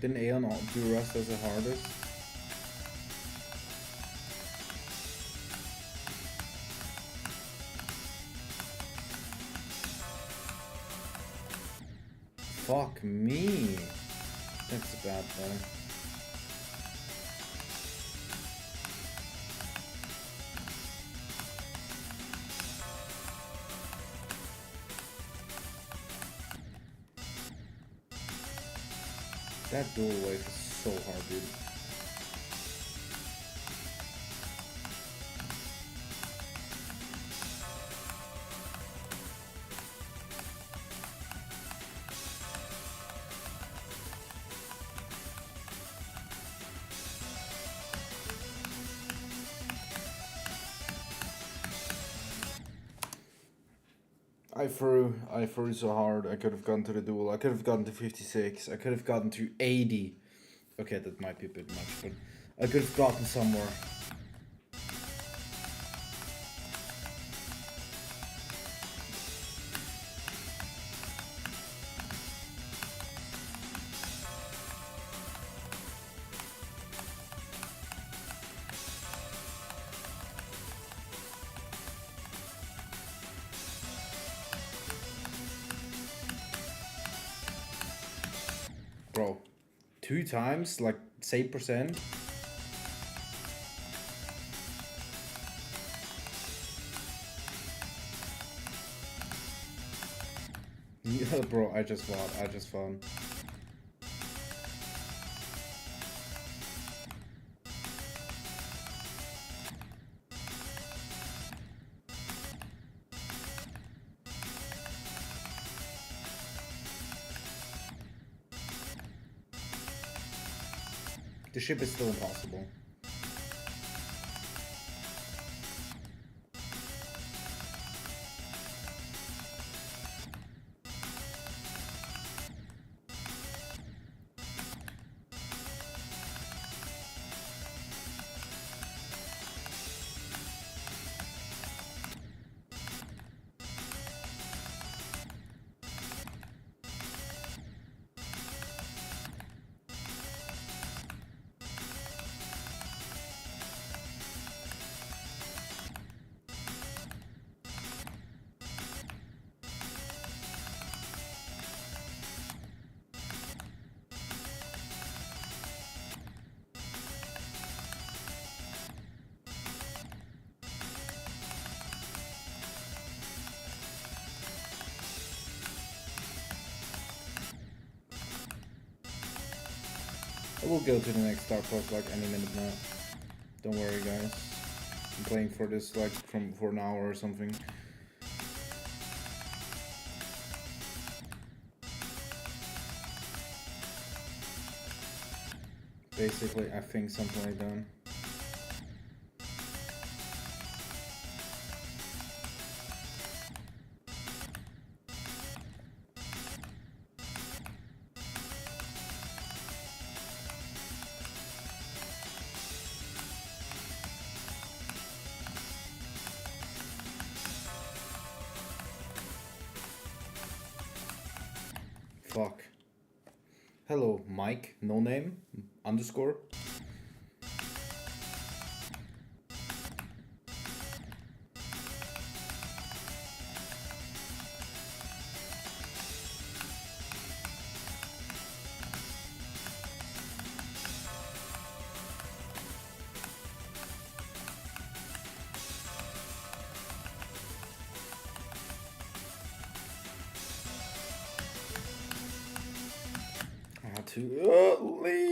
Didn't Aeon do Rust as the hardest? Fuck me. That's bad though. That dual wave is so hard, dude. I threw so hard. I could have gone to the duel. I could have gotten to 56. I could have gotten to 80. Okay, that might be a bit much, but I could have gotten somewhere. Bro, 2 times? Like, save percent? Yeah, bro, I just won. The ship is still impossible. I will go to the next star post like any minute now. Don't worry, guys. I'm playing for this like for an hour or something. Basically, I think something like that. Fuck. Hello, Mike, no name, underscore. Too early.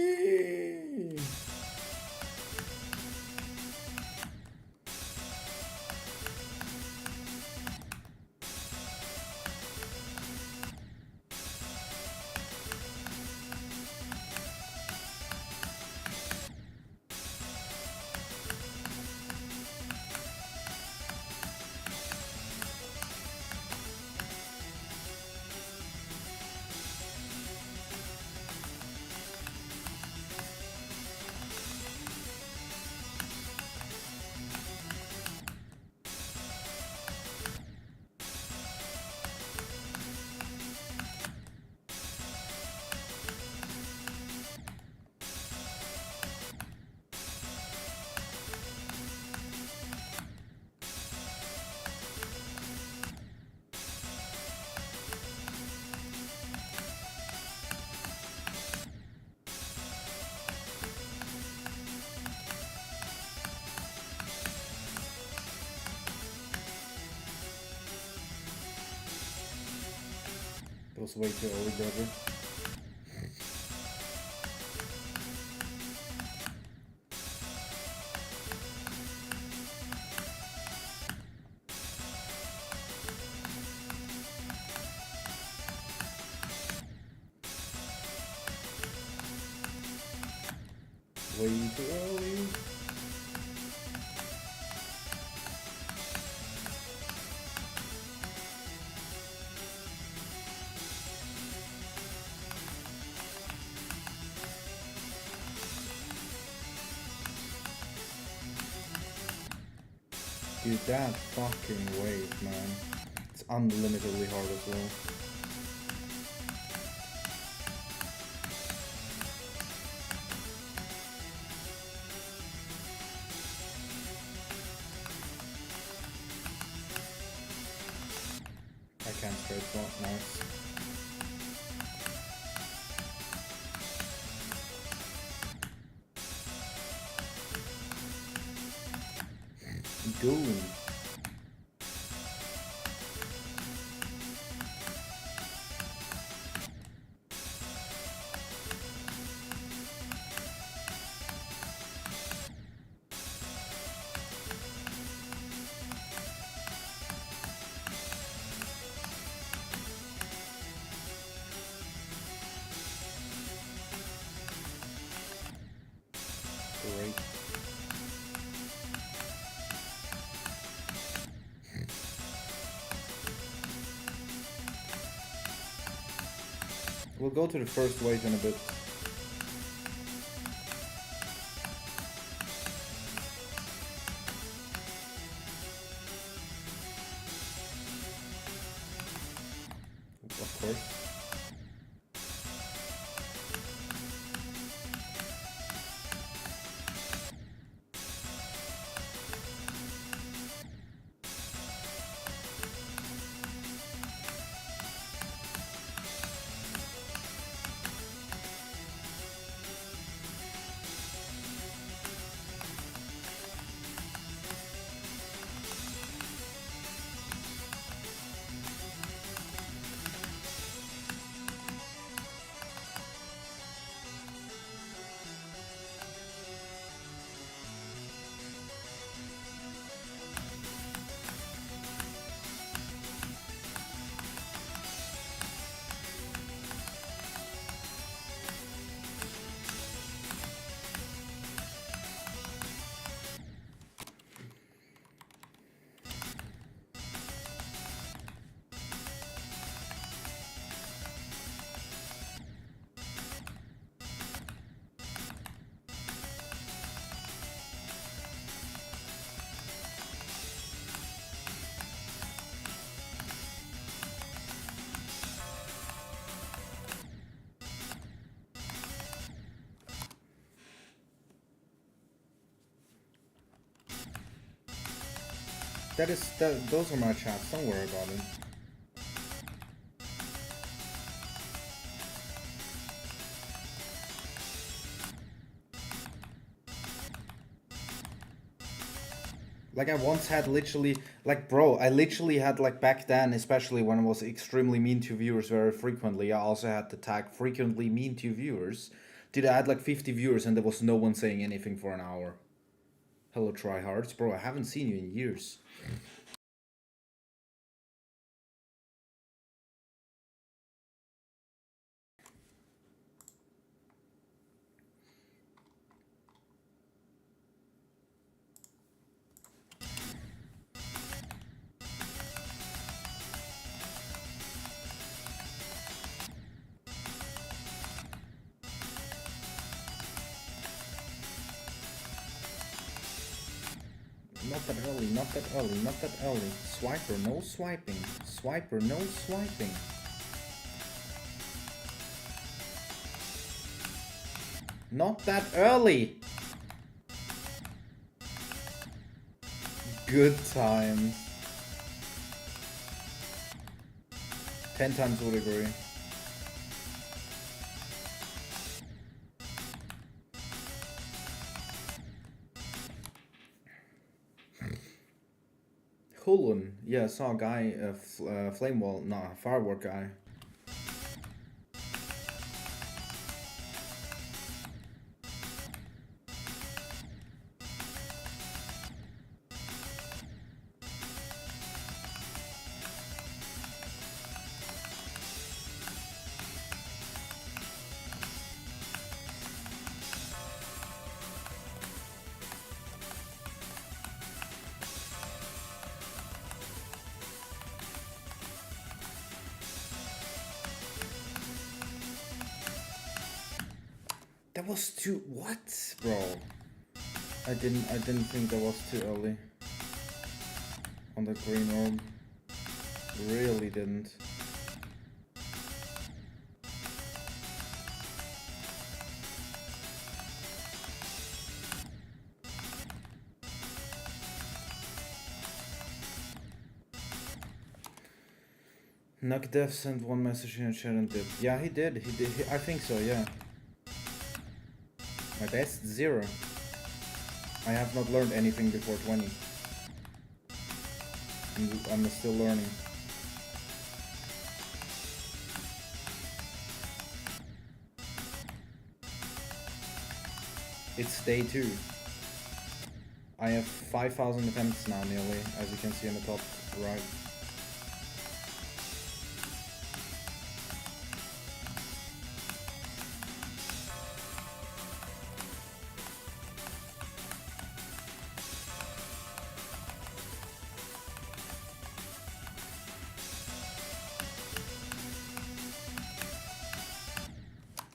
It was way too early, brother. way too early. Dude, that fucking wave, man. It's unlimitedly hard as well. I can't straight swap, nice. Goon. Great. We'll go to the first wave in a bit. Of course. Those are my chats, don't worry about it. Like I once had literally, like bro, I literally had like back then, especially when I was extremely mean to viewers very frequently, I also had to tag frequently mean to viewers. Dude, I had like 50 viewers and there was no one saying anything for an hour. Hello tryhards, bro, I haven't seen you in years. Not that early, not that early, not that early. Swiper, no swiping. Swiper, no swiping. Not that early! Good times. 10 times would agree. Hulun, yeah, I saw a guy, flame wall, nah, firework guy. That was too... What? Bro. I didn't think that was too early. On the green orb. Really didn't. Nuck Dev sent one message in chat and did. Yeah, he did. I think so, yeah. My best? 0. I have not learned anything before 20. I'm still learning. It's day 2. I have 5,000 attempts now nearly, as you can see in the top right.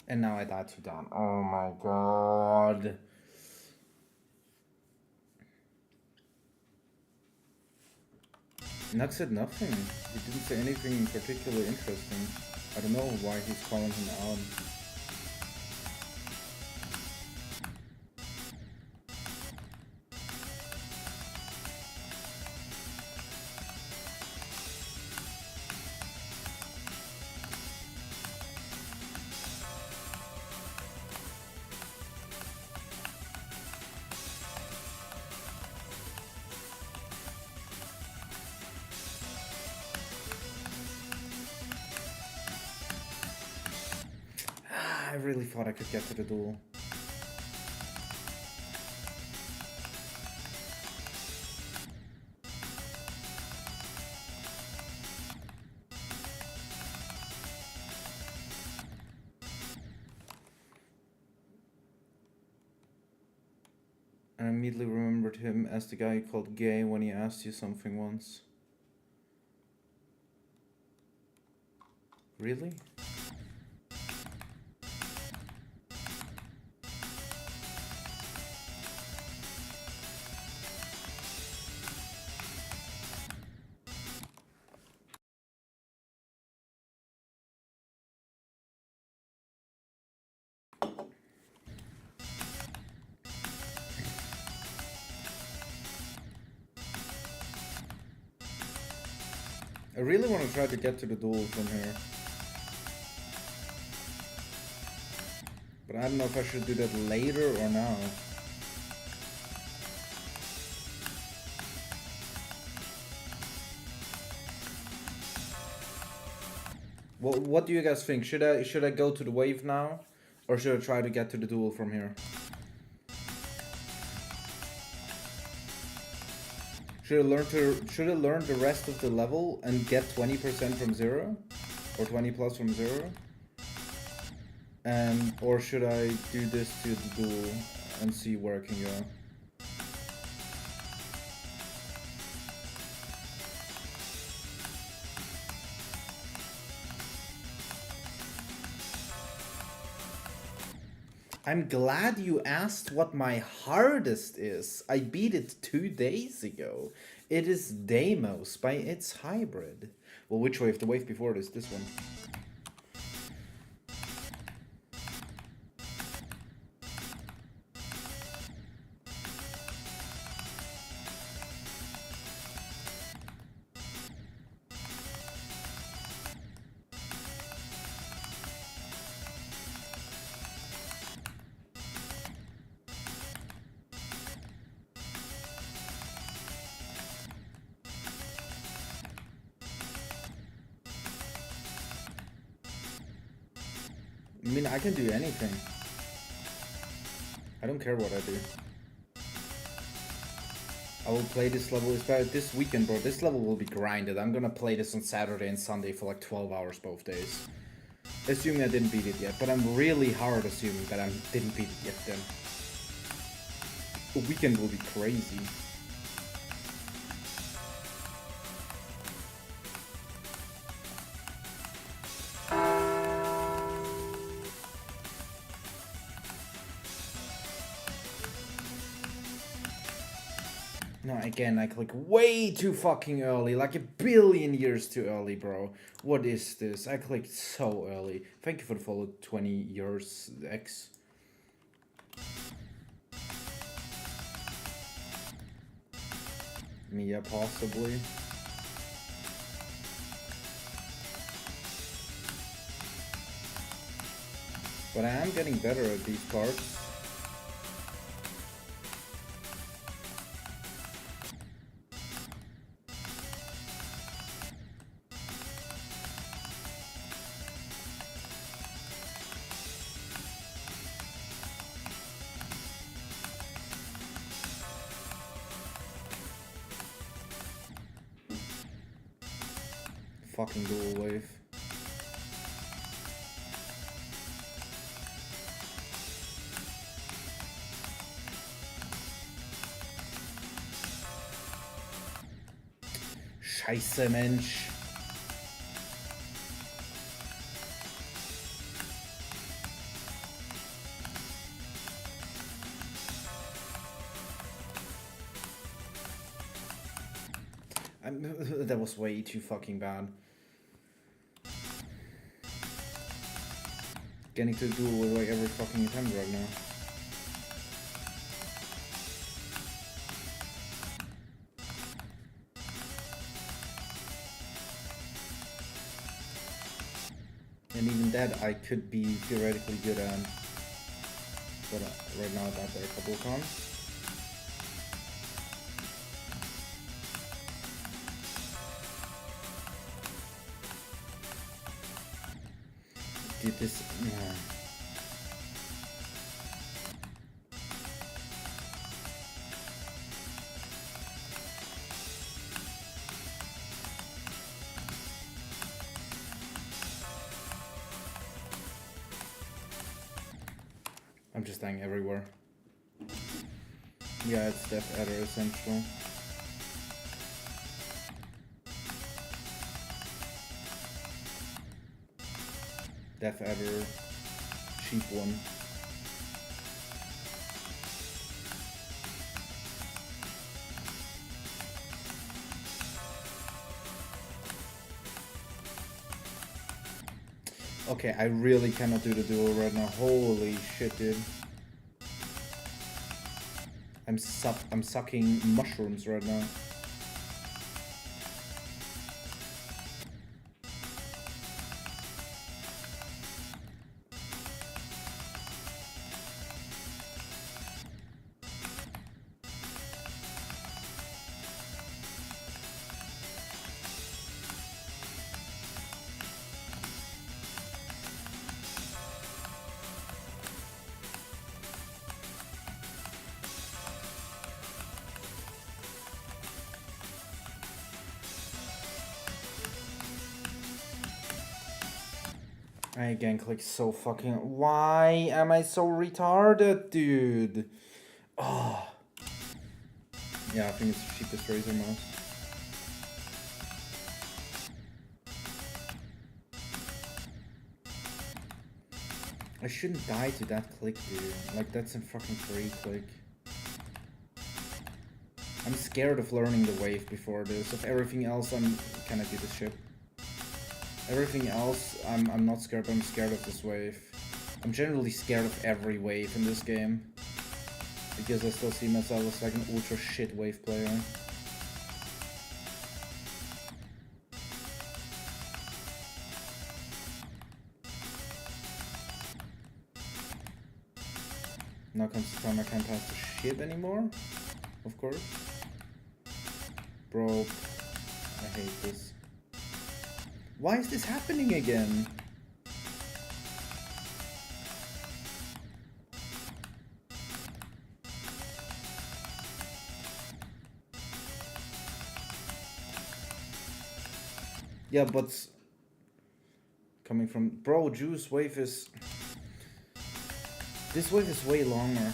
And now I died to down. Oh my god. Nux said nothing. He didn't say anything particularly interesting. I don't know why he's calling him out. I really thought I could get to the duel. I immediately remembered him as the guy you called gay when he asked you something once. Really? I really want to try to get to the duel from here. But I don't know if I should do that later or now. Well, what do you guys think? Should I go to the wave now? Or should I try to get to the duel from here? Should I learn the rest of the level and get 20% from 0? Or 20 plus from 0? Or should I do this to the duel and see where I can go? I'm glad you asked what my hardest is. I beat it 2 days ago. It is Deimos by its hybrid. Well, which wave? The wave before this one. I mean, I can do anything. I don't care what I do. I will play this level. It's about this weekend, bro. This level will be grinded. I'm gonna play this on Saturday and Sunday for like 12 hours both days. Assuming I didn't beat it yet. But I'm really hard assuming that I didn't beat it yet then. The weekend will be crazy. No, again, I click way too fucking early, like a billion years too early, bro. What is this? I clicked so early. Thank you for the follow, 20 years, X. Mia, possibly. But I am getting better at these parts. Fucking dual wave. Scheiße, Mensch. That was way too fucking bad. Getting to duel with like every fucking attempt right now. And even that I could be theoretically good at. But right now I got there a couple of times. Dude, this... I'm just dying everywhere. Yeah, it's Death Adder essential. Death Adder, cheap one. Okay, I really cannot do the duel right now. Holy shit, dude. I'm sucking mushrooms right now. I again click so fucking... Why am I so retarded, dude? Oh. Yeah, I think it's the cheapest Razor mouse. I shouldn't die to that click, dude. Like, that's a fucking free click. I'm scared of learning the wave before this. Of everything else, can I do this shit? Everything else, I'm not scared, but I'm scared of this wave. I'm generally scared of every wave in this game. Because I still see myself as like an ultra shit wave player. Now comes the time I can't pass the shit anymore. Of course. Bro, I hate this. Why is this happening again? Yeah, but coming from... Bro, Juice wave is... This wave is way longer.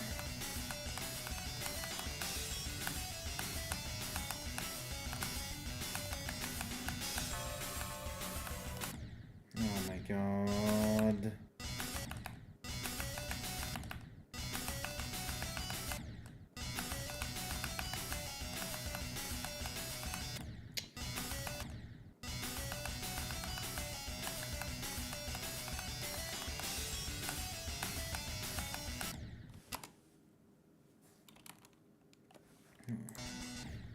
Oh my god.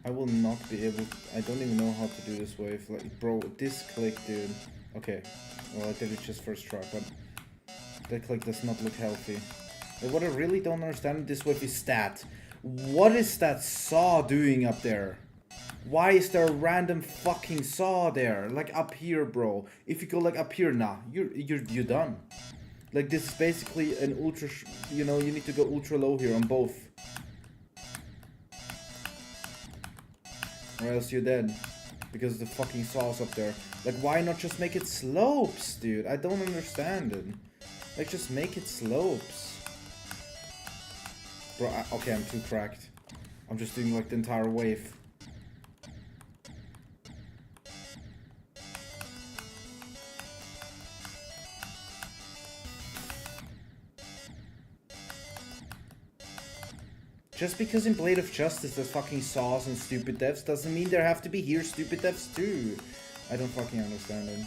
I will not be able to, I don't even know how to do this wave. Like, bro, this click, dude. Okay. Well, I did it just first try, but that click does not look healthy. Like, what I really don't understand this wave is stat. What is that saw doing up there? Why is there a random fucking saw there? Like up here, bro. If you go like up here, nah, you're done. Like this is basically an ultra, you know, you need to go ultra low here on both. Or else you're dead. Because the fucking saw's up there. Like why not just make it slopes, dude? I don't understand it. Like just make it slopes. Bro, okay, I'm too cracked. I'm just doing like the entire wave. Just because in Blade of Justice there's fucking saws and stupid devs doesn't mean there have to be here stupid devs too. I don't fucking understand it.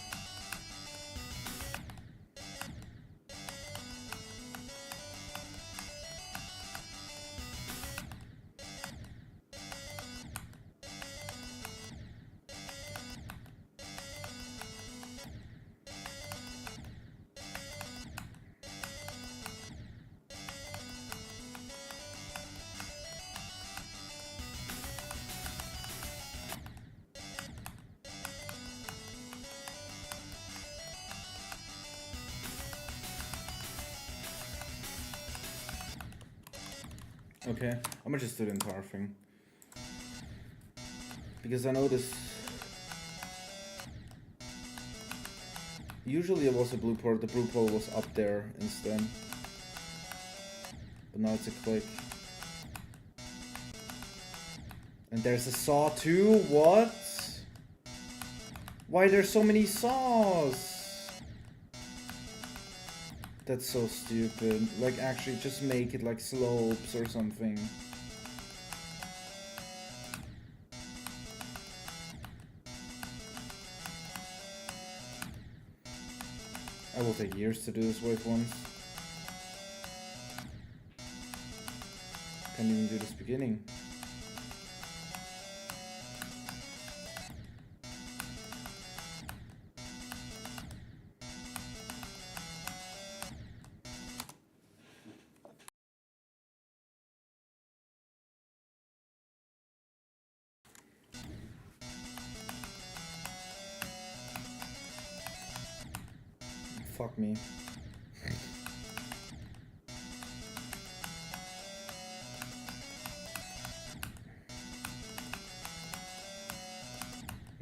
Okay, I'm gonna just do the entire thing. Because I know this... Usually it was a blue port, the blue pole was up there instead. But now it's a click. And there's a saw too? What? Why there's so many saws? That's so stupid. Like actually just make it like slopes or something. I will take years to do this wave once. Can't even do this beginning. Fuck me.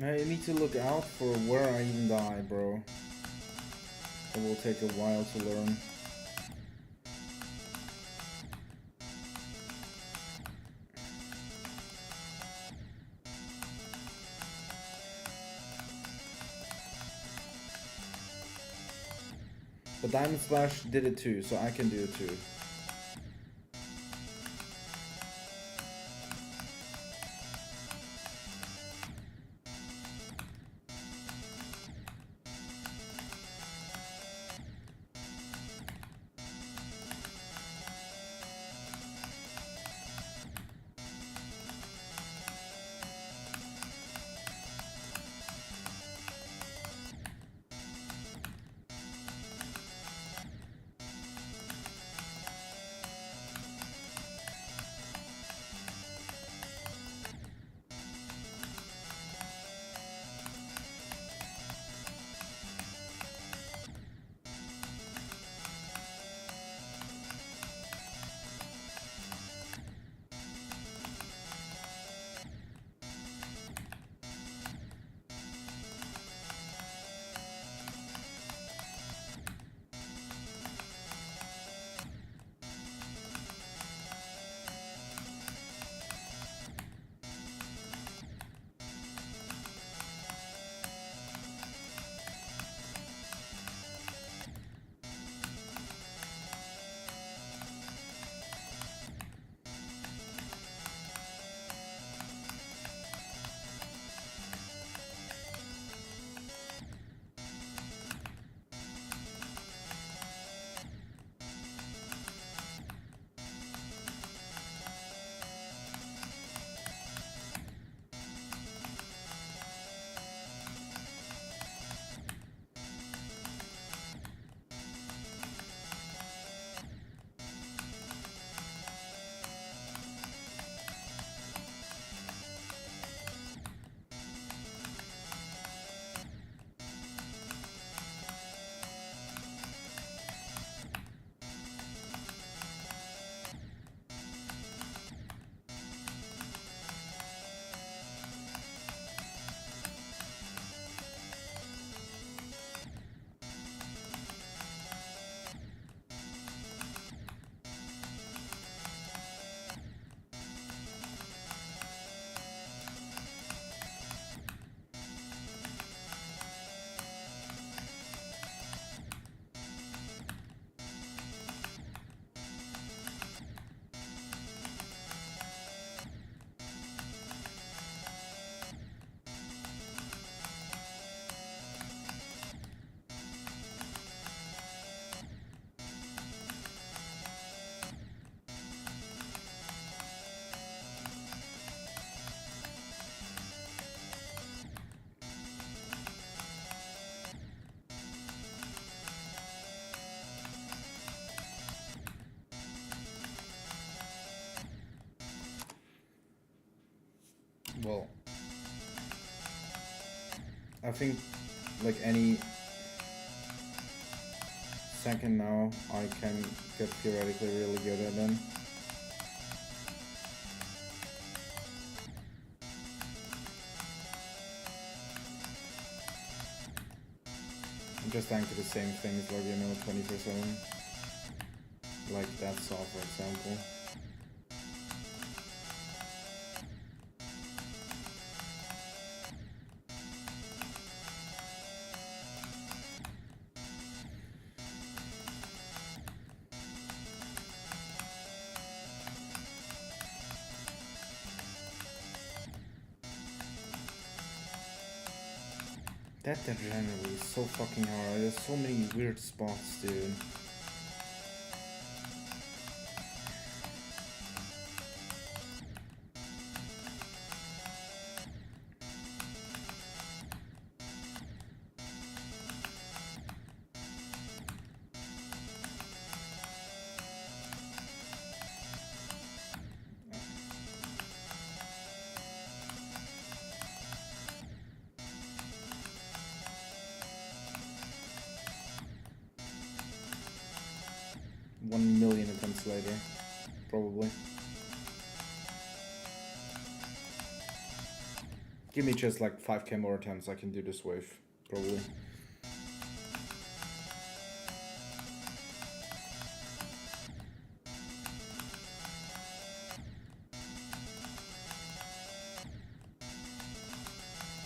I need to look out for where I even die, bro. It will take a while to learn. But Diamond Splash did it too, so I can do it too. Well, I think like any second now I can get theoretically really good at them. I'm just thanks to the same things, like, you know, 24/7. Like that saw, for example. That generally is so fucking hard. There's so many weird spots, dude. One million attempts later, probably. Give me just like 5k more attempts, I can do this wave, probably.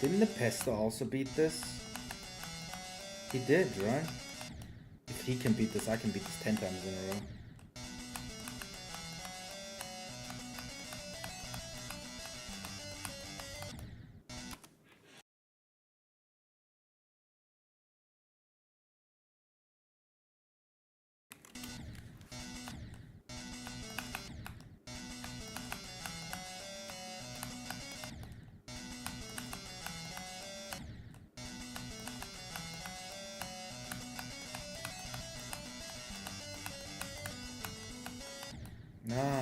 Didn't the Pesta also beat this? He did, right? If he can beat this, I can beat this 10 times in a row. Nah,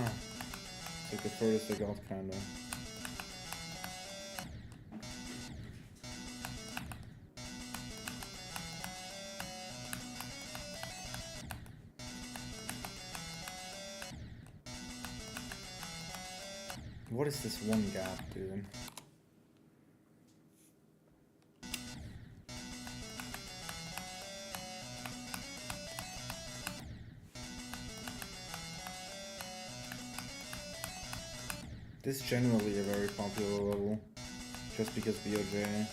it's like the furthest I got, kinda. What is this one gap, dude? This is generally a very popular level, just because BOJ.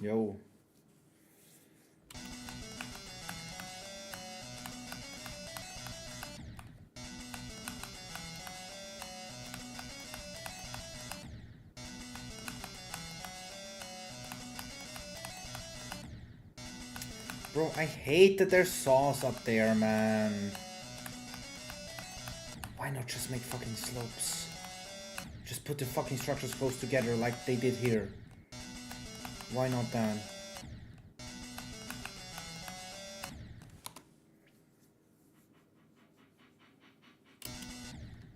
Yo. Bro, I hate that there's saws up there, man. Why not just make fucking slopes? Just put the fucking structures close together like they did here. Why not then?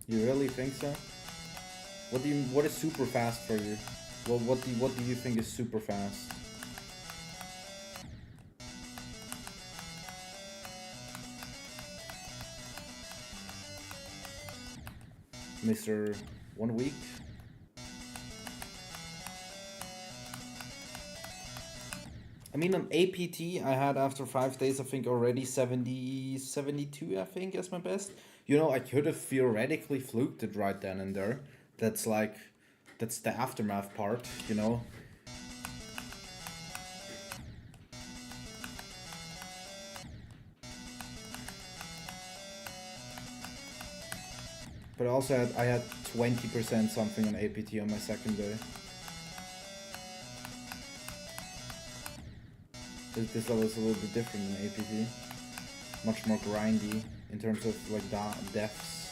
You really think so? What is super fast for you? Well, what do you think is super fast? Mr. 1 week? I mean, on APT, I had after 5 days, I think already 70, 72, I think, as my best. You know, I could have theoretically fluked it right then and there. That's like, that's the aftermath part, you know? But also I had 20% something on APT on my second day. This level is a little bit different than APT. Much more grindy in terms of like deaths.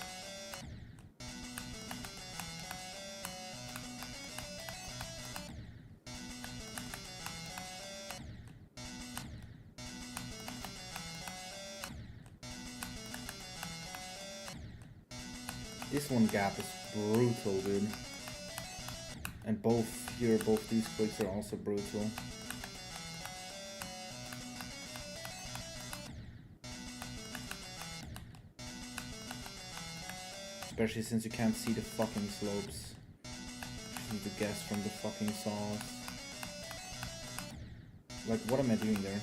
This one gap is brutal, dude. And both these clicks are also brutal. Especially since you can't see the fucking slopes. You need to guess from the fucking saws. Like, what am I doing there?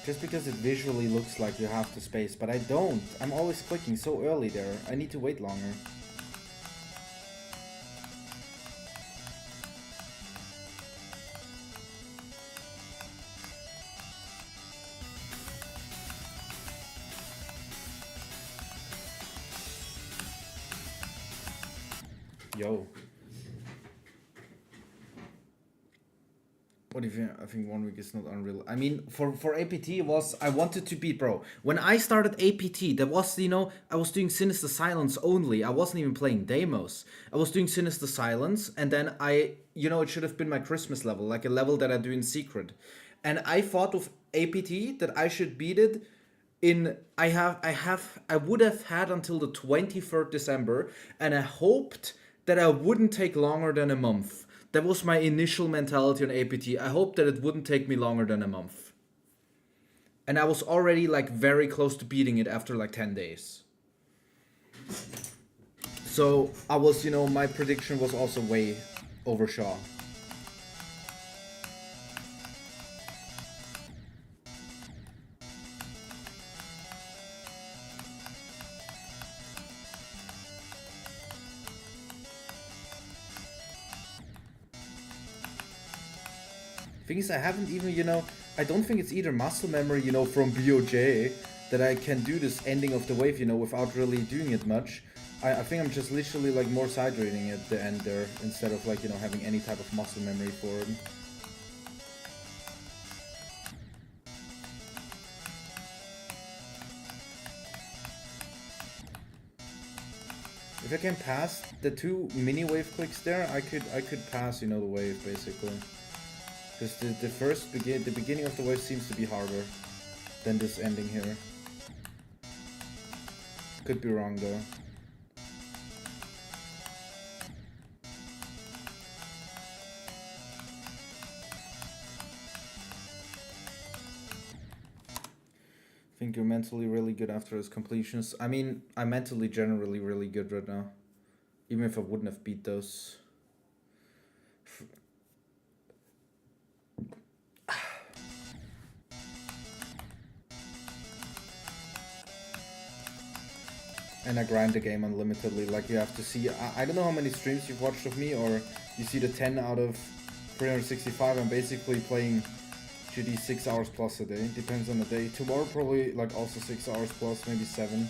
Just because it visually looks like you have to space, but I don't. I'm always clicking so early there. I need to wait longer. Yo. What if I think 1 week is not unreal? I mean, for APT it was, I wanted to beat, bro. When I started APT, that was, you know, I was doing Sinister Silence only. I wasn't even playing demos. I was doing Sinister Silence, and then you know, it should have been my Christmas level, like a level that I do in secret. And I thought with APT that I should beat it in, I would have had until the 23rd December, and I hoped that I wouldn't take longer than a month. That was my initial mentality on APT. I hoped that it wouldn't take me longer than a month. And I was already like very close to beating it after like 10 days. So I was, you know, my prediction was also way overshot. Thing is, I haven't even, you know, I don't think it's either muscle memory, you know, from BOJ that I can do this ending of the wave, you know, without really doing it much. I think I'm just literally like more side reading at the end there instead of like, you know, having any type of muscle memory for it. If I can pass the 2 mini wave clicks there, I could pass, you know, the wave basically. Because the beginning of the wave seems to be harder than this ending here. Could be wrong though. I think you're mentally really good after those completions. I mean, I'm mentally generally really good right now. Even if I wouldn't have beat those. And I grind the game unlimitedly, like you have to see, I don't know how many streams you've watched of me, or you see the 10 out of 365, I'm basically playing GD 6 hours plus a day, depends on the day. Tomorrow probably like also 6 hours plus, maybe 7.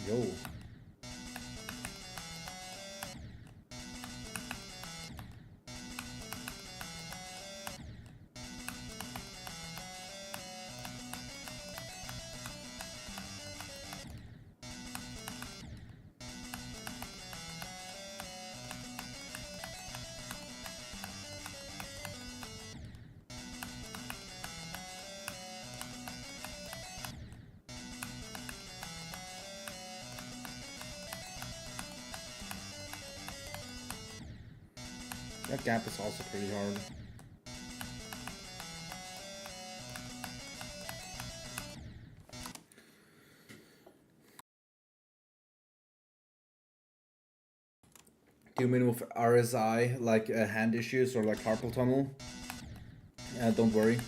Yo. That gap is also pretty hard. Do you mean with RSI, like hand issues or like carpal tunnel? Don't worry.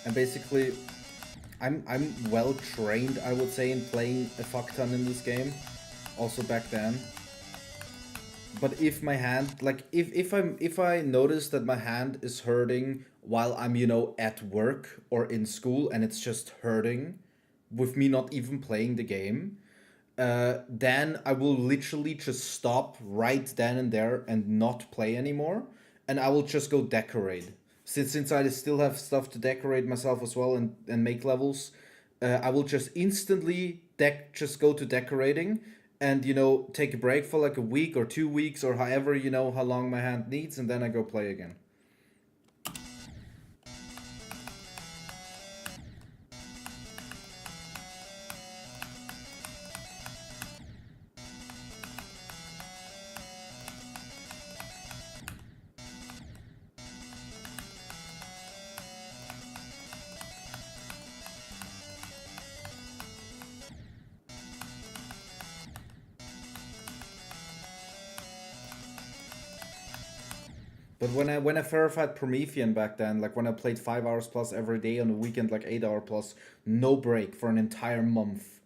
And basically, I'm well trained, I would say, in playing a fuck ton in this game. Also back then. But if my hand, like if I notice that my hand is hurting while I'm, you know, at work or in school and it's just hurting with me not even playing the game, then I will literally just stop right then and there and not play anymore, and I will just go decorate. Since I still have stuff to decorate myself as well and make levels, I will just instantly just go to decorating and take a break for like a week or 2 weeks or however how long my hand needs, and then I go play again. But when I verified Promethean back then, like when I played 5 hours plus every day on the weekend, like 8 hour plus, no break for an entire month,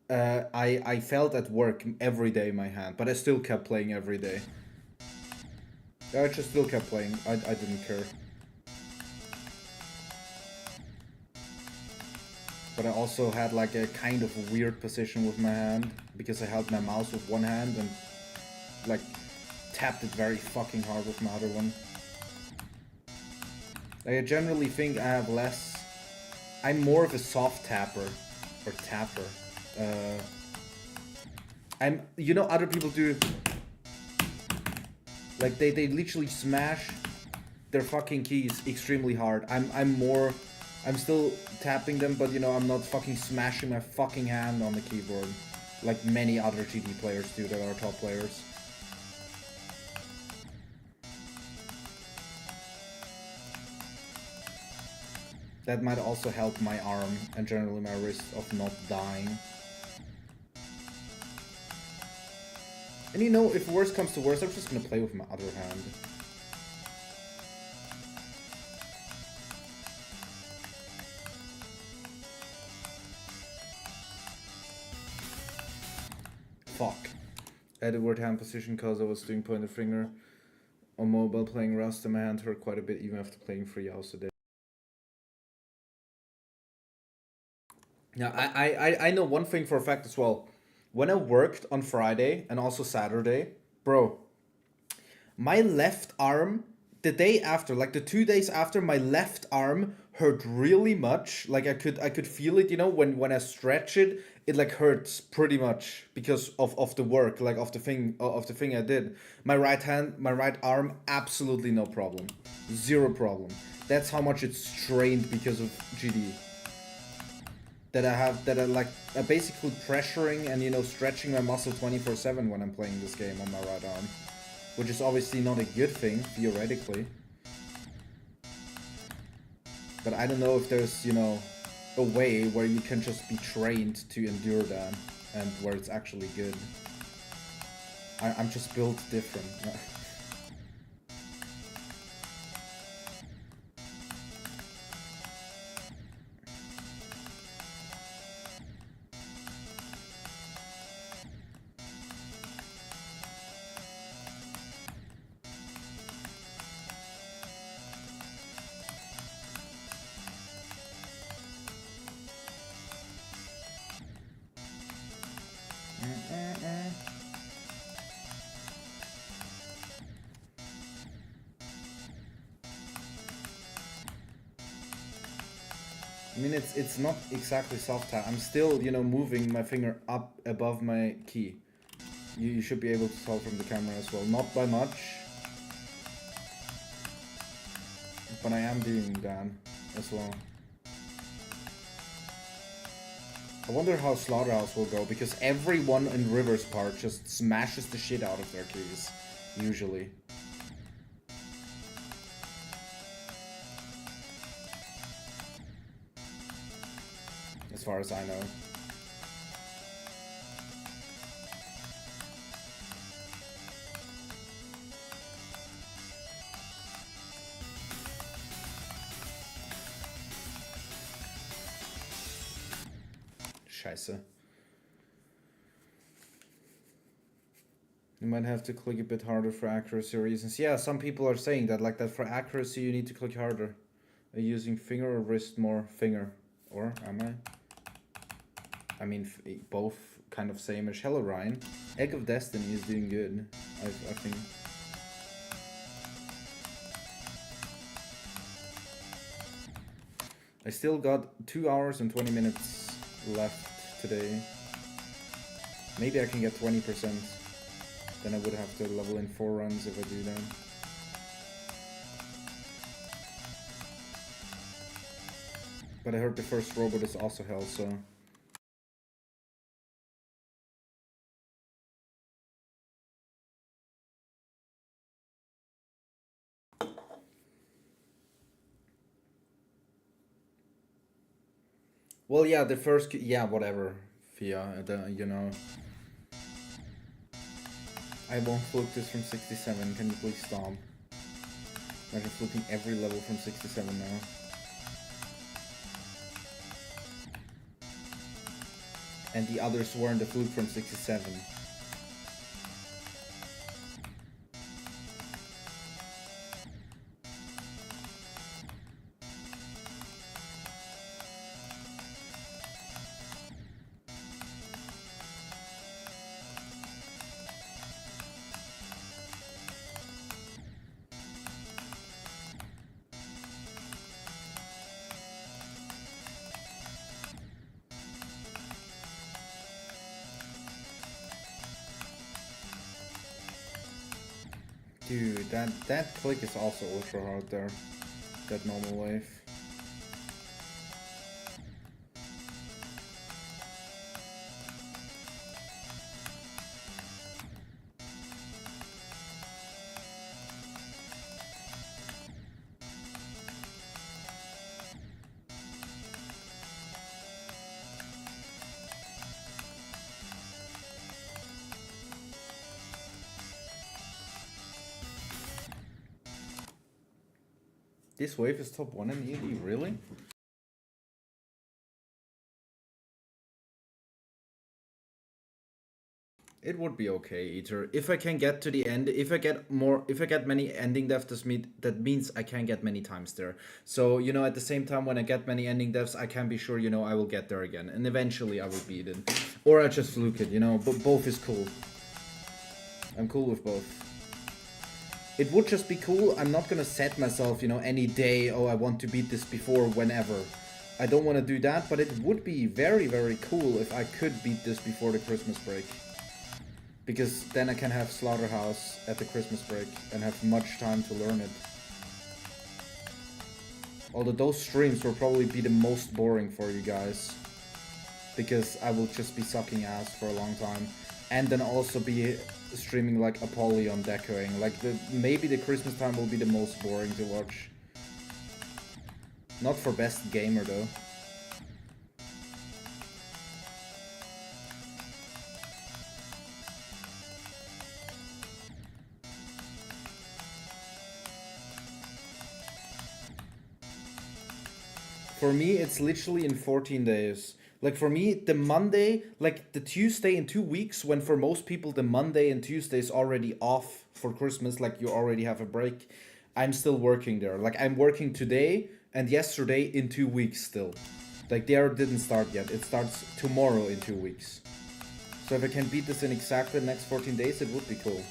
I felt at work every day my hand, but I still kept playing every day. I just still kept playing. I didn't care. But I also had like a kind of a weird position with my hand because I held my mouse with one hand and like tapped it very fucking hard with my other one. Like, I generally think I have less. I'm more of a soft tapper or tapper. Other people do like they literally smash their fucking keys extremely hard. I'm still tapping them, but I'm not fucking smashing my fucking hand on the keyboard like many other GD players do that are top players. That might also help my arm and generally my wrist of not dying. And if worst comes to worst, I'm just gonna play with my other hand. Fuck. I had a word hand position because I was doing pointer finger on mobile playing Rust, and my hand hurt quite a bit even after playing 3 hours a day. Now, I know one thing for a fact as well. When I worked on Friday and also Saturday, bro, my left arm, the day after, like the 2 days after, my left arm hurt really much. Like I could feel it, when I stretch it, it like hurts pretty much because of the work, like of the thing I did. My right arm, absolutely no problem. Zero problem. That's how much it's strained because of GD. That I basically pressuring and stretching my muscle 24/7 when I'm playing this game on my right arm, which is obviously not a good thing theoretically. But I don't know if there's a way where you can just be trained to endure that and where it's actually good. I'm just built different. I mean, it's not exactly soft tap. I'm still, moving my finger up above my key. You should be able to tell from the camera as well. Not by much. But I am doing that as well. I wonder how Slaughterhouse will go, because everyone in River's part just smashes the shit out of their keys. Usually. As far as I know. Scheiße. You might have to click a bit harder for accuracy reasons. Yeah, some people are saying that, like that for accuracy you need to click harder. Are you using finger or wrist more? Finger. Or am I? I mean, both kind of same-ish. Hello, Ryan. Egg of Destiny is doing good, I think. I still got 2 hours and 20 minutes left today. Maybe I can get 20%. Then I would have to level in 4 runs if I do that. But I heard the first robot is also hell, so... Well, yeah, the first... Yeah, whatever, Fia, you know... I won't fluke this from 67, can you please stop? Imagine fluking every level from 67 now. And the others weren't a fluke from 67. Dude, that click is also ultra hard there. That normal wave. This wave is top 1 in EoD, really? It would be okay, Eater. If I can get to the end, if I get many ending deaths, that means I can get many times there. So, you know, at the same time, when I get many ending deaths, I can be sure, you know, I will get there again. And eventually I will beat it. Or I just fluke it, you know, but both is cool. I'm cool with both. It would just be cool. I'm not gonna set myself, you know, any day, oh, I want to beat this before whenever. I don't want to do that, but it would be very, very cool if I could beat this before the Christmas break. Because then I can have Slaughterhouse at the Christmas break and have much time to learn it. Although those streams will probably be the most boring for you guys. Because I will just be sucking ass for a long time. And then also be streaming like Apollyon decoing. Like maybe the Christmas time will be the most boring to watch. Not for best gamer though. For me, it's literally in 14 days. Like for me, the Monday, like the Tuesday in 2 weeks, when for most people the Monday and Tuesday is already off for Christmas, like you already have a break, I'm still working there. Like I'm working today and yesterday in 2 weeks still. Like there didn't start yet. It starts tomorrow in 2 weeks. So if I can beat this in exactly the next 14 days, it would be cool.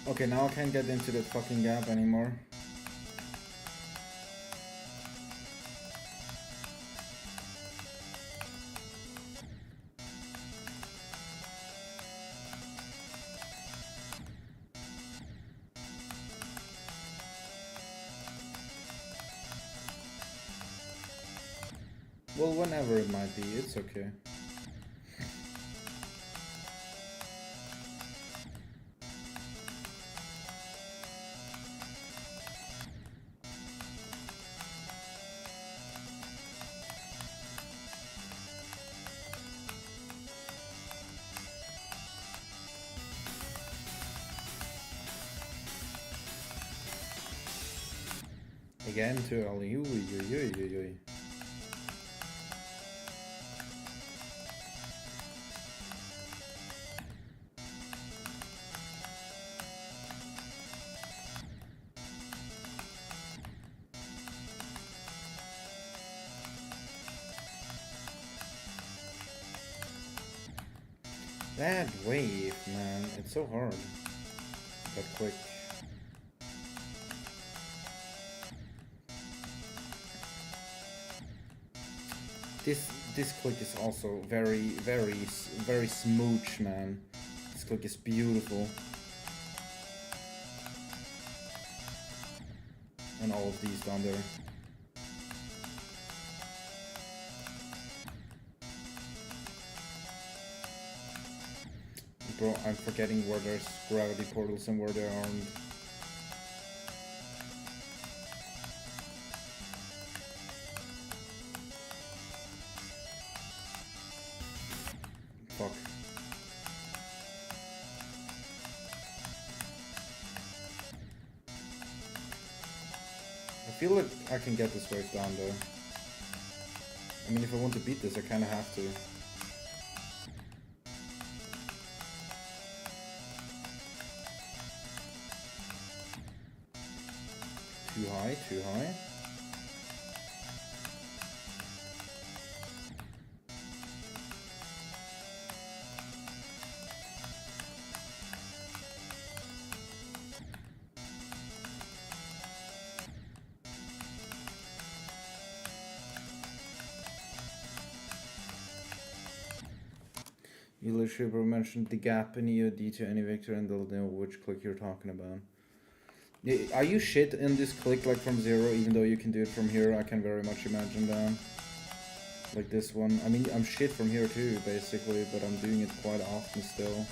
Okay, now I can't get into that fucking gap anymore. Well, whenever it might be, it's okay. Again too early. That wave, man, it's so hard. That quick. This click is also very smooch, man. This click is beautiful. And all of these down there. Bro, I'm forgetting where there's gravity portals and where there aren't. Fuck. I feel like I can get this wave down though. I mean, if I want to beat this, I kinda have to. Too high, too high. You literally mentioned the gap in EoD to any vector and they'll know which click you're talking about. Are you shit in this click like from zero, even though you can do it from here? I can very much imagine that. Like this one. I mean, I'm shit from here too, basically, but I'm doing it quite often still.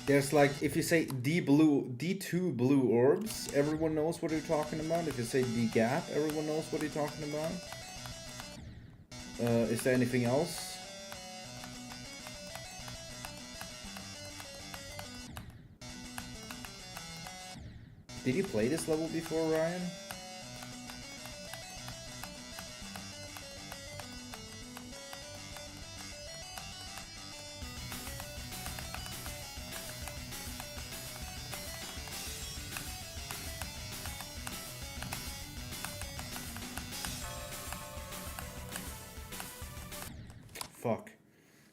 There's like, if you say D2 blue orbs, everyone knows what you're talking about. If you say D gap, everyone knows what you're talking about. Is there anything else? Did you play this level before, Ryan? Fuck.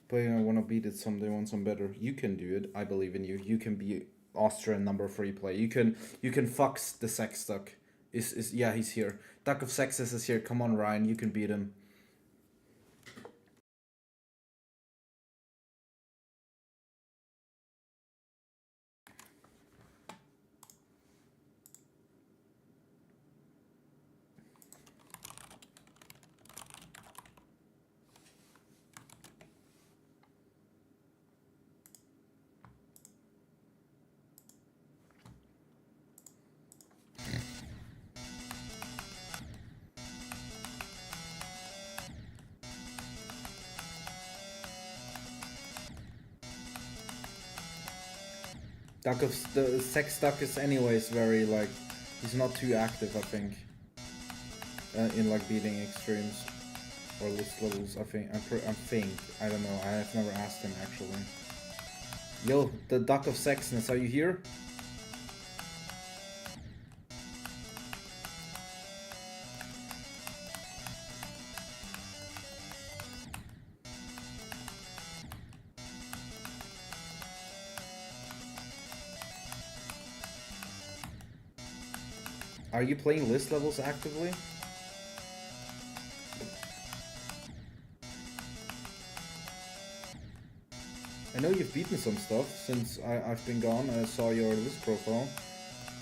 But I want to beat it someday once I'm better. You can do it. I believe in you. You can be Austrian number 3 play. You can fox the sex duck. Yeah, he's here. Duck of Sexes is here. Come on, Ryan. You can beat him. Duck of the sex duck is anyways very like, he's not too active, I think, in like beating extremes or list levels. I think I don't know. I have never asked him actually. Yo, the Duck of Sexness, are you here? Are you playing list levels actively? I know you've beaten some stuff since I've been gone. I saw your list profile.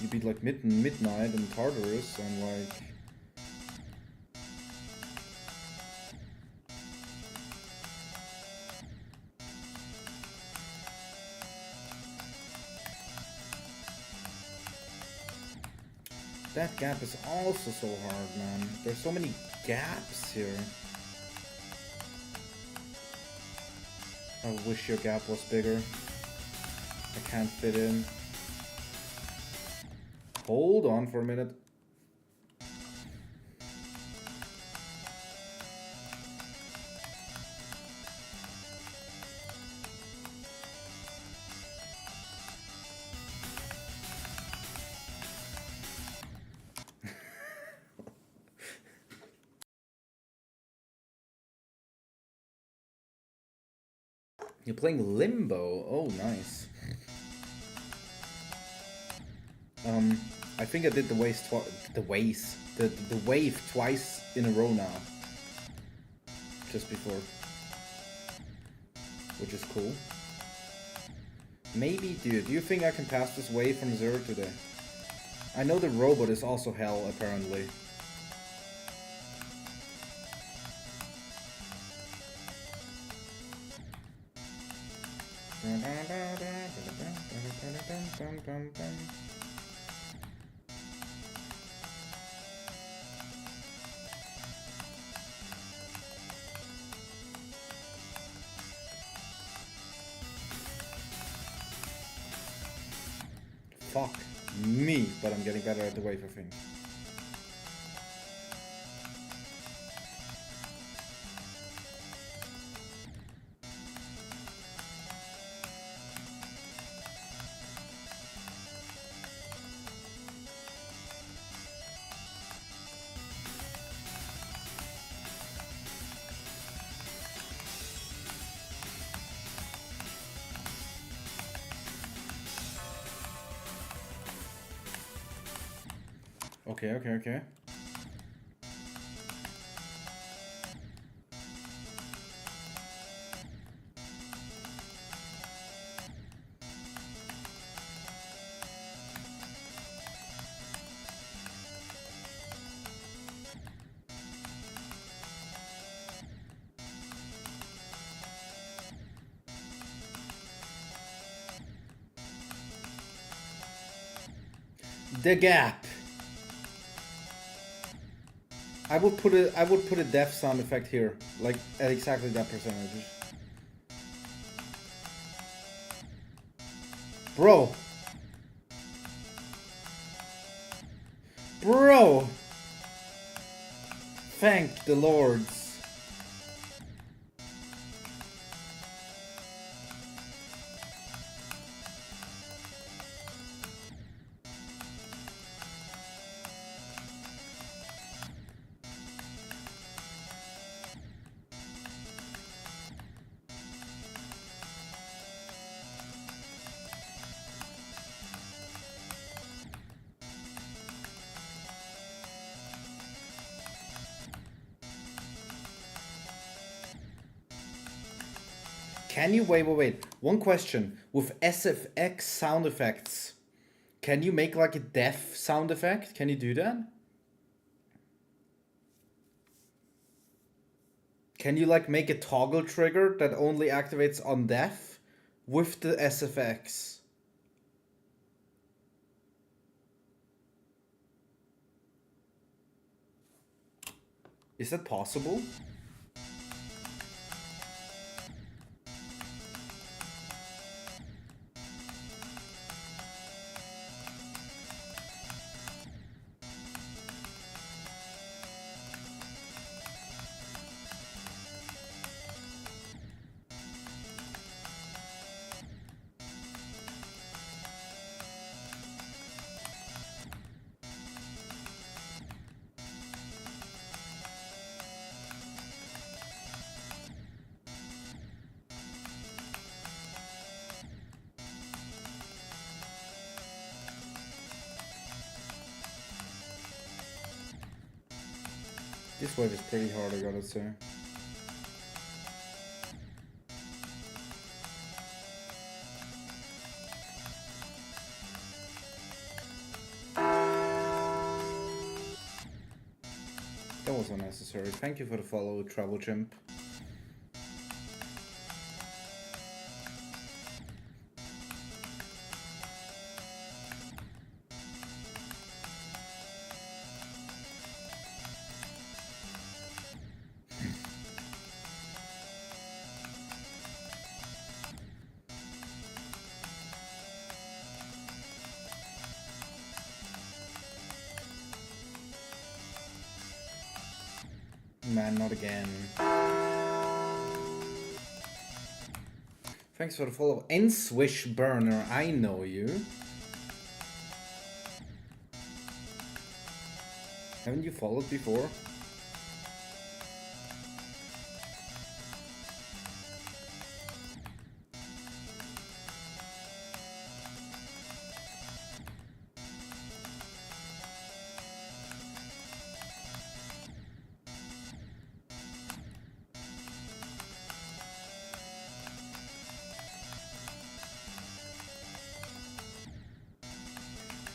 You beat like Midnight and Tartarus and like... That gap is also so hard, man. There's so many gaps here. I wish your gap was bigger. I can't fit in. Hold on for a minute. You're playing Limbo. Oh, nice. I think I did the wave twice in a row now. Just before. Which is cool. Maybe, dude, do you think I can pass this wave from 0 today? I know the robot is also hell, apparently. Fuck me, but I'm getting better at the wave, I think. Okay. The gap. I would put a death sound effect here, like at exactly that percentage. Bro. Thank the lords. Can you wait? One question. With SFX sound effects, can you make like a death sound effect? Can you do that? Can you like make a toggle trigger that only activates on death with the SFX? Is that possible? This wave is pretty hard, I gotta say. That was unnecessary. Thank you for the follow, Travel Chimp. Man, not again. Thanks for the follow. N-Swish Burner, I know you. Haven't you followed before?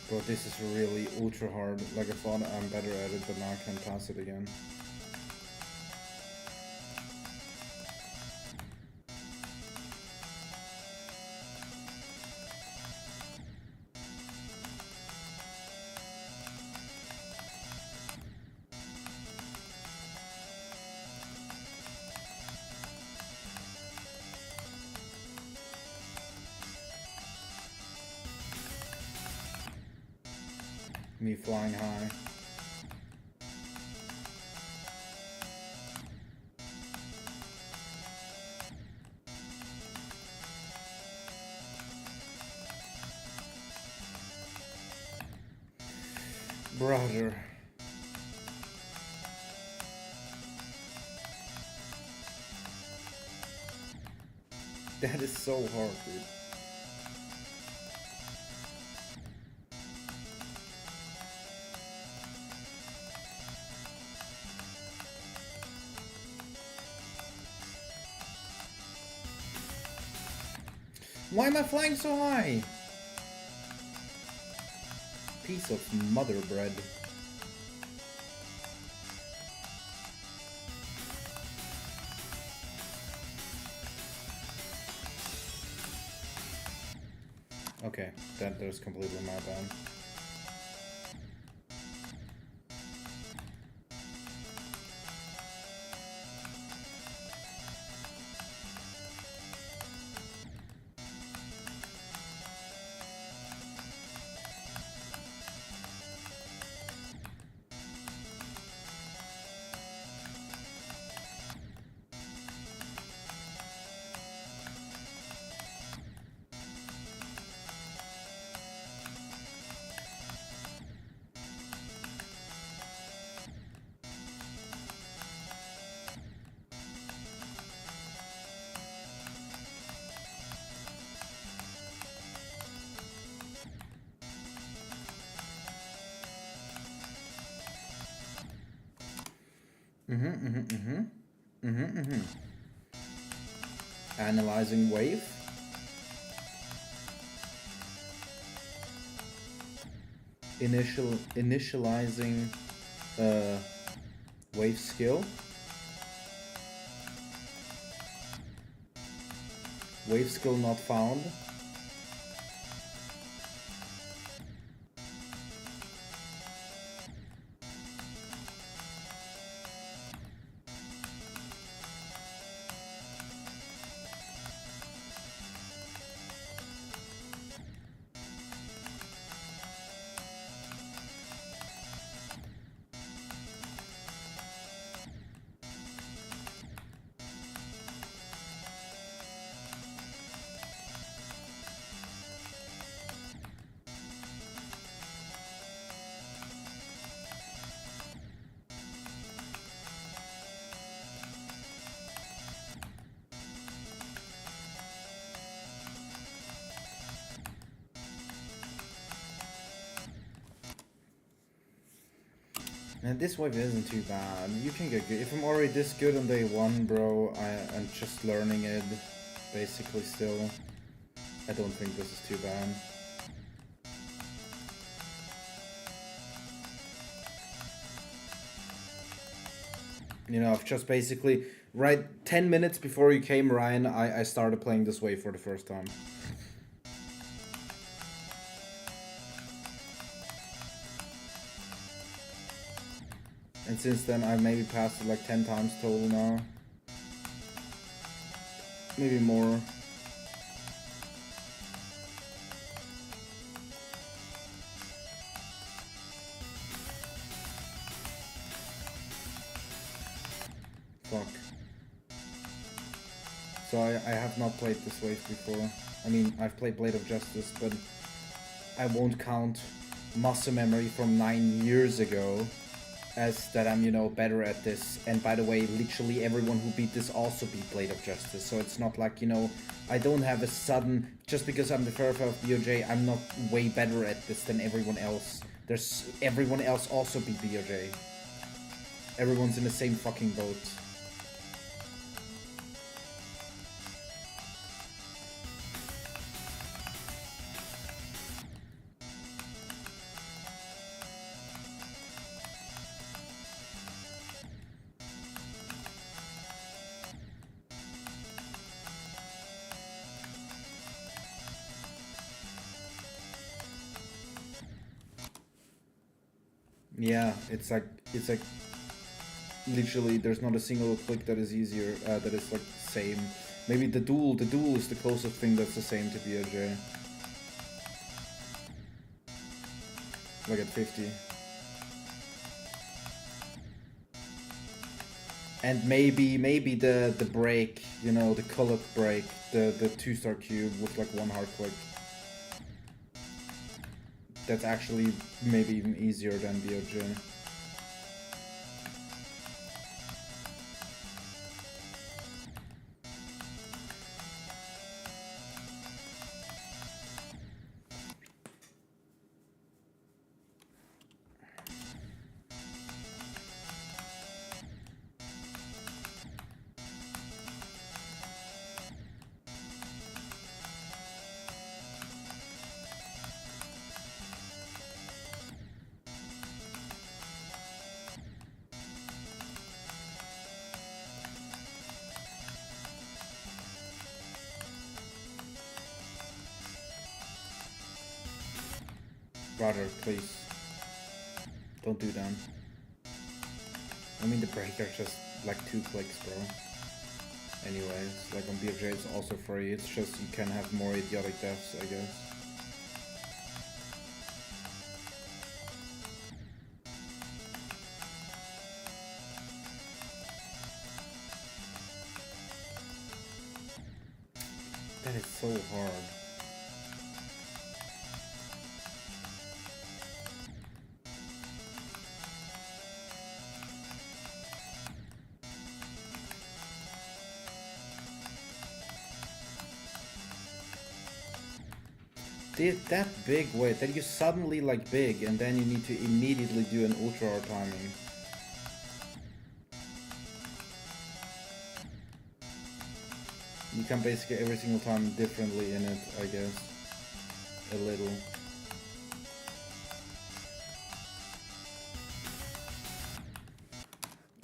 Bro, this is really ultra hard. Like I thought I'm better at it, but now I can't pass it again. Me flying high. Brother. That is so hard, dude. Why am I flying so high? Piece of mother bread. Okay, that was completely my bad. Analyzing wave. Initializing wave skill. Wave skill not found. And this wave isn't too bad. You can get good. If I'm already this good on day one, bro, I'm just learning it, basically still. I don't think this is too bad. You know, I've just basically, right 10 minutes before you came, Ryan, I started playing this wave for the first time. And since then, I've maybe passed it like 10 times total now. Maybe more. Fuck. So I have not played this wave before. I mean, I've played Blade of Justice, but I won't count muscle memory from 9 years ago as that I'm, you know, better at this. And by the way, literally everyone who beat this also beat Blade of Justice. So it's not like, you know, I don't have a sudden, just because I'm the Furfer of BOJ, I'm not way better at this than everyone else. Everyone else also beat BOJ. Everyone's in the same fucking boat. Yeah, it's like literally there's not a single click that is easier, that is like same. Maybe the duel is the closest thing that's the same to BOJ. Like at 50. And maybe the break, you know, the colored break, the 2-star cube with like 1 hard click. That's actually maybe even easier than BOJ. Brother, please. Don't do that. I mean, the breaker's just like 2 clicks, bro. Anyways, like on BFJ it's also free, it's just you can have more idiotic deaths, I guess. That is so hard. That big weight, that you suddenly like big and then you need to immediately do an ultra hard timing. You can basically every single time differently in it, I guess. A little.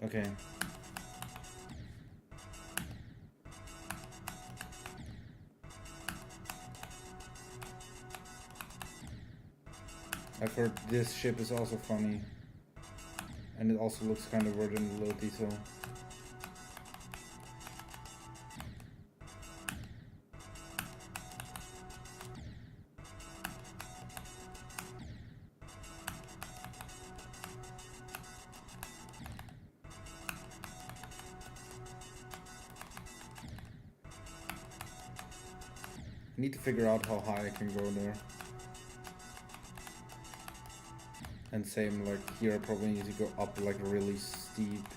Okay. I've heard this ship is also funny. And it also looks kind of weird in a little detail. I need to figure out how high I can go there. And same, like here I probably need to go up like really steep.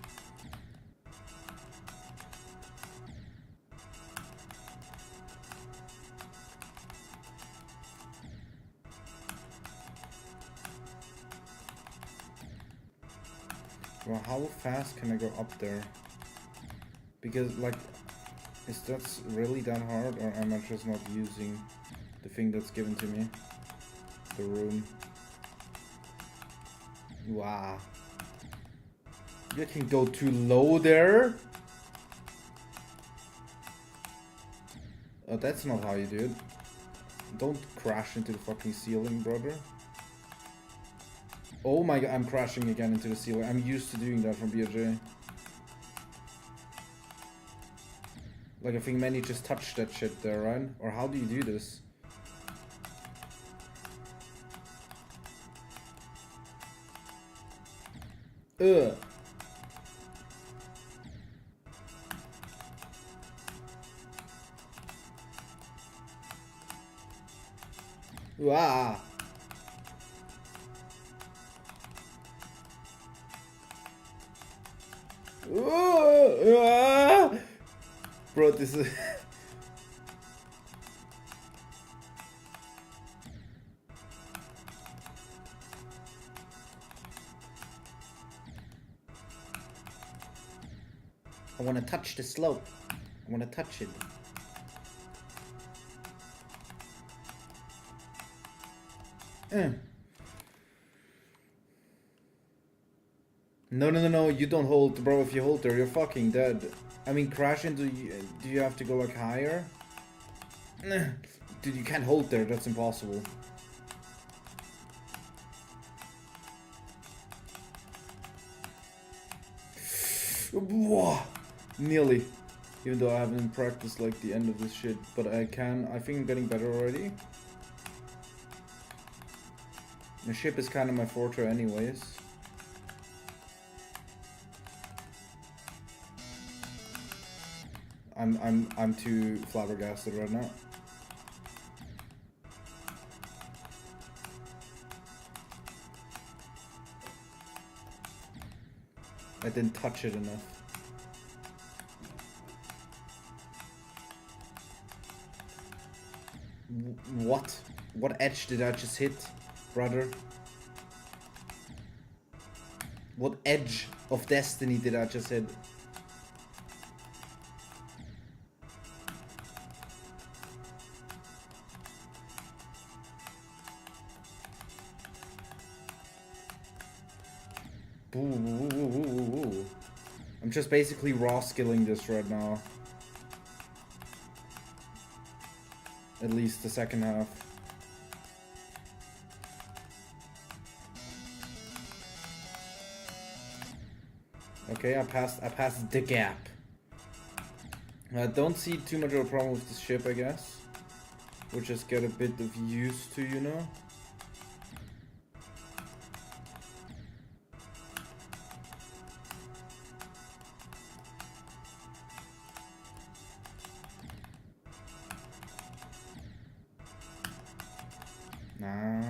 Well, how fast can I go up there? Because like, is that really that hard, or am I just not using the thing that's given to me? The room. Wow. You can go too low there? Oh, that's not how you do it. Don't crash into the fucking ceiling, brother. Oh my god, I'm crashing again into the ceiling. I'm used to doing that from BOJ. Like, I think many just touched that shit there, right? Or how do you do this? Ugh. Wow. Bro, this is... I want to touch the slope. I want to touch it. No, you don't hold, bro. If you hold there, you're fucking dead. I mean, crash into... Do you have to go, like, higher? Dude, you can't hold there. That's impossible. Whoa. Nearly. Even though I haven't practiced like the end of this shit. But I think I'm getting better already. The ship is kind of my forte anyways. I'm too flabbergasted right now. I didn't touch it enough. What? What edge did I just hit, brother? What edge of destiny did I just hit? Ooh. I'm just basically raw skilling this right now. At least the second half. Okay, I passed the gap. I don't see too much of a problem with this ship, I guess. We'll just get a bit of used to, you know. Nah.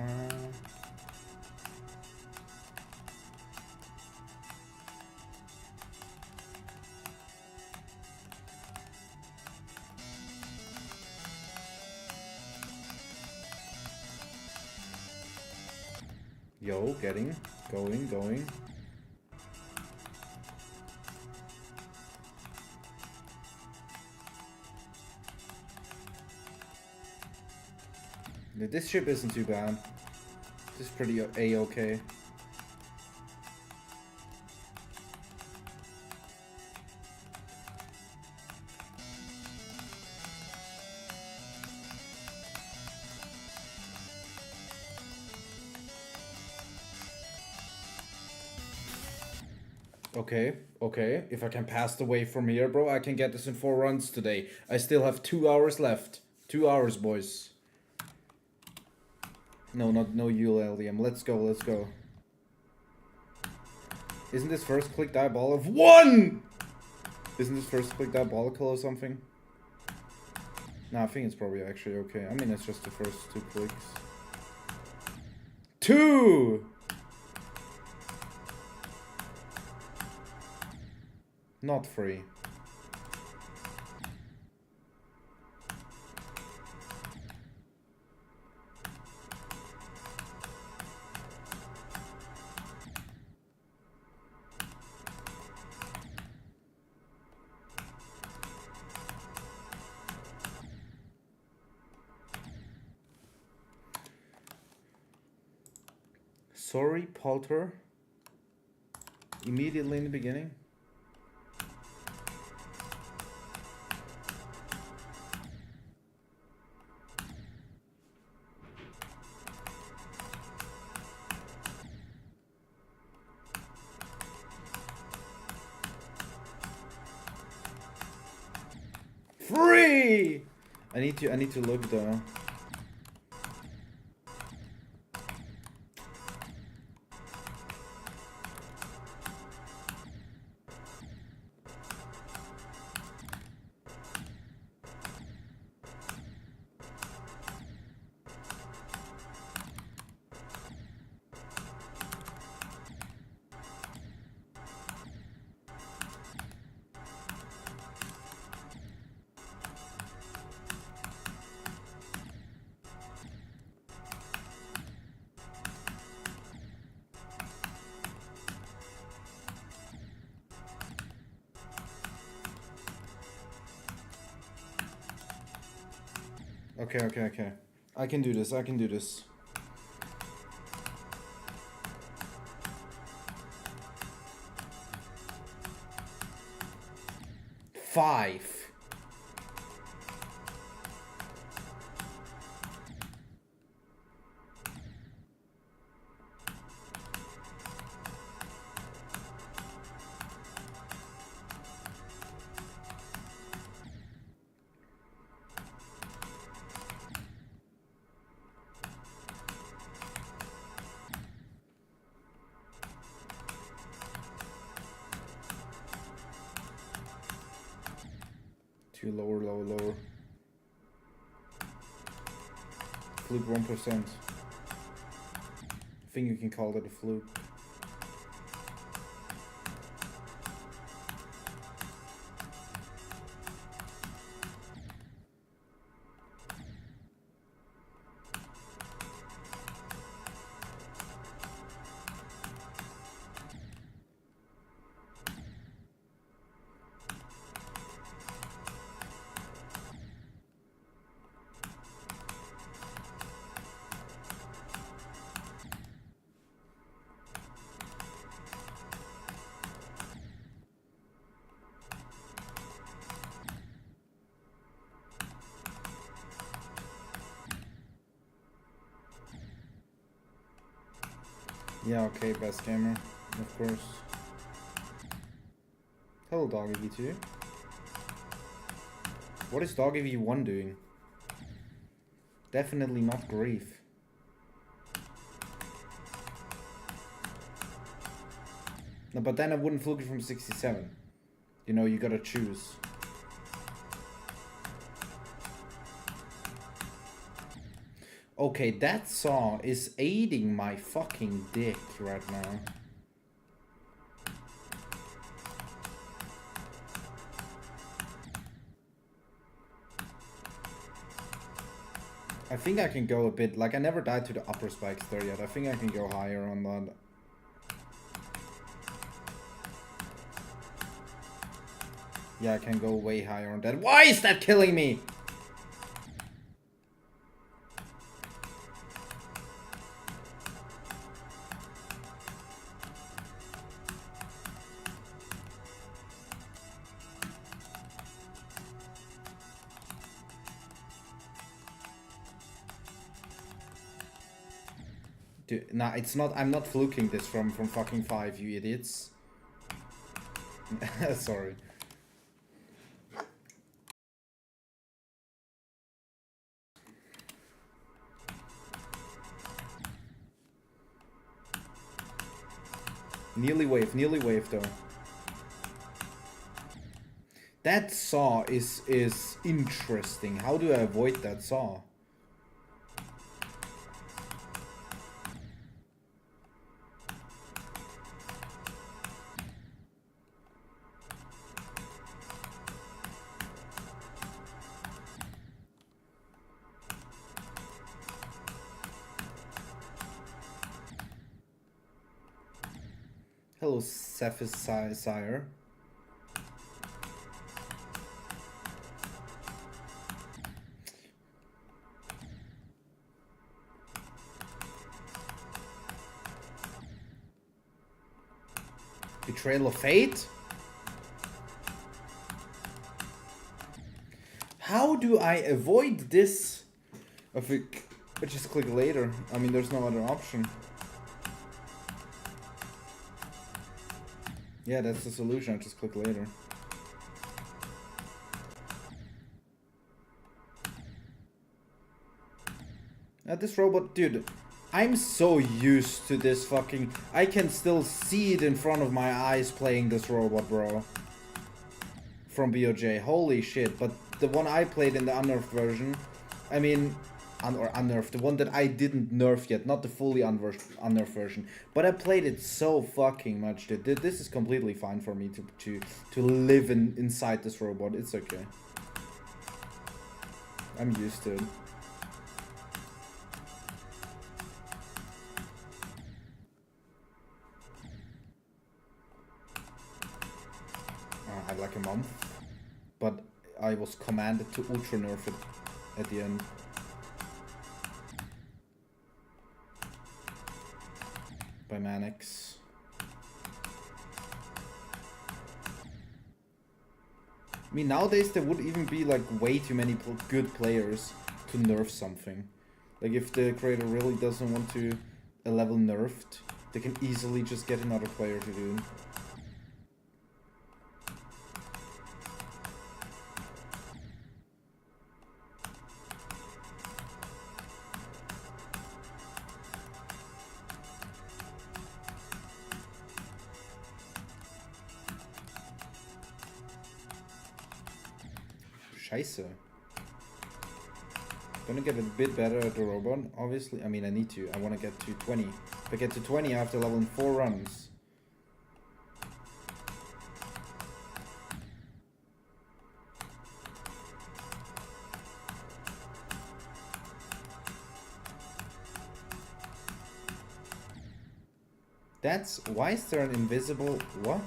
Yo, going. This ship isn't too bad. This is pretty A-okay. Okay. If I can pass the way from here, bro, I can get this in 4 runs today. I still have 2 hours left. 2 hours, boys. No ULDM. Let's go. Isn't this first click diabolical? 1! Isn't this first click diabolical or something? Nah, I think it's probably actually okay. I mean, it's just the first 2 clicks. 2! Not 3. Sorry, Palter. Immediately in the beginning. Free! I need to look though. Okay. I can do this. 5. few lower, lower, lower. Fluke 1%. I think you can call that a fluke. Yeah, okay, best gamer, of course. Hello, Doggy V2. What is Doggy V1 doing? Definitely not grief. No, but then I wouldn't fluke it from 67. You know, you gotta choose. Okay, that saw is aiding my fucking dick right now. I think I can go a bit, like I never died to the upper spikes there yet. I think I can go higher on that. Yeah, I can go way higher on that. Why is that killing me? Dude, nah, it's not. I'm not fluking this from fucking 5, you idiots. Sorry. Nearly wave though. That saw is interesting. How do I avoid that saw? Hello, Cephas Sire. Betrayal of Fate? How do I avoid this? I just click later. I mean, there's no other option. Yeah, that's the solution. I just click later. This robot, dude, I'm so used to this fucking... I can still see it in front of my eyes playing this robot, bro. From BOJ. Holy shit. But the one I played in the unnerfed version, I mean... or unnerfed, the one that I didn't nerf yet, not the fully unnerfed version, but I played it so fucking much that this is completely fine for me to live inside this robot. It's okay. I'm used to it. I had like a month, but I was commanded to ultra nerf it at the end. By Manix. I mean, nowadays there would even be like way too many good players to nerf something. Like if the creator really doesn't want to a level nerfed, they can easily just get another player to do it. Scheiße. Gonna get a bit better at the robot, obviously. I mean, I need to. I want to get to 20. If I get to 20, I have to level in 4 runs. That's... Why is there an invisible... What?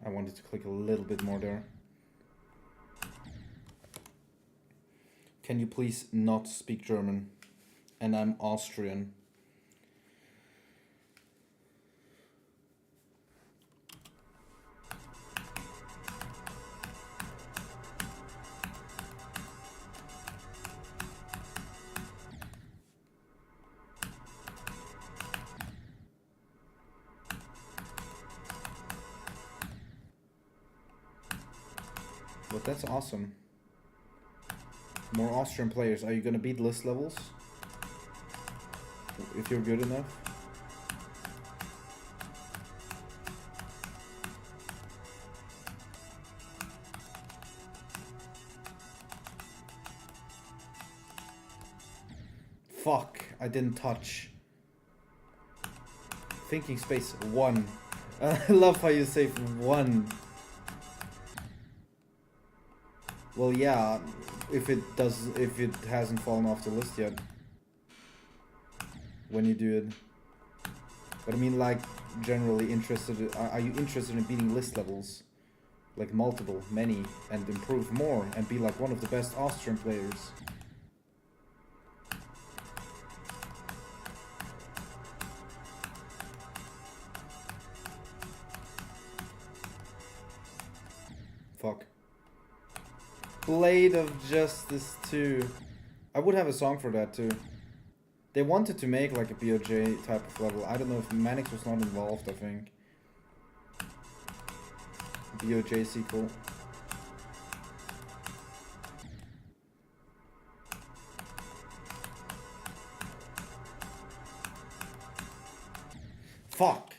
I wanted to click a little bit more there. Can you please not speak German? And I'm Austrian. But that's awesome. More Austrian players. Are you gonna beat list levels? If you're good enough? Fuck, I didn't touch. Thinking space 1. I love how you say 1. Well, yeah, if it hasn't fallen off the list yet. When you do it. But I mean, like, generally interested, are you interested in beating list levels? Like multiple, many, and improve more, and be like one of the best Austrian players? Fuck. Blade of Justice 2. I would have a song for that too. They wanted to make like a BOJ type of level. I don't know if Manix was not involved, I think. BOJ sequel. Fuck!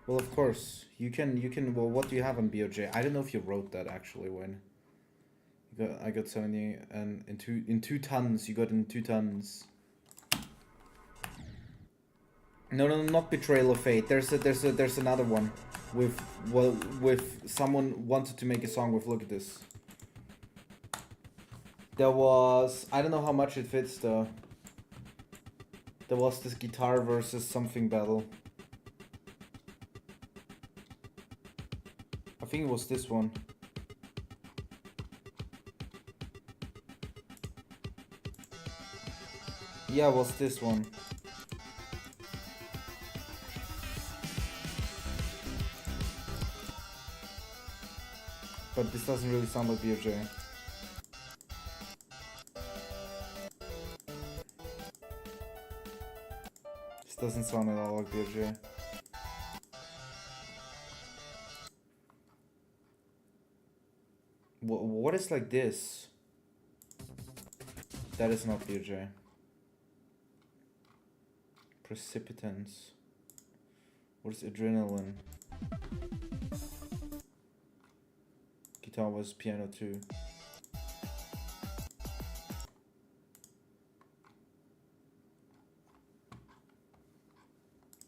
Well, of course. You can, well, what do you have on BOJ? I don't know if you wrote that actually when. I got 70 and in 2 tons, you got in 2 tons. No, not Betrayal of Fate. There's another one with, well, with someone wanted to make a song with, look at this. There was, I don't know how much it fits though. There was this guitar versus something battle. I think it was this one. Yeah, it was this one. But this doesn't really sound like BOJ. This doesn't sound at all like BOJ. What is like this? That is not BOJ. Precipitants. What is adrenaline? Guitar was piano too.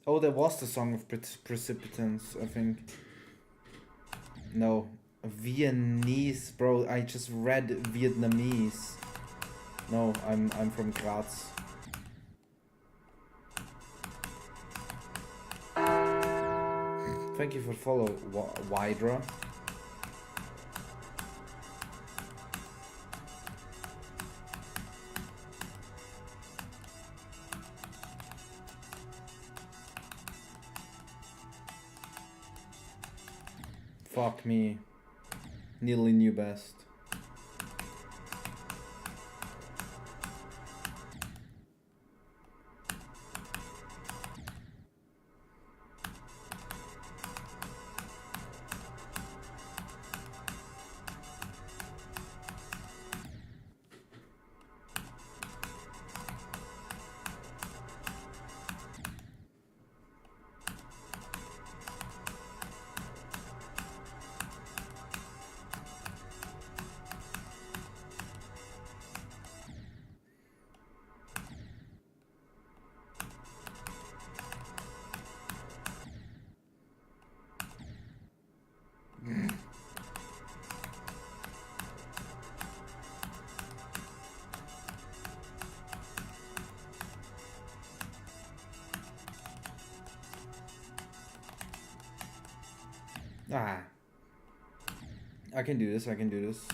Oh, there was the song of Precipitants, I think. No. Viennese, bro. I just read Vietnamese. No, I'm from Graz. Thank you for follow, Wydra. Fuck me. Nearly knew best. Ah. I can do this, I can do this.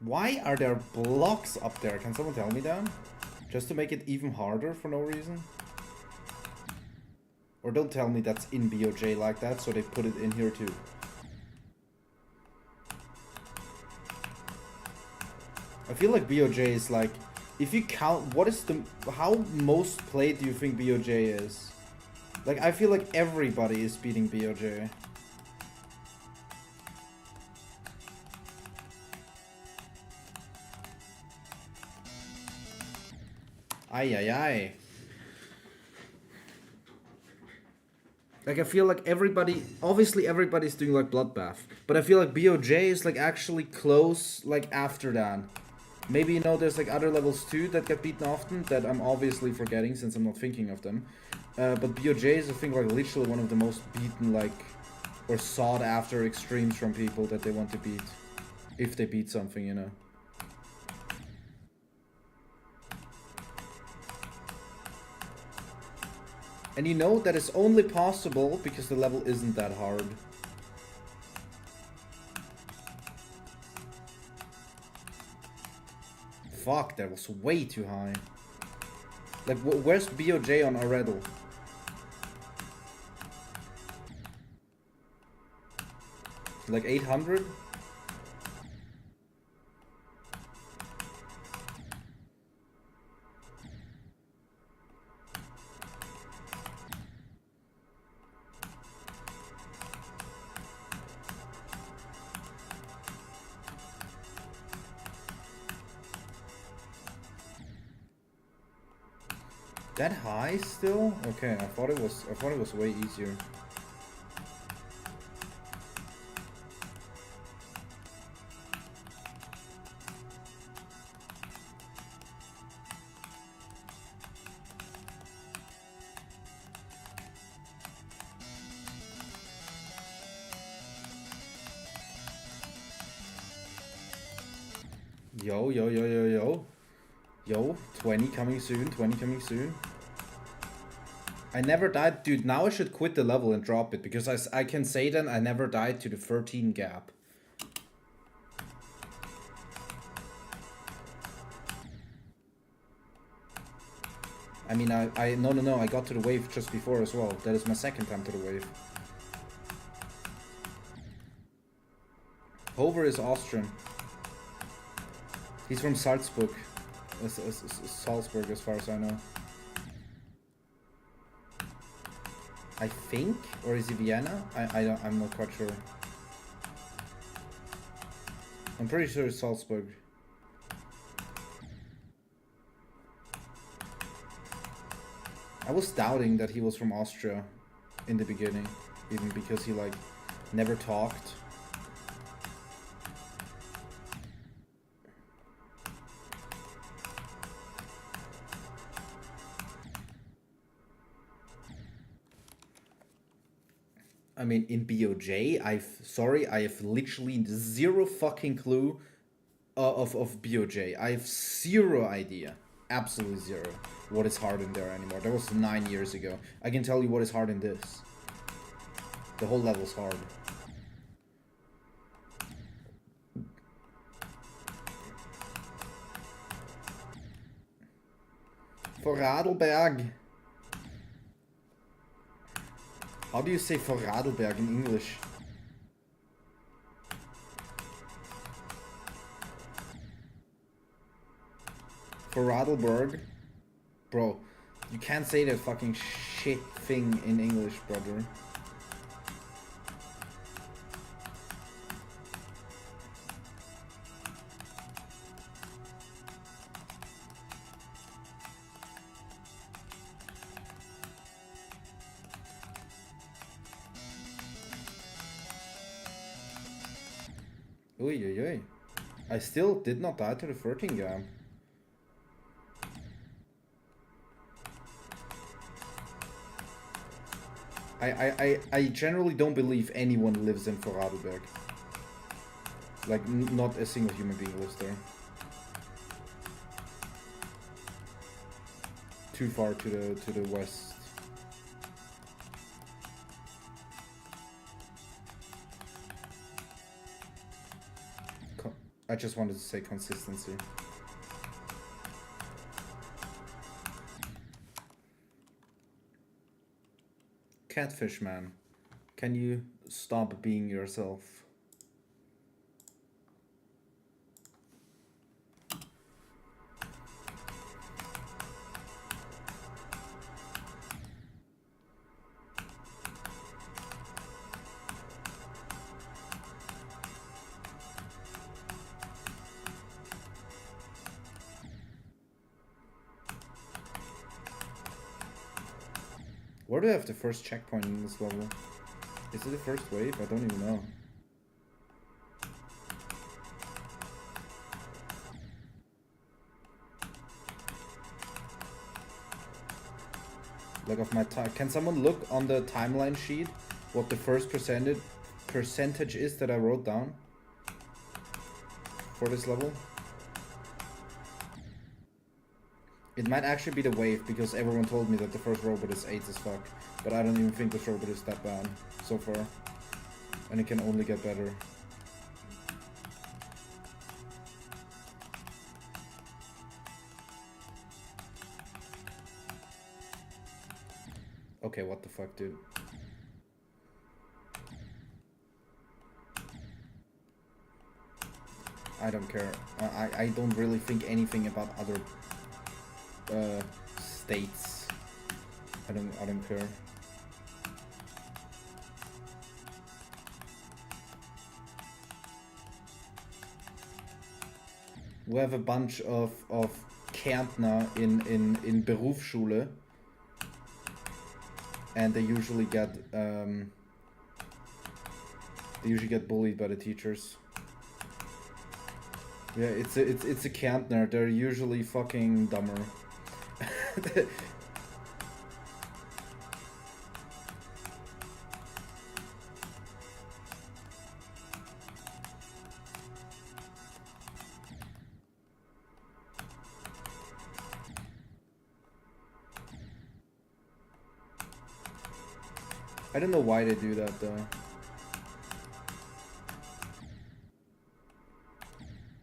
Why are there blocks up there? Can someone tell me that? Just to make it even harder for no reason? Or don't tell me that's in BOJ like that, so they put it in here too. I feel like BOJ is like, if you count, what is the, how most played do you think BOJ is? Like, I feel like everybody is beating BOJ. Ay, ay, ay. Like, I feel like everybody, obviously everybody's doing like Bloodbath, but I feel like BOJ is like actually close, like after that. Maybe, you know, there's like other levels too that get beaten often that I'm obviously forgetting since I'm not thinking of them. But BOJ is, I think, like literally one of the most beaten, like, or sought after extremes from people that they want to beat. If they beat something, you know. And you know that is only possible because the level isn't that hard. Fuck, that was way too high. Like, where's BOJ on Aredal? Like 800? That high still? Okay, I thought it was way easier. Yo, yo, yo, yo, yo. Yo, 20 coming soon, 20 coming soon. I never died. Dude, now I should quit the level and drop it, because I can say then I never died to the 13 gap. I mean, no, I got to the wave just before as well. That is my second time to the wave. Hover is Austrian. He's from Salzburg. Salzburg, as far as I know. I think, or is he Vienna? I'm not quite sure. I'm pretty sure it's Salzburg. I was doubting that he was from Austria in the beginning, even because he like never talked. I mean, in BOJ, I have literally zero fucking clue of BOJ. I have zero idea, absolutely zero, what is hard in there anymore. That was 9 years ago. I can tell you what is hard in this. The whole level's hard. Vorarlberg. How do you say Vorarlberg in English? Vorarlberg? Bro, you can't say that fucking shit thing in English, brother. Uy, uy, uy. I still did not die to the 13 gap. I generally don't believe anyone lives in Vorarlberg. Like, not a single human being lives there. too far to the west. I just wanted to say consistency. Catfish man, can you stop being yourself? Where do I have the first checkpoint in this level? Is it the first wave? I don't even know. Like of my time. Can someone look on the timeline sheet what the first percentage is that I wrote down for this level? It might actually be the wave, because everyone told me that the first robot is 8 as fuck. But I don't even think this robot is that bad so far. And it can only get better. Okay, what the fuck, dude? I don't care. I don't really think anything about other states. I don't care. We have a bunch of Kärntner in Berufsschule, and they usually get bullied by the teachers. Yeah, it's a Kärntner. They're usually fucking dumber. I don't know why they do that though.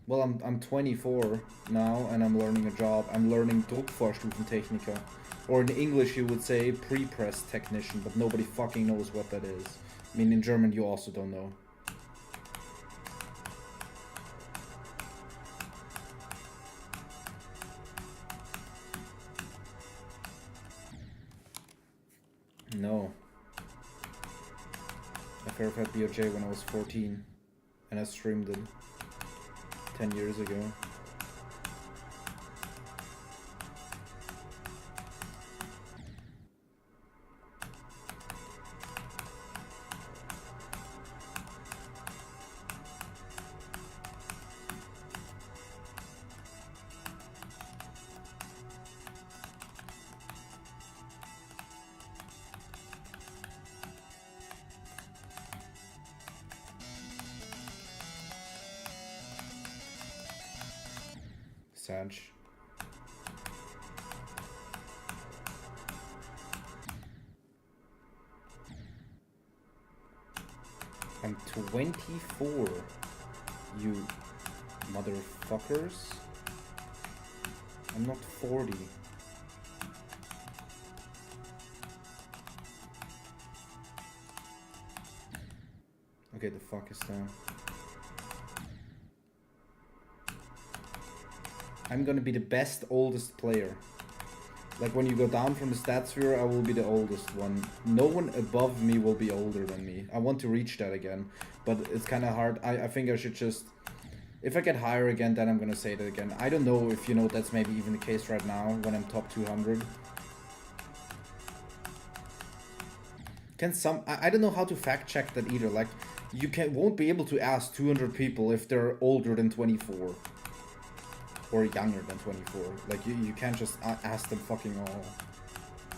Well, I'm 24 now and I'm learning a job. I'm learning Druckvorstufentechniker. Or in English you would say pre-press technician, but nobody fucking knows what that is. I mean, in German you also don't know. No. I verified BOJ when I was 14 and I streamed it 10 years ago. Sag. I'm 24, you motherfuckers. I'm not 40. Okay, the fuck is that? I'm gonna be the best oldest player. Like when you go down from the stat sphere, I will be the oldest one. No one above me will be older than me. I want to reach that again, but it's kind of hard. I think I should just... If I get higher again, then I'm gonna say that again. I don't know if, you know, that's maybe even the case right now when I'm top 200. Can some... I don't know how to fact check that either. Like, you won't be able to ask 200 people if they're older than 24. Or younger than 24. Like, you can't just ask them fucking all.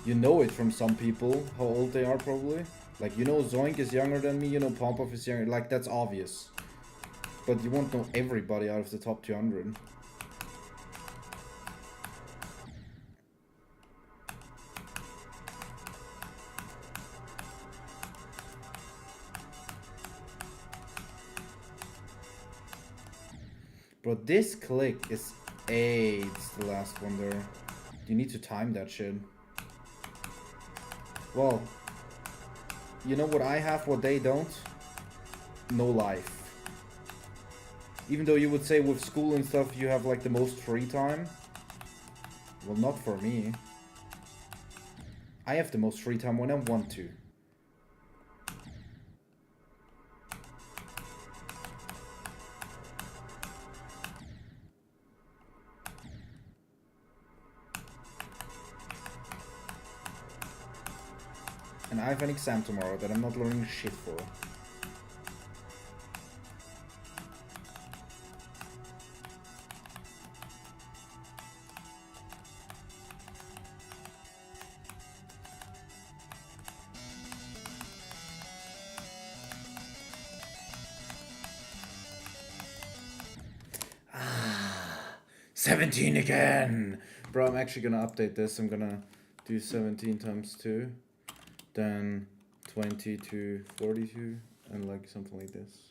You know it from some people, how old they are probably. Like, you know Zoink is younger than me, you know Pompov is younger. Like, that's obvious. But you won't know everybody out of the top 200. Bro, this click is 8. It's the last one there. You need to time that shit. Well, you know what I have, what they don't? No life. Even though you would say with school and stuff you have like the most free time. Well, not for me. I have the most free time when I want to. And I have an exam tomorrow that I'm not learning shit for. Ah, 17 again! Bro, I'm actually gonna update this. I'm gonna do 17 times 2. Then 20 to 42. And like something like this.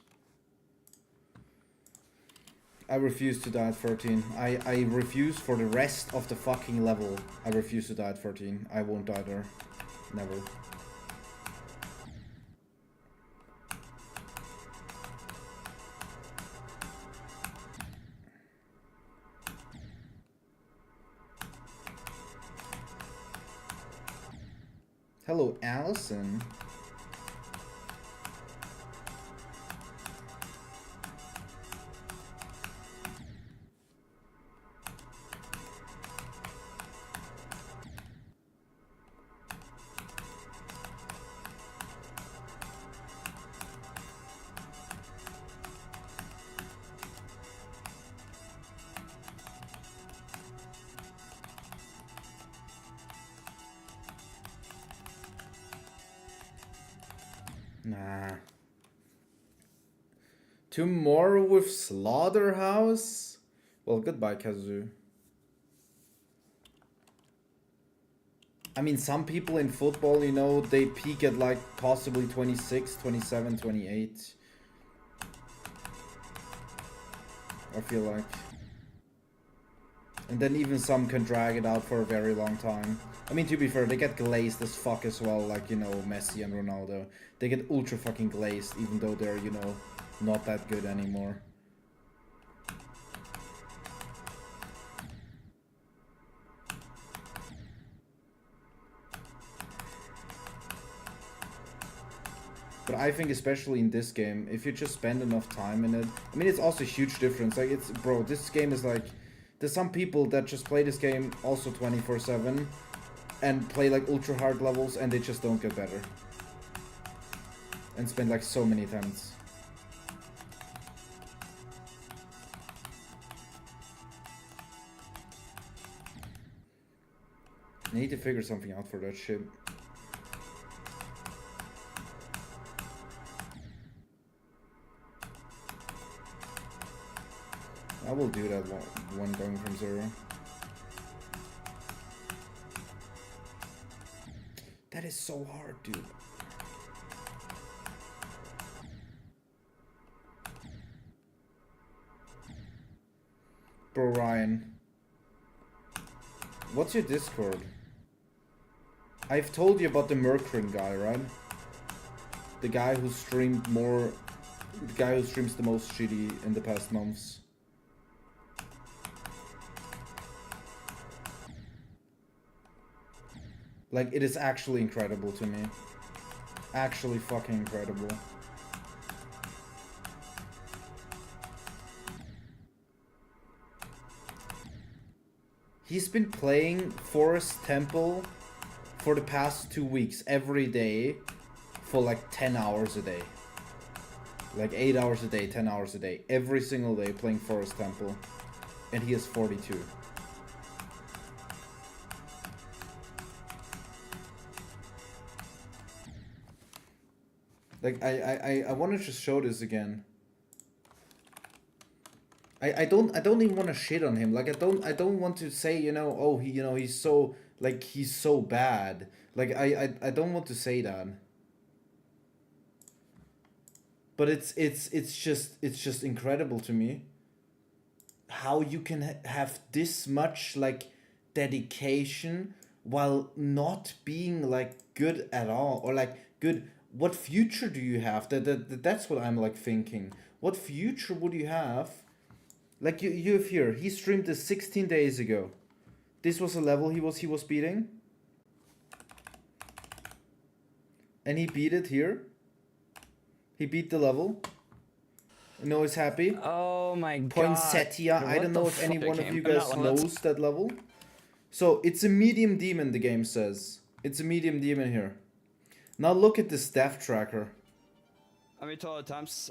I refuse to die at 13. I refuse for the rest of the fucking level. I refuse to die at 13. I won't die there. Never. Hello, Allison. Nah. 2 more with Slaughterhouse? Well, goodbye, Kazu. I mean, some people in football, you know, they peak at like possibly 26, 27, 28. I feel like. And then even some can drag it out for a very long time. I mean, to be fair, they get glazed as fuck as well, like, you know, Messi and Ronaldo. They get ultra fucking glazed, even though they're, you know, not that good anymore. But I think especially in this game, if you just spend enough time in it, I mean, it's also a huge difference. Like, it's, bro, this game is like, there's some people that just play this game also 24/7 and play like ultra hard levels and they just don't get better. And spend like so many attempts. I need to figure something out for that shit. I will do that one going from 0. That is so hard, dude. Bro, Ryan. What's your Discord? I've told you about the Merkrin guy, right? The guy who streamed more... The guy who streams the most shitty in the past months. Like, it is actually incredible to me. Actually fucking incredible. He's been playing Forest Temple for the past 2 weeks, every day, for like 10 hours a day. Like 8 hours a day, 10 hours a day. Every single day playing Forest Temple. And he is 42. Like, I want to just show this again. I don't even want to shit on him. Like, I don't want to say, you know, oh, he, you know, he's so, like, he's so bad. Like, I don't want to say that. But it's just incredible to me. how you can have this much like dedication while not being like good at all, or like good. What future do you have? That's what I'm like thinking. What future would you have? Like you have here, he streamed this 16 days ago. This was a level he was beating. And he beat it here. He beat the level. No, he's happy. Oh my god. Poinsettia. I don't know if any one of you guys knows that level. So it's a medium demon, the game says. It's a medium demon here. Now look at the staff tracker. How many total attempts?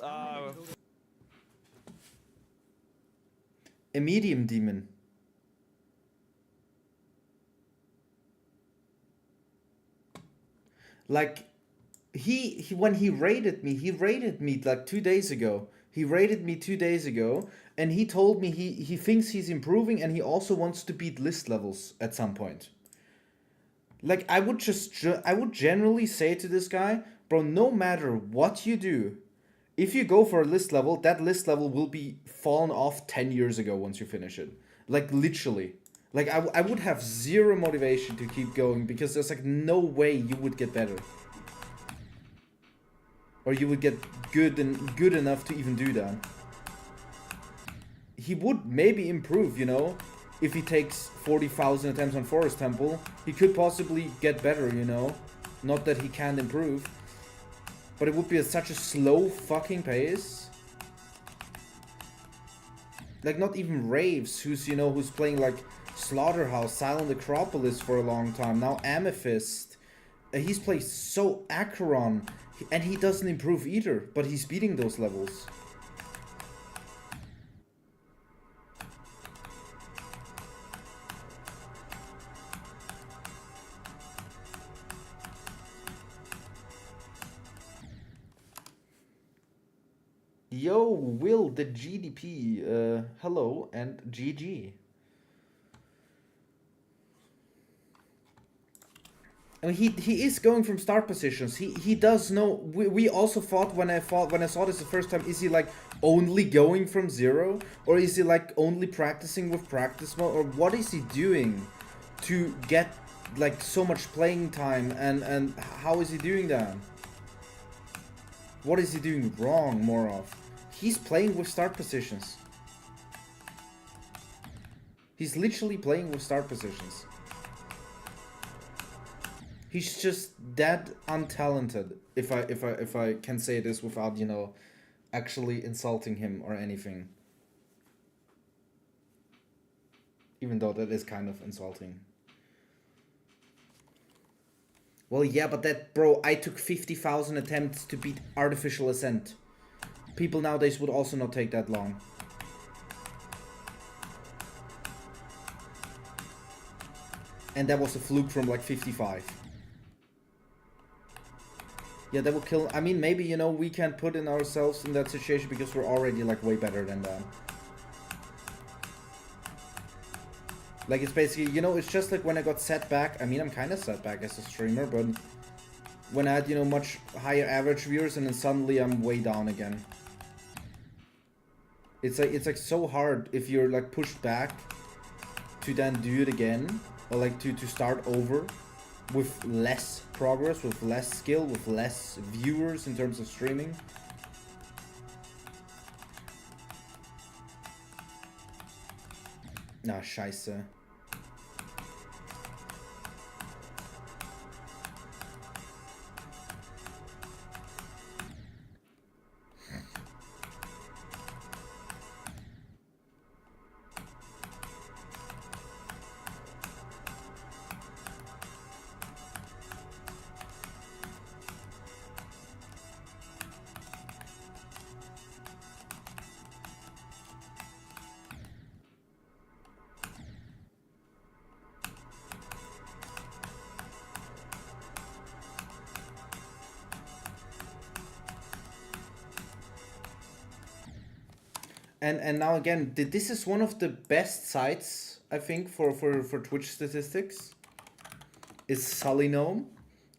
A medium demon. Like, he when he raided me like 2 days ago. He raided me 2 days ago, and he told me he thinks he's improving, and he also wants to beat list levels at some point. Like, I would generally say to this guy, bro, no matter what you do, if you go for a list level, that list level will be fallen off 10 years ago once you finish it. Like, literally. Like, I would have zero motivation to keep going, because there's like no way you would get better. Or you would get good enough to even do that. He would maybe improve, you know? If he takes 40,000 attempts on Forest Temple, he could possibly get better, you know? Not that he can't improve. But it would be at such a slow fucking pace. Like, not even Raves, who's playing like Slaughterhouse, Silent Acropolis for a long time. Now Amethyst. He's played so Acheron, and he doesn't improve either, but he's beating those levels. Yo, Will, the GDP, hello, and GG. I mean, he is going from start positions. He does know. We also thought when I saw this the first time, is he like only going from zero, or is he like only practicing with practice mode, or what is he doing to get like so much playing time, and how is he doing that? What is he doing wrong more of? He's playing with start positions. He's literally playing with start positions. He's just that untalented, if I can say this without, you know, actually insulting him or anything. Even though that is kind of insulting. Well, yeah, but that, bro, I took 50,000 attempts to beat Artificial Ascent. People nowadays would also not take that long. And that was a fluke from like 55. Yeah, that would kill. I mean, maybe, you know, we can't put in ourselves in that situation because we're already like way better than them. Like, it's basically, you know, it's just like when I got set back. I mean, I'm kind of set back as a streamer, but when I had, you know, much higher average viewers, and then suddenly I'm way down again. It's like so hard if you're like pushed back to then do it again, or like to start over with less progress, with less skill, with less viewers in terms of streaming. Na, scheiße. And now again, this is one of the best sites, I think, for Twitch statistics. Is Sullynome.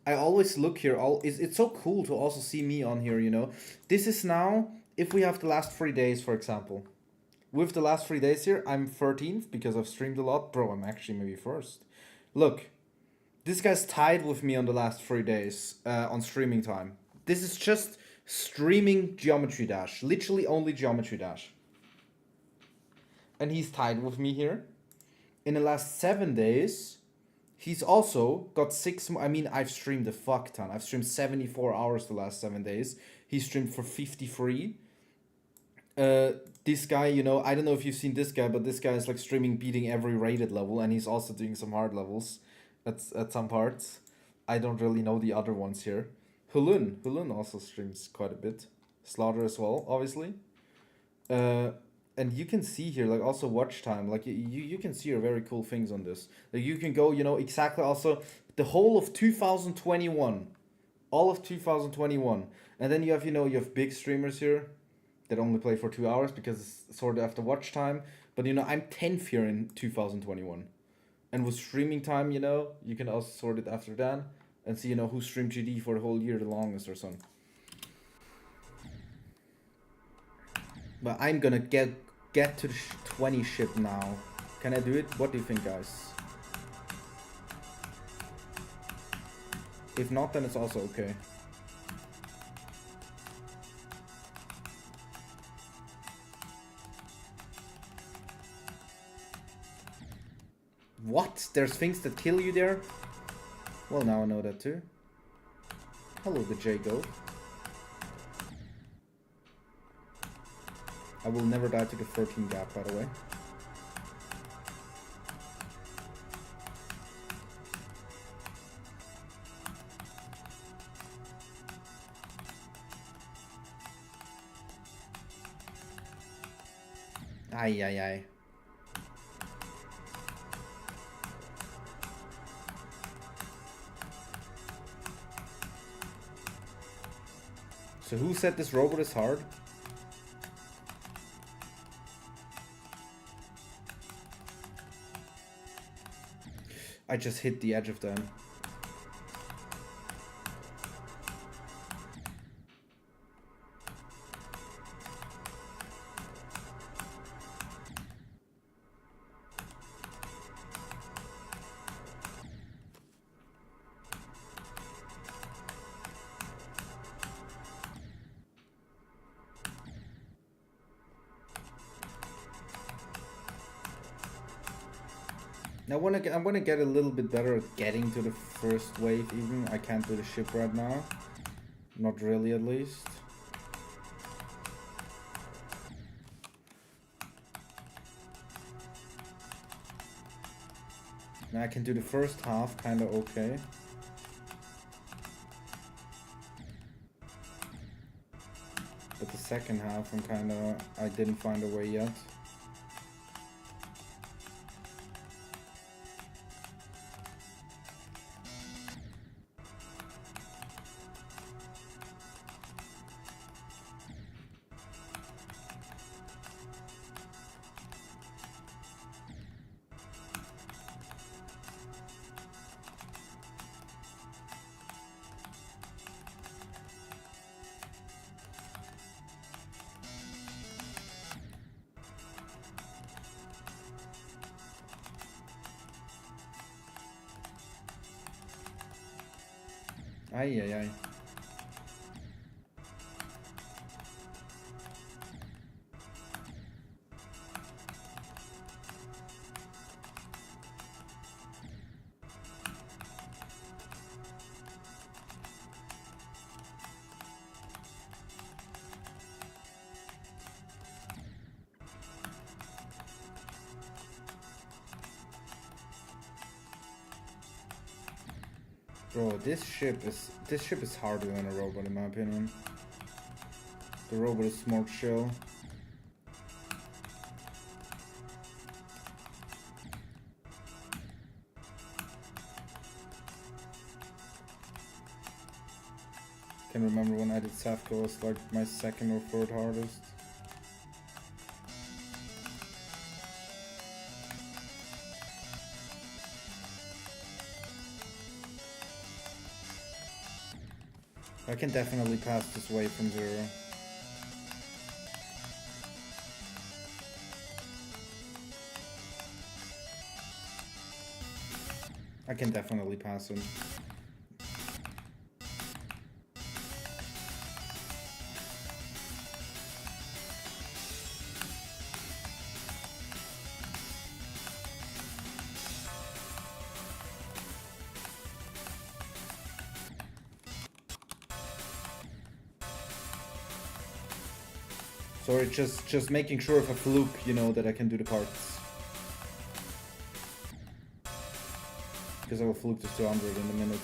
I always look here. It's so cool to also see me on here, you know. This is now, if we have the last 3 days, for example. with the last 3 days here, I'm 13th because I've streamed a lot. Bro, I'm actually maybe first. Look, this guy's tied with me on the last 3 days on streaming time. This is just streaming Geometry Dash. Literally only Geometry Dash. And he's tied with me here. In the last 7 days, he's also got 6 more. I mean, I've streamed a fuck ton. I've streamed 74 hours the last 7 days. He streamed for 53. This guy, you know, I don't know if you've seen this guy, but this guy is like streaming beating every rated level, and he's also doing some hard levels at some parts. I don't really know the other ones here. Hulun also streams quite a bit. Slaughter as well, obviously. And you can see here, like, also watch time. Like, you can see very cool things on this. Like, you can go, you know, exactly also the whole of 2021. All of 2021. And then you have, you know, you have big streamers here that only play for 2 hours because it's sort of after watch time. But, you know, I'm 10th here in 2021. And with streaming time, you know, you can also sort it after that. And see, you know, who streamed GD for the whole year the longest or something. But I'm gonna get to the 20 ship now. Can I do it? What do you think, guys? If not, then it's also okay. What? There's things that kill you there? Well, now I know that too. Hello, the J-Go. I will never die to the 13 gap, by the way. Ay, ay, ay. So who said this robot is hard? I just hit the edge of them. I wanna get a little bit better at getting to the first wave even. I can't do the ship right now. Not really, at least. Now I can do the first half kinda okay. But the second half I didn't find a way yet. Ay, ay, ay. Bro, this ship is harder than a robot in my opinion. The robot is more chill. Can remember when I did Safco was like my second or third hardest. I can definitely pass this wave from 0. I can definitely pass him. Sorry, just making sure if a fluke, you know, that I can do the parts. Because I will fluke this 200 in a minute.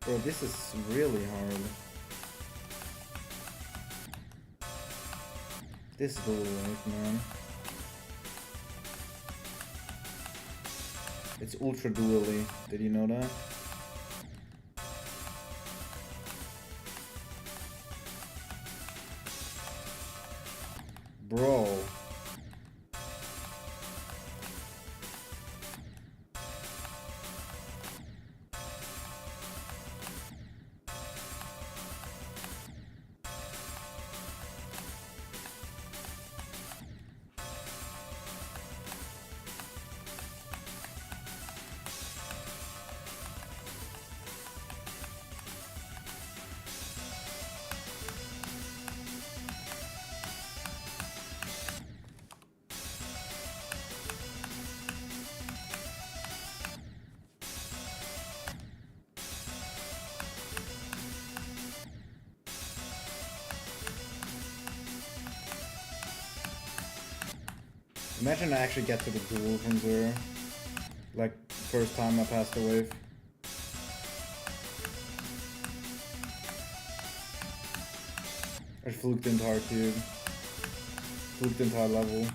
Bro, this is really hard. This is really hard, man. It's ultra dually. Did you know that? Bro. Imagine I actually get to the duel from 0. Like, first time I passed the wave. I fluked the entire cube. Fluked the entire level.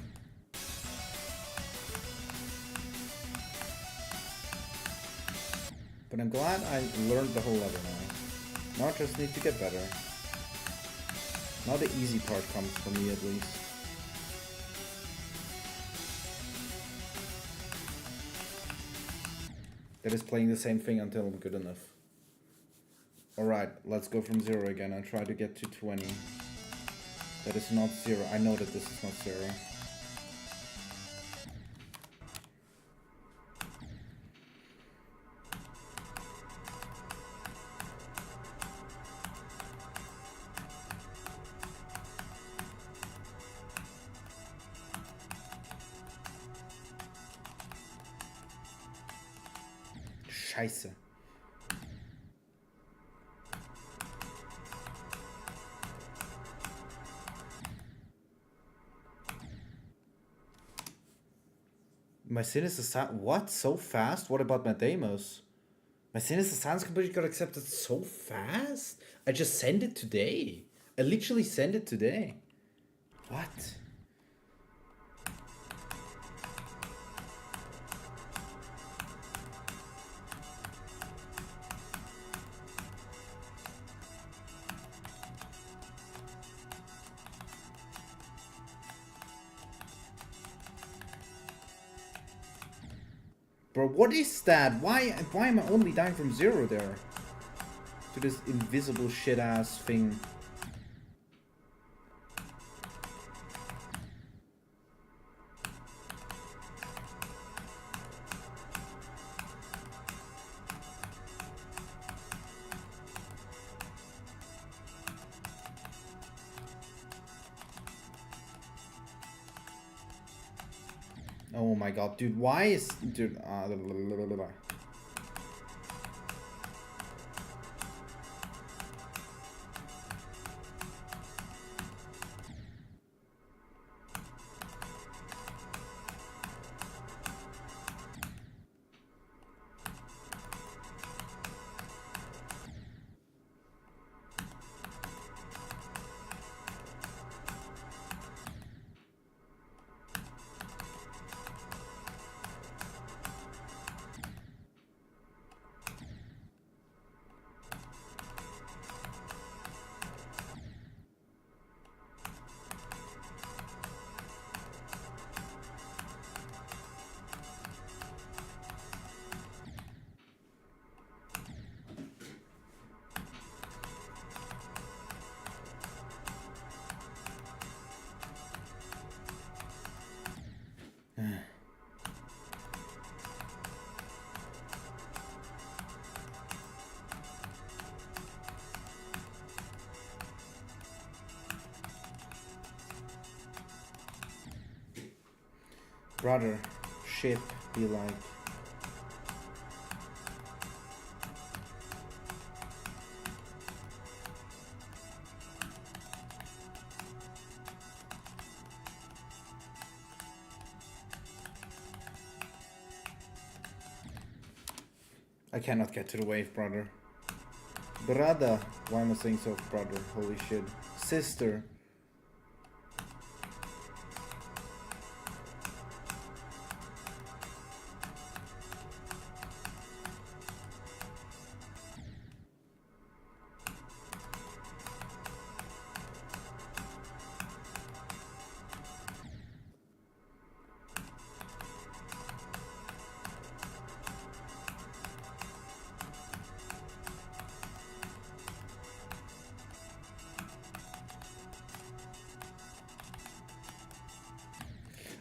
But I'm glad I learned the whole level now. Now I just need to get better. Now the easy part comes for me at least. That is playing the same thing until I'm good enough. Alright, let's go from 0 again and try to get to 20. That is not 0. I know that this is not 0. Scheiße. My Sinister sound. What? So fast? What about my demos? My Sinister Sounds completely got accepted so fast? I just sent it today. I literally sent it today. What? Bro, what is that? Why am I only dying from 0 there? To this invisible shit-ass thing. Oh my god, dude, why is... Dude, Brother, ship, be like. I cannot get to the wave, brother. Brother. Why am I saying so, brother? Holy shit. Sister.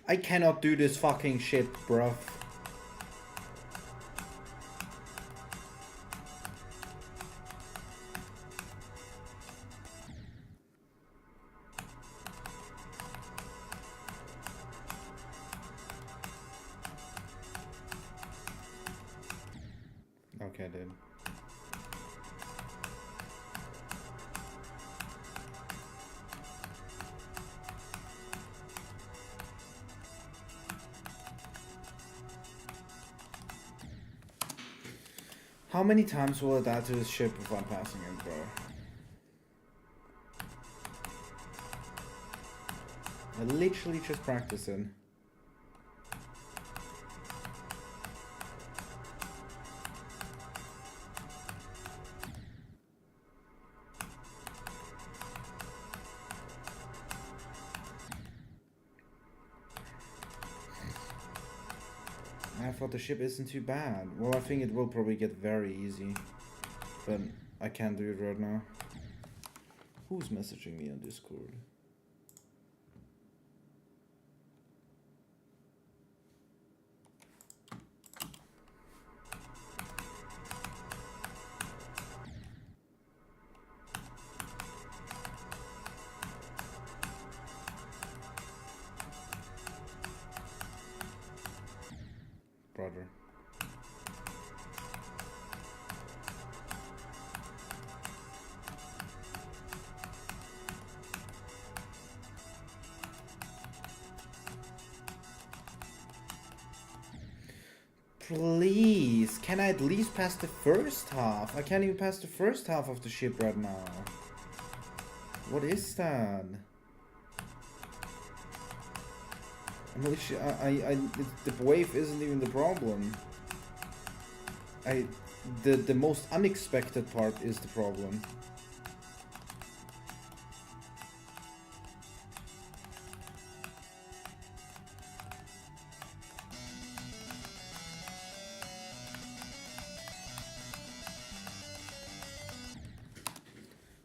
I cannot do this fucking shit, bruv. Okay, dude. How many times will I die to this ship without passing it, bro? I literally just practicing. I thought the ship isn't too bad. Well, I think it will probably get very easy. But I can't do it right now. Who's messaging me on Discord? Brother. Please, can I at least pass the first half? I can't even pass the first half of the ship right now. What is that? I'm literally, the wave isn't even the problem. The most unexpected part is the problem.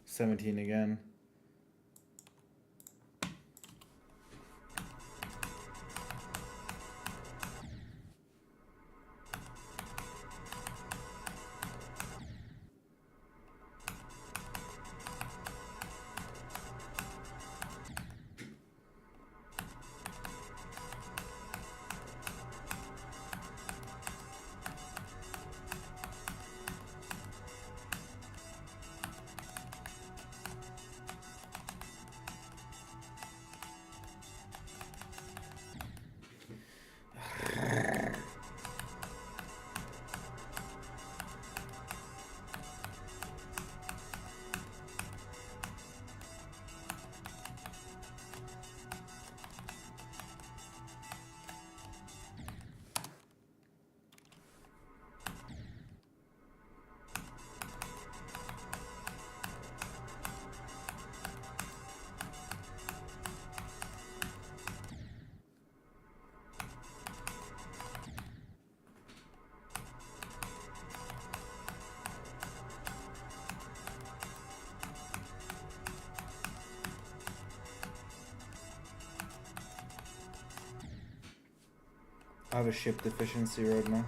$17 again. I have a ship deficiency right now.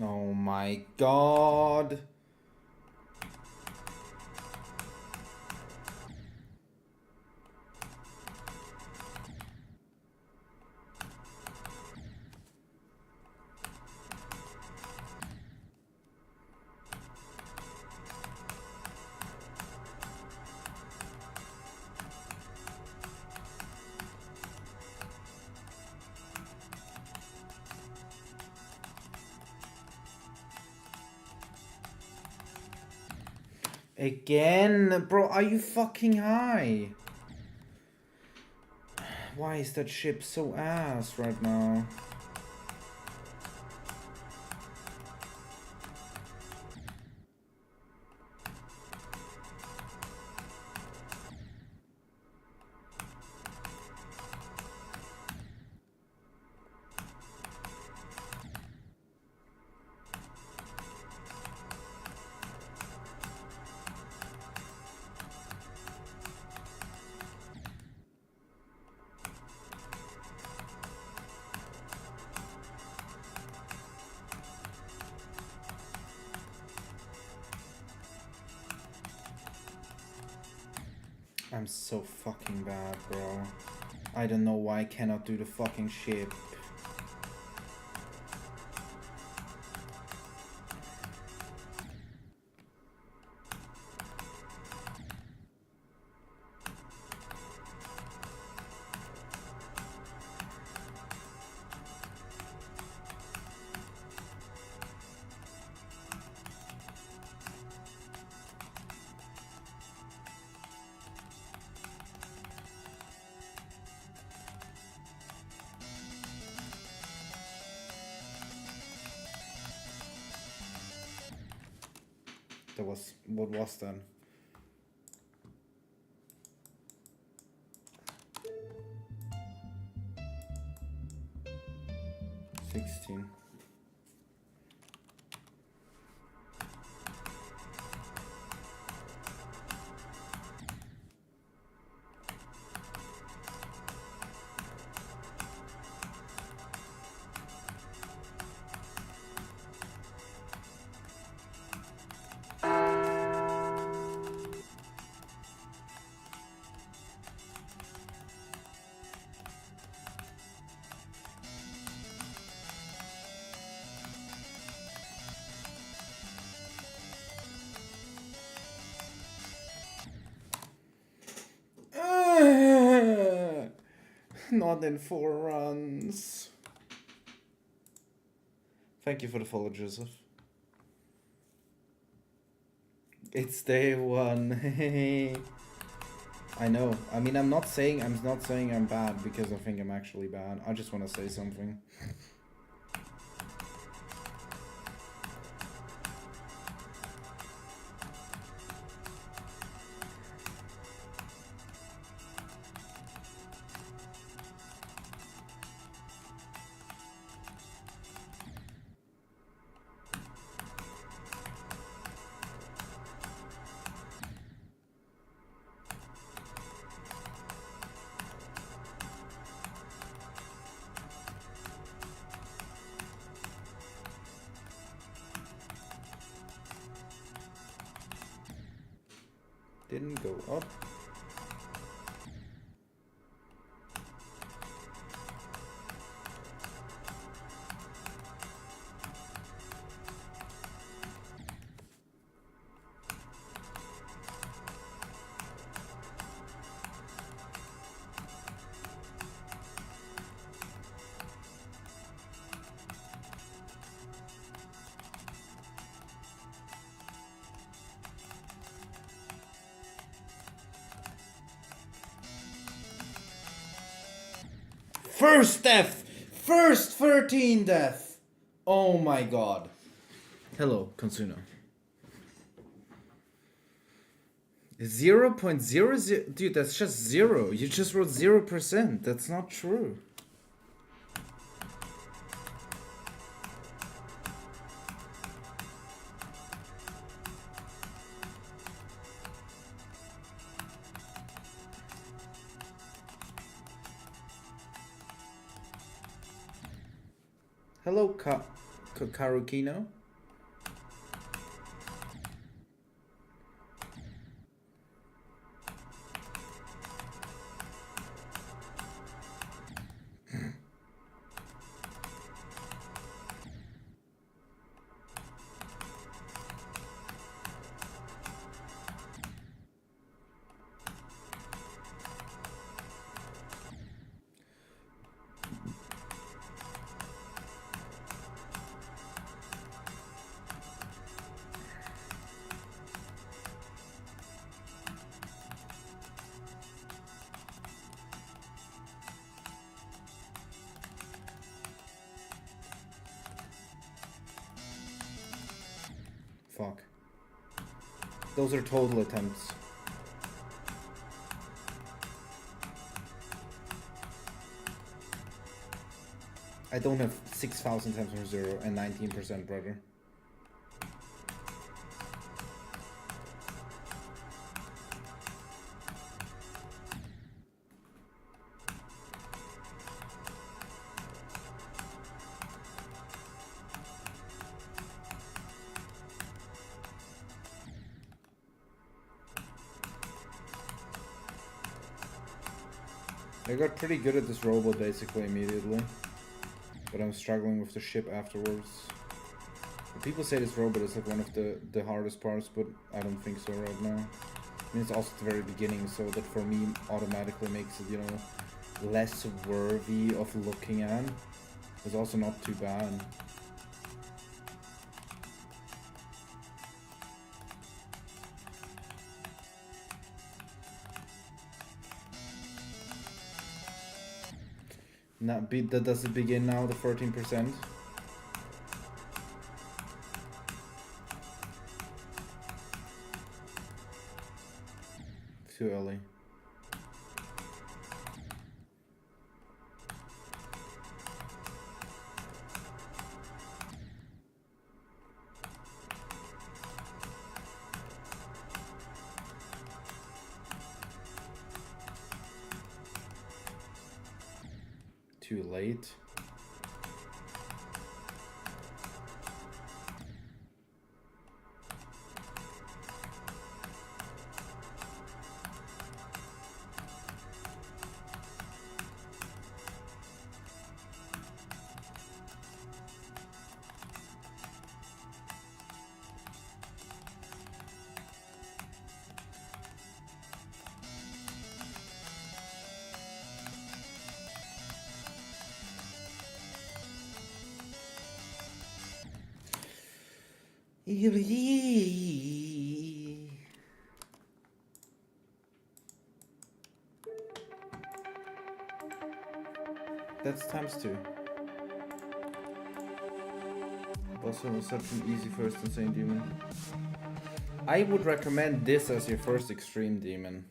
Oh my my god. Again, bro, are you fucking high? Why is that ship so ass right now? I'm so fucking bad, bro. I don't know why I cannot do the fucking ship. What was that? $16. Not in 4 runs. Thank you for the follow, Joseph. It's day 1. I know. I mean, I'm not saying I'm bad because I think I'm actually bad. I just want to say something. Didn't go up. First death! First 13 death! Oh my god. Hello, Consuno. 0.00... Dude, that's just 0. You just wrote 0%. That's not true. Hello, Karukino. fuck. Those are total attempts. I don't have 6,000 attempts from 0 and 19%, brother. I got pretty good at this robot basically immediately, but I'm struggling with the ship afterwards. People say this robot is like one of the hardest parts, but I don't think so right now. I mean, it's also at the very beginning, so that for me automatically makes it, you know, less worthy of looking at. It's also not too bad. Does it begin now, the 13%? Too early. Too late. That's ×2. Also was such an easy first insane demon. I would recommend this as your first extreme demon.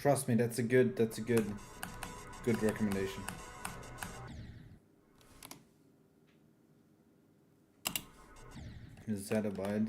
Trust me, that's a good recommendation. Is that abide?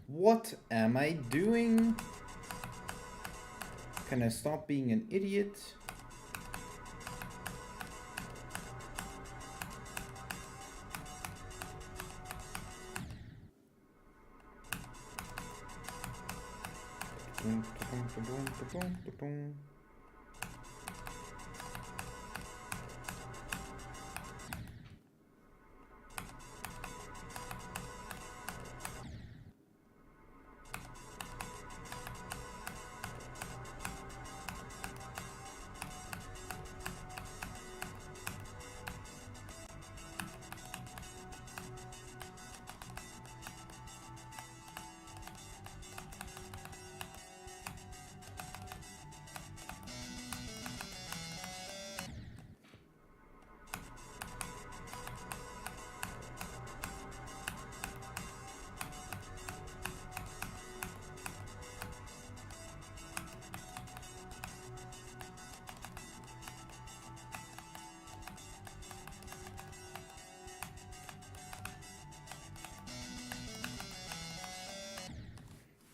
What am I doing? Can I stop being an idiot?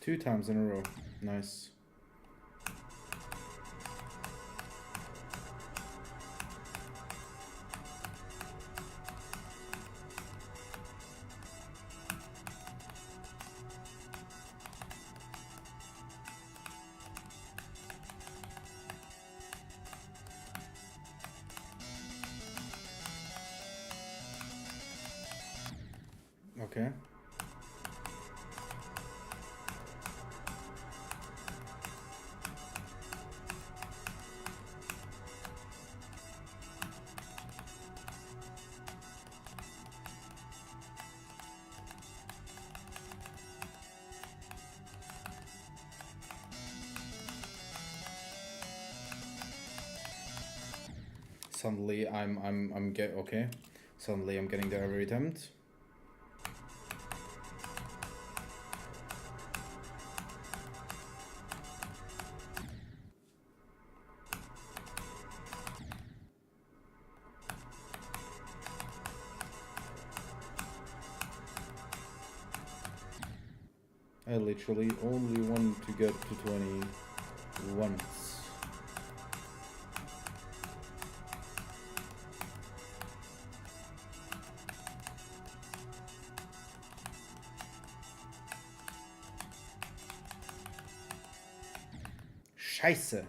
Two times in a row. Nice. Okay. Suddenly okay. Suddenly I'm getting there every attempt. I literally only want to get to 20 once. Scheiße.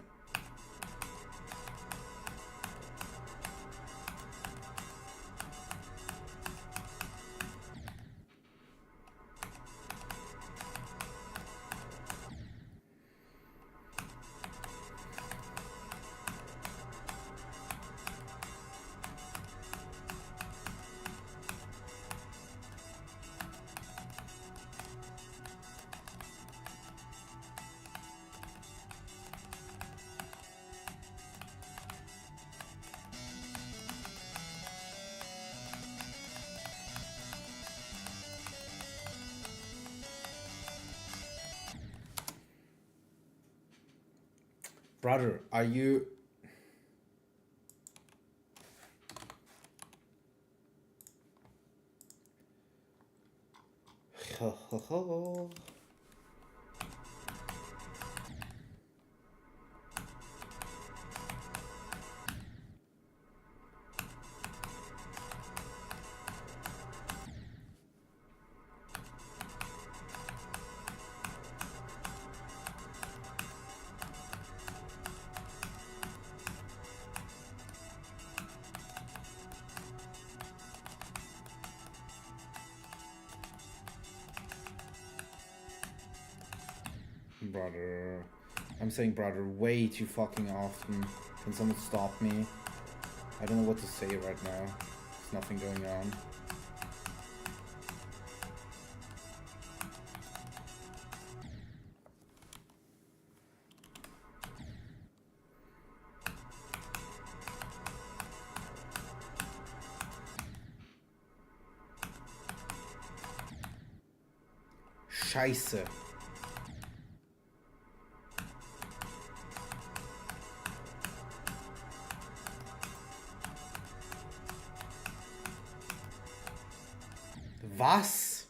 Brother, are you... Brother. I'm saying brother way too fucking often. Can someone stop me? I don't know what to say right now. There's nothing going on. Scheiße. Was?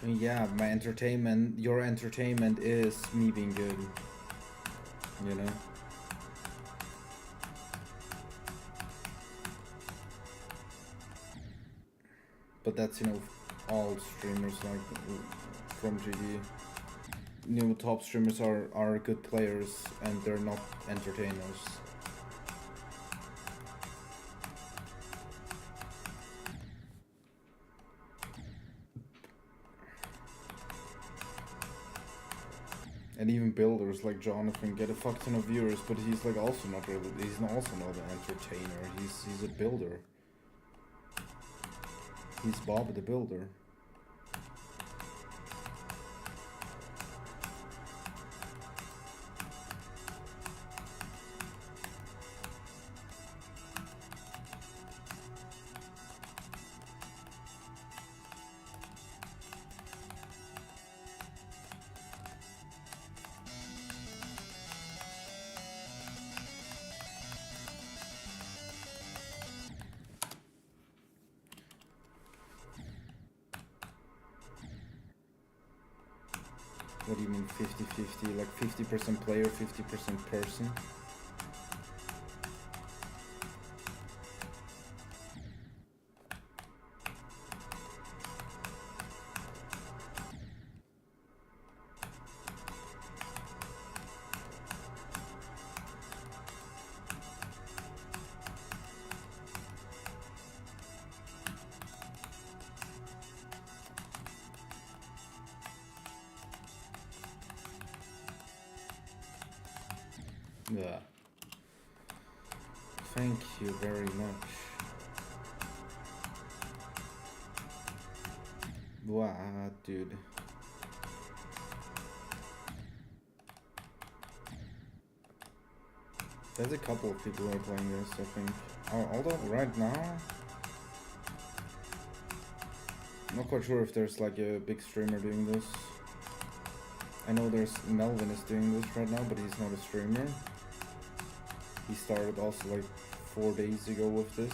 Yeah, my entertainment, your entertainment is me being good. You know? But that's, you know, all streamers like from GD. You know, top streamers are good players and they're not entertainers. And even builders like Jonathan get a fuck ton of viewers, but he's like also not really. He's also not an entertainer. He's a builder. He's Bob the Builder. What do you mean 50-50? Like 50% player, 50% person? Yeah. Thank you very much. Wow, dude. There's a couple of people who are playing this, I think. Although right now, I'm not quite sure if there's like a big streamer doing this. I know there's Melvin is doing this right now, but he's not a streamer. He started also like 4 days ago with this.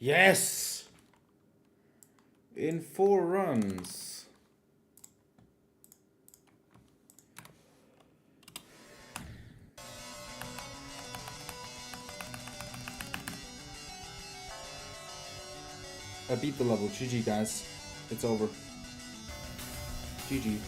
Yes! In 4 runs. I beat the level. GG, guys. It's over. GG.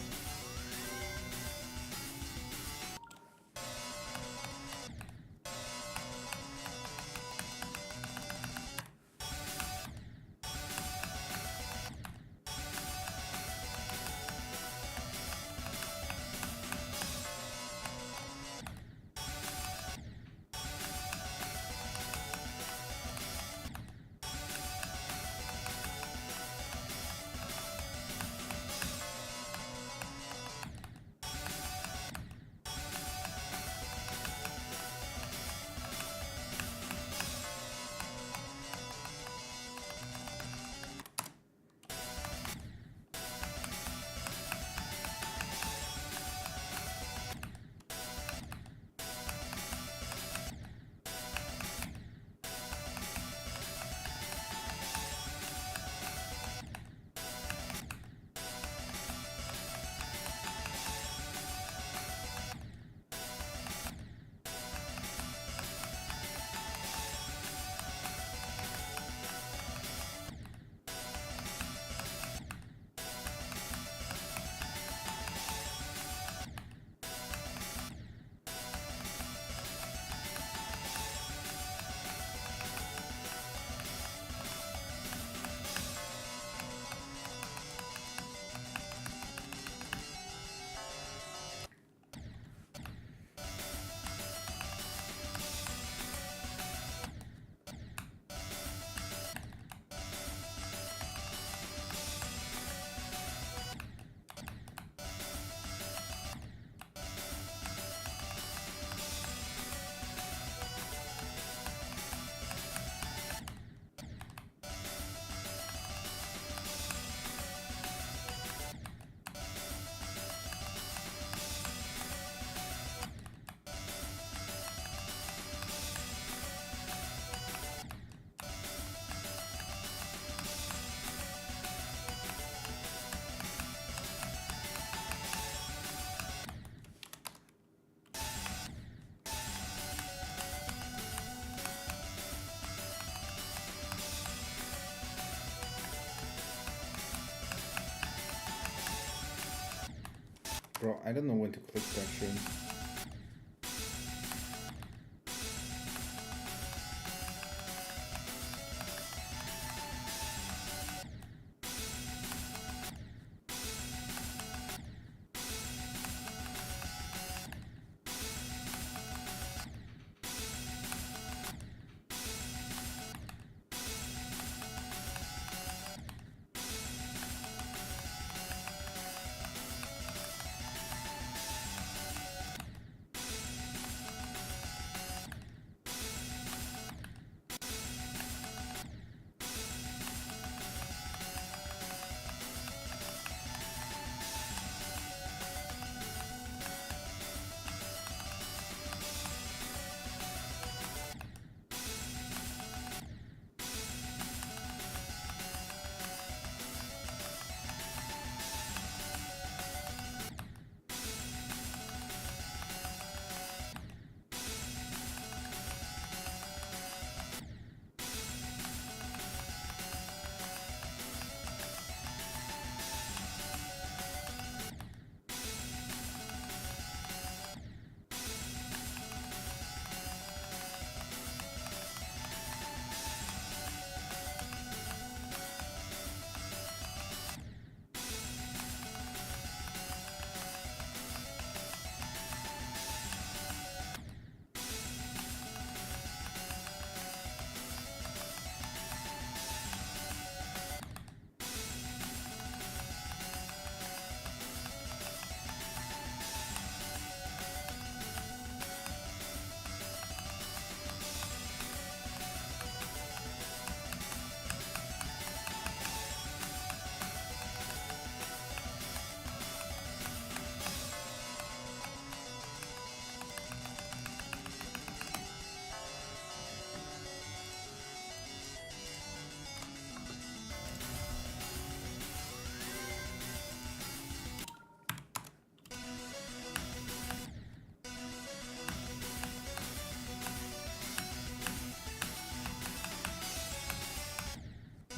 Bro, I don't know when to click that shit.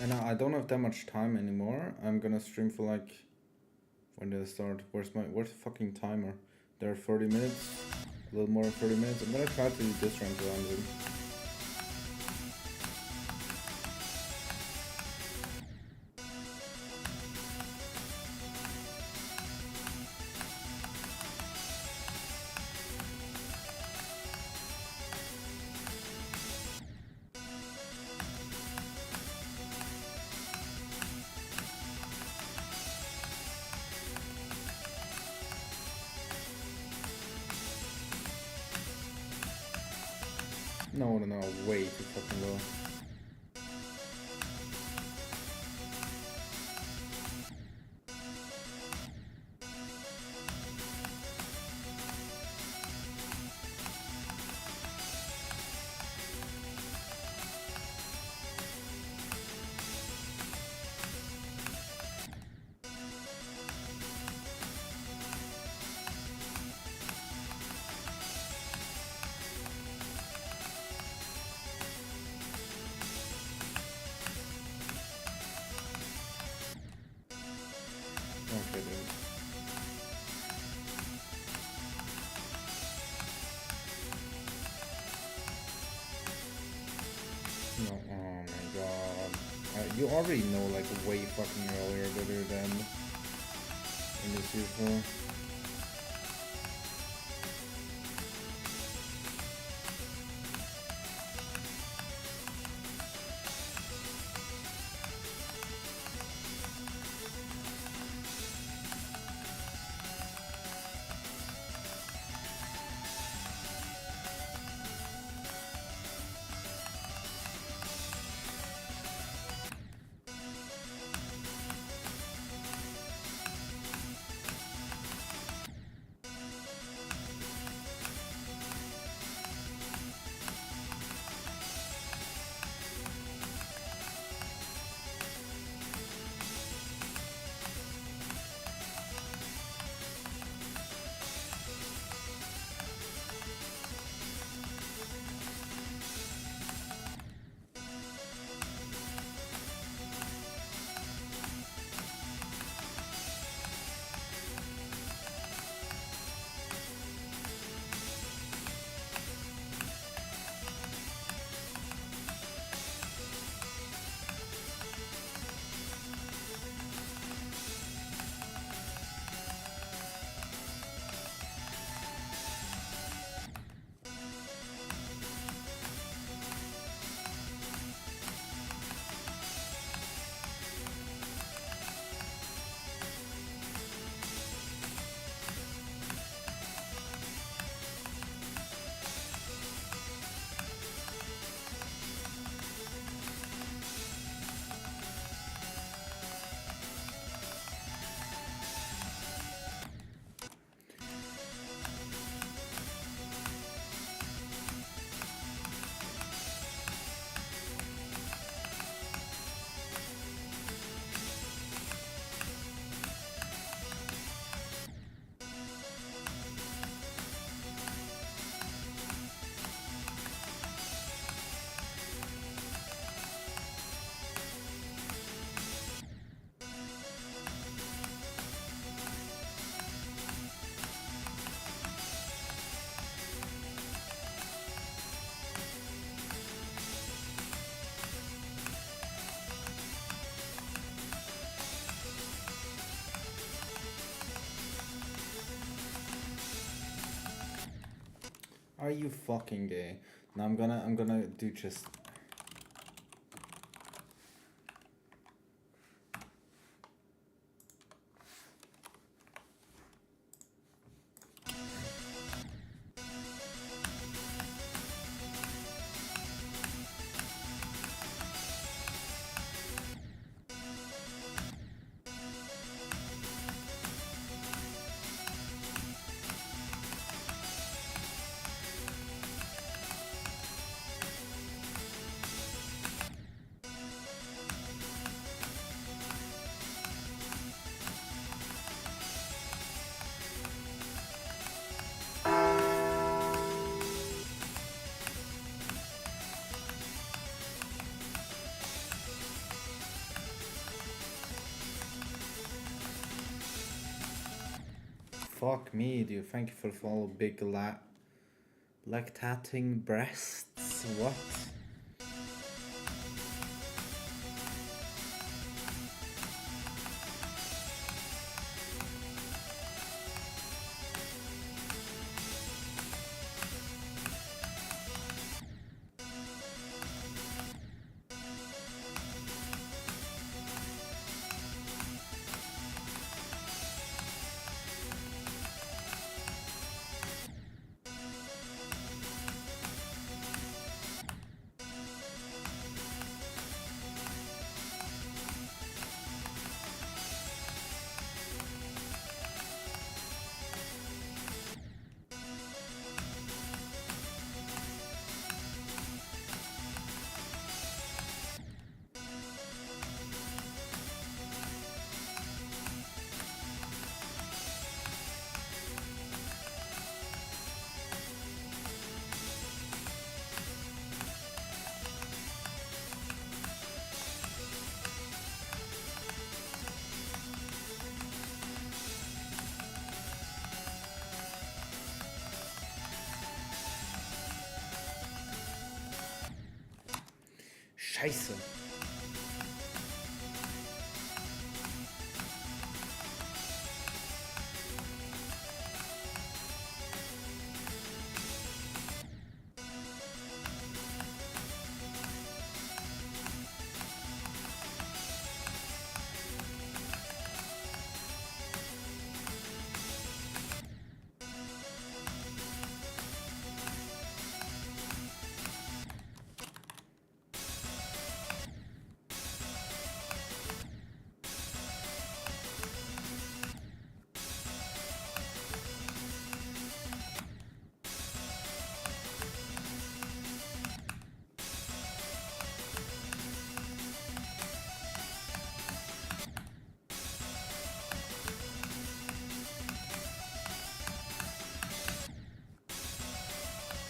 And I don't have that much time anymore. I'm gonna stream for like... When did I start? Where's the fucking timer? There are 30 minutes. A little more than 30 minutes. I'm gonna try to do this round around it. No, way too fucking low. Okay, dude. No, oh my god. You already know like way fucking earlier better than in this usual. Are you fucking gay? Now I'm gonna do just. Fuck me, dude. Thank you for the follow, big lactating breasts. What? Scheiße.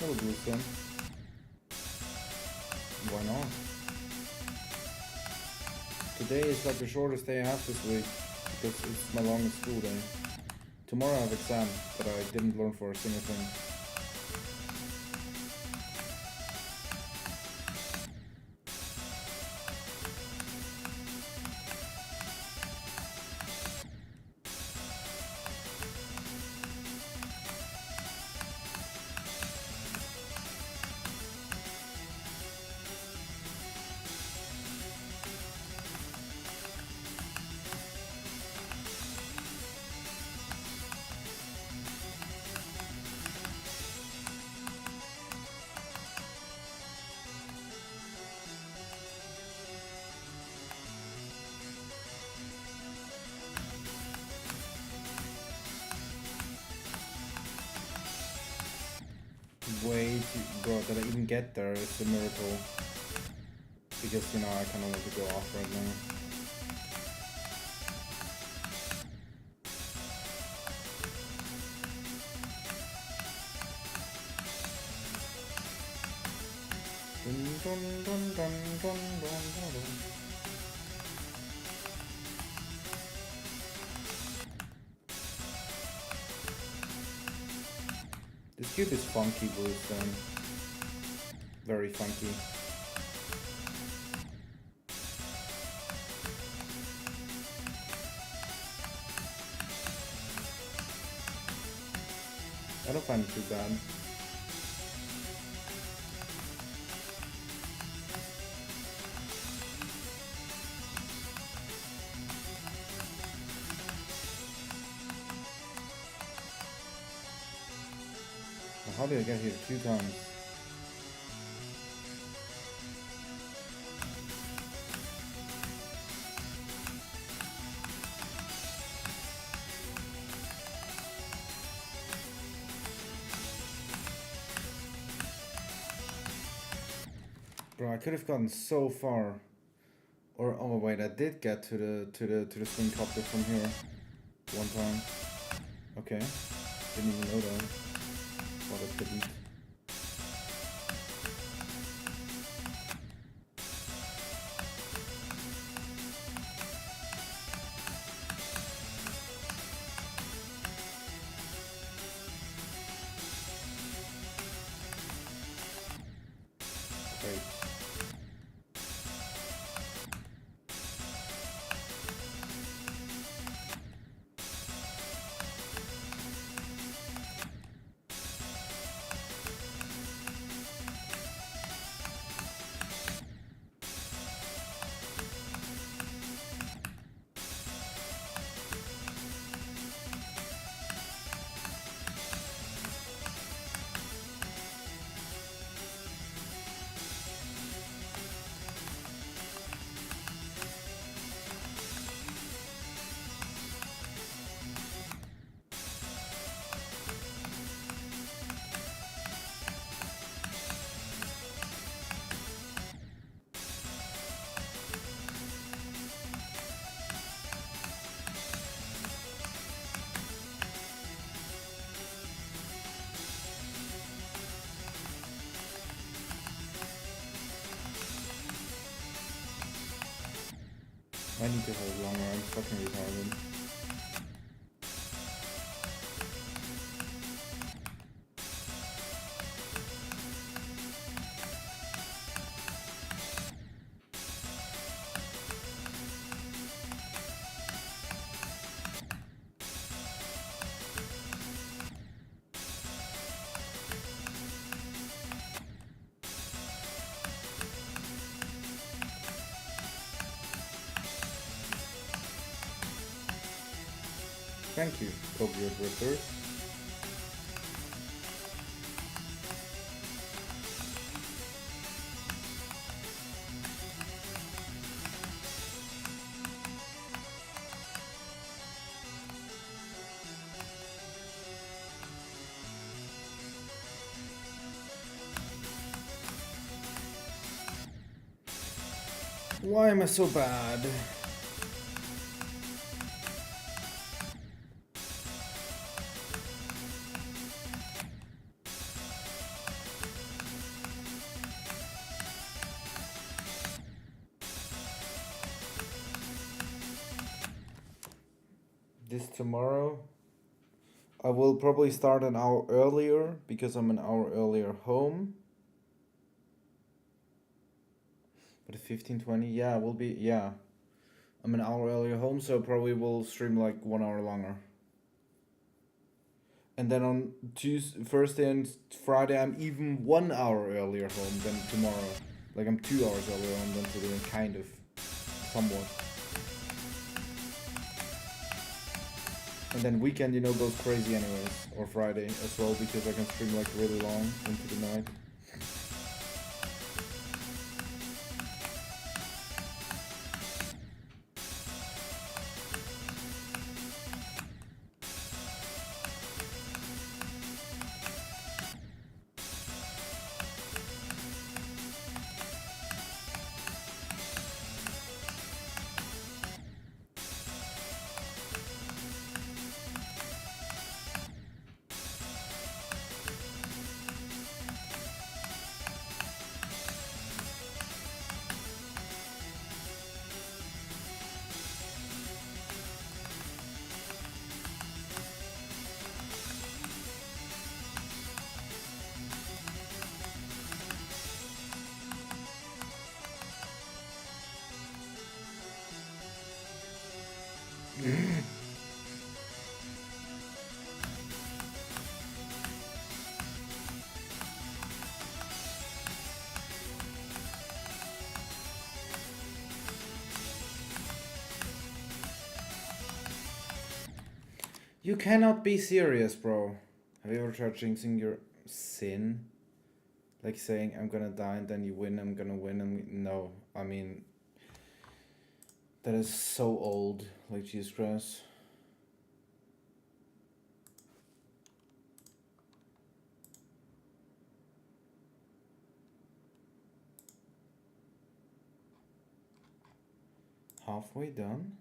We'll do some. Why not? Today is like the shortest day I have this week because it's my longest school day. Tomorrow I have exam, but I didn't learn for a single thing. Way too, bro, that I even get there is a miracle. Because, you know, I kind of want to go off right now. Dun, dun, dun, dun, dun, dun, dun, dun. This cube is funky, Bruce, very funky. I don't find it too bad. How did I get here 2 times? Bro, I could have gotten so far. Or oh wait, I did get to the swing copter from here one time. Okay, didn't even know that. What a didn't. Great. I need to hold longer, I'm fucking retarded. Thank you, Cobra Rippers. Why am I so bad? This tomorrow, I will probably start an hour earlier because I'm an hour earlier home. But 15:20, yeah, will be, yeah. I'm an hour earlier home, so probably will stream like 1 hour longer. And then on Thursday and Friday, I'm even 1 hour earlier home than tomorrow. Like I'm 2 hours earlier home than today, kind of, somewhat. And then weekend, you know, goes crazy anyways, or Friday as well, because I can stream like really long into the night. You cannot be serious, bro. Have you ever tried jinxing sin. Like saying, I'm gonna die and then you win, I'm gonna win, no. I mean, that is so old, like Jesus Christ. Halfway done?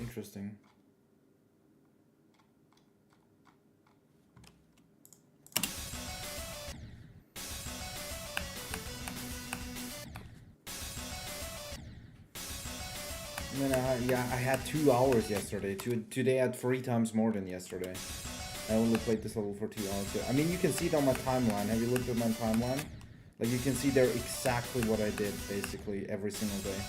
Interesting. And then I had 2 hours yesterday. Today I had 3 times more than yesterday. I only played this level for 2 hours. I mean, you can see it on my timeline. Have you looked at my timeline? Like, you can see there exactly what I did, basically, every single day.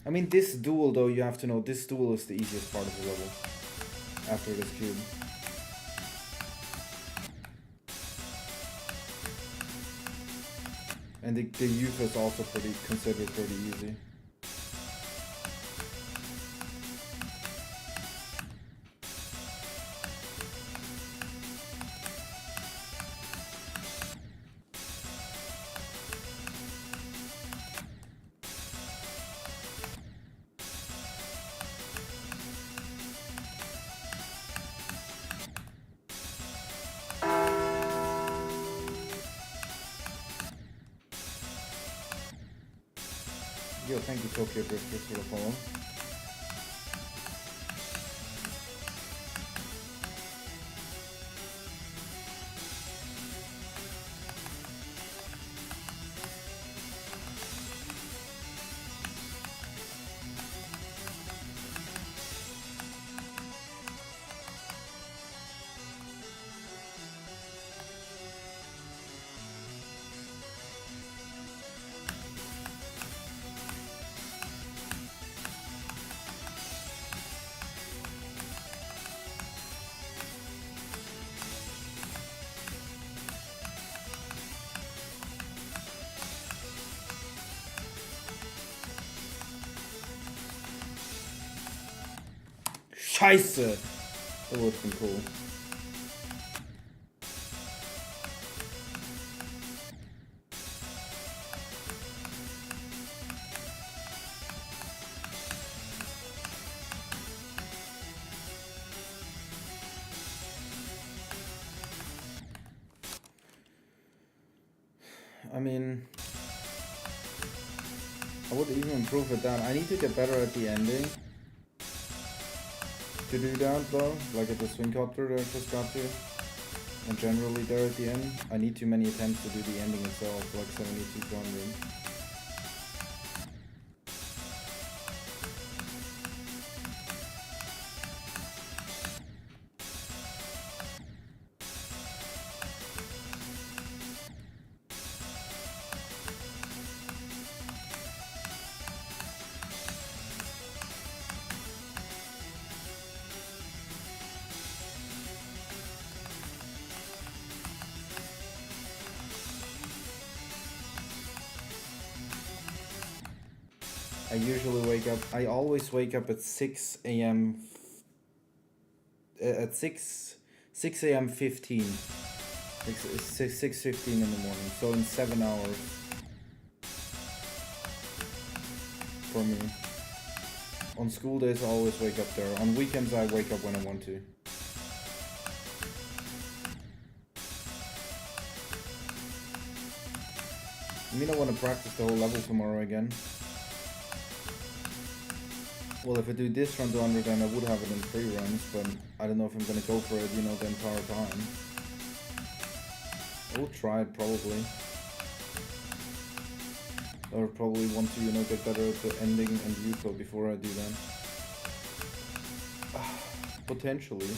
I mean, this duel, though, you have to know, this duel is the easiest part of the level. After this cube. And the youth is also considered pretty easy. Yo, thank you, Tokyo Drifters, for the follow. Scheiße! That would have been cool. I mean, I would even improve it down. I need to get better at the ending. To do that though, like at the swing copter that I just got to. And generally there at the end, I need too many attempts to do the ending itself, like 72 to 100. I usually wake up, I always wake up at 6 a.m. At 6 a.m. 15. 6:15 in the morning, so in 7 hours. For me. On school days I always wake up there. On weekends I wake up when I want to. I mean, I want to practice the whole level tomorrow again. Well, if I do this run to 100, then I would have it in 3 runs, but I don't know if I'm gonna go for it, you know, the entire time. I will try it, probably. Or probably want to, you know, get better at the ending and UFO before I do that. Potentially.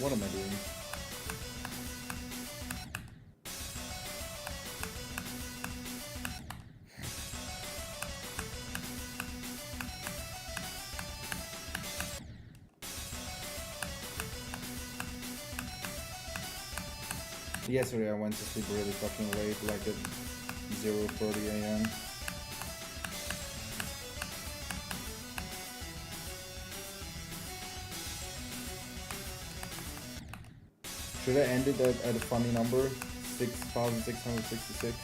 What am I doing? Yesterday I went to sleep really fucking late, like at 0:30 a.m. Should I end it at a funny number? 6,666?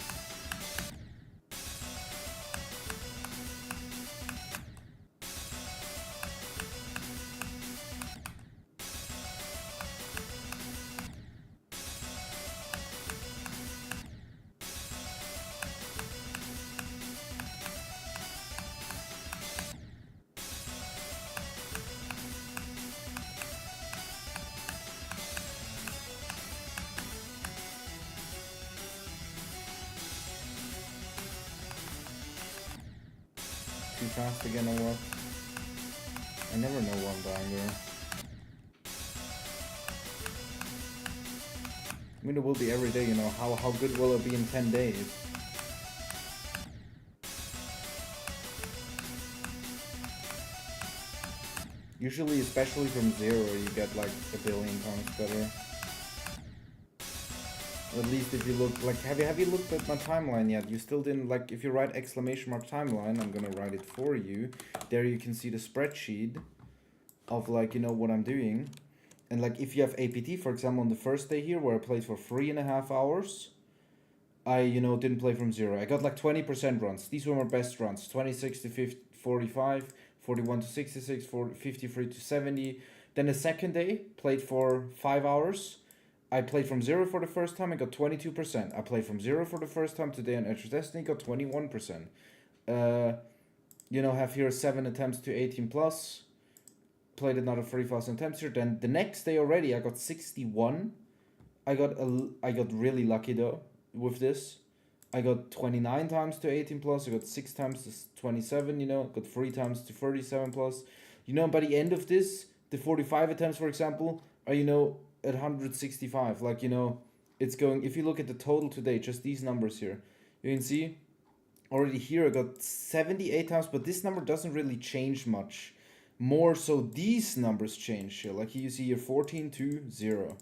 Too fast again or what? I never know what I'm dying there. I mean, it will be every day, you know. How good will it be in 10 days? Usually, especially from 0, you get like a billion times better. At least if you look, like, have you looked at my timeline yet? You still didn't, like, if you write exclamation mark timeline, I'm gonna write it for you. There you can see the spreadsheet of, like, you know, what I'm doing. And, like, if you have APT, for example, on the first day here, where I played for 3.5 hours, I, you know, didn't play from 0. I got, like, 20% runs. These were my best runs. 26 to 50, 45, 41 to 66, 53 to 70. Then the second day, played for 5 hours. I played from 0 for the first time, I got 22%. I played from 0 for the first time today on Edge of Destiny, got 21%. You know, have here 7 attempts to 18 plus. Played another 3,000 attempts here. Then the next day already, I got 61. I got really lucky though with this. I got 29 times to 18 plus. I got 6 times to 27, you know. Got 3 times to 37 plus. You know, by the end of this, the 45 attempts, for example, are, you know, at 165. Like, you know, it's going, if you look at the total today, just these numbers here, you can see already here I got 78 times, but this number doesn't really change much. More so these numbers change here. Like you see here 14 to 0.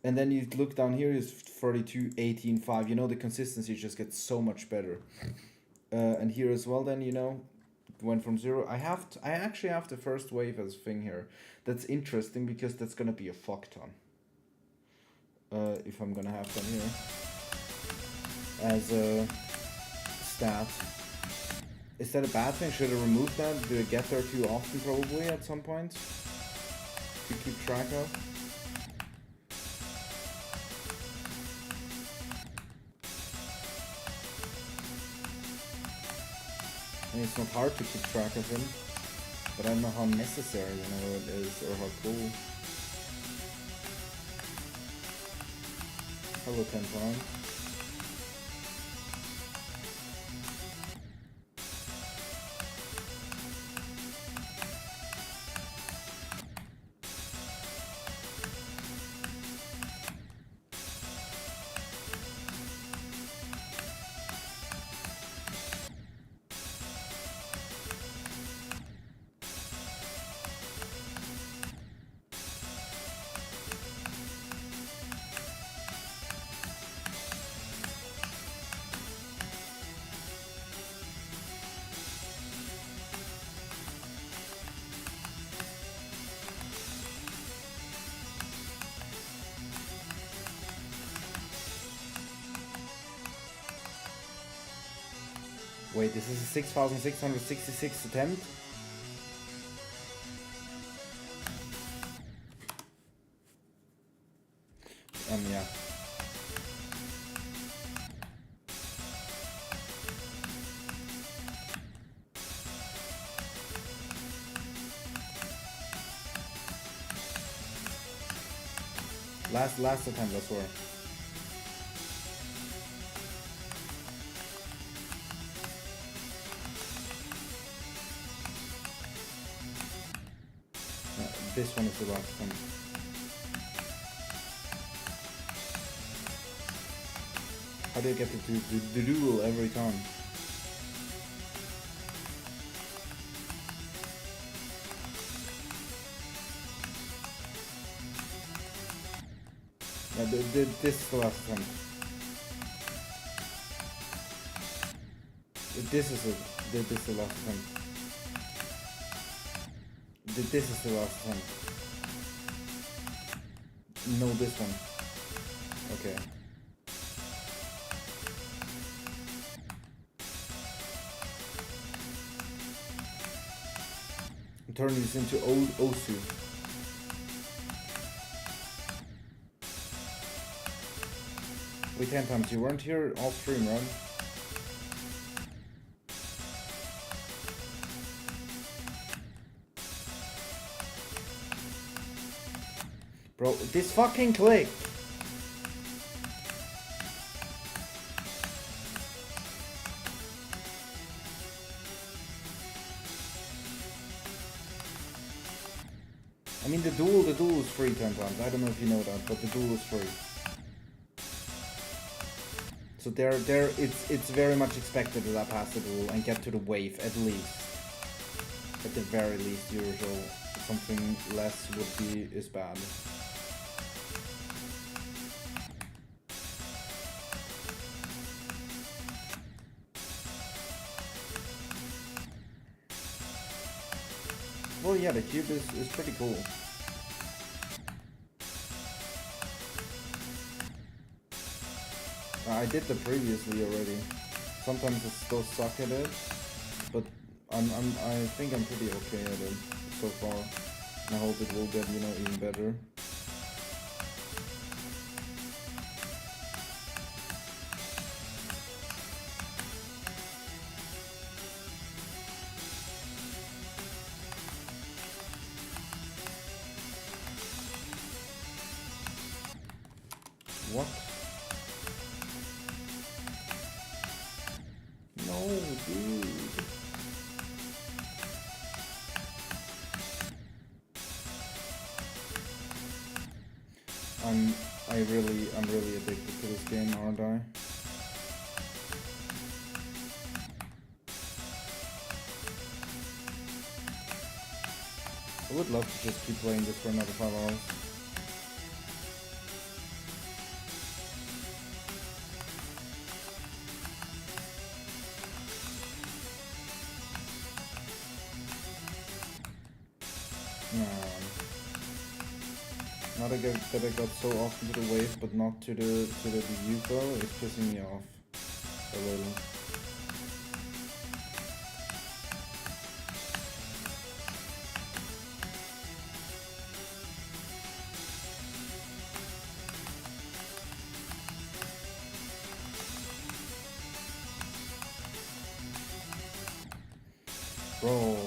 And then you look down here is 32, 18, 5. You know, the consistency just gets so much better. And here as well then, you know, went from 0. I actually have the first wave as thing here. That's interesting because that's gonna be a fuck ton. If I'm gonna have them here as a stat. Is that a bad thing? Should I remove that? Do I get there too often probably at some point to keep track of? I mean, it's not hard to keep track of him, but I don't know how necessary, you know, it is, or how cool. Hello, 10 pounds. Wait, this is a 6,666 attempt? Yeah. Last attempt, I swear. This one is the last one. How do you get the duel every time? Yeah, this is the last attempt. This is it. This is the last attempt. This is the last attempt. No, this one. Okay. I'm turning this into old Osu. Wait, 10 times. You weren't here all stream, right? Bro, this fucking click! I mean, the duel is free 10 times. I don't know if you know that, but the duel is free. So it's very much expected that I pass the duel and get to the wave at least. At the very least, usual. Something less is bad. Well, yeah, the cube is pretty cool. I did the previously already. Sometimes I still suck at it, but I think I'm pretty okay at it so far. And I hope it will get, you know, even better. What? No, dude. I'm really addicted to this game, aren't I? I would love to just keep playing this for another 5 hours. Now that I got so often to the wave, but not to the UFO, it's pissing me off a little. Bro.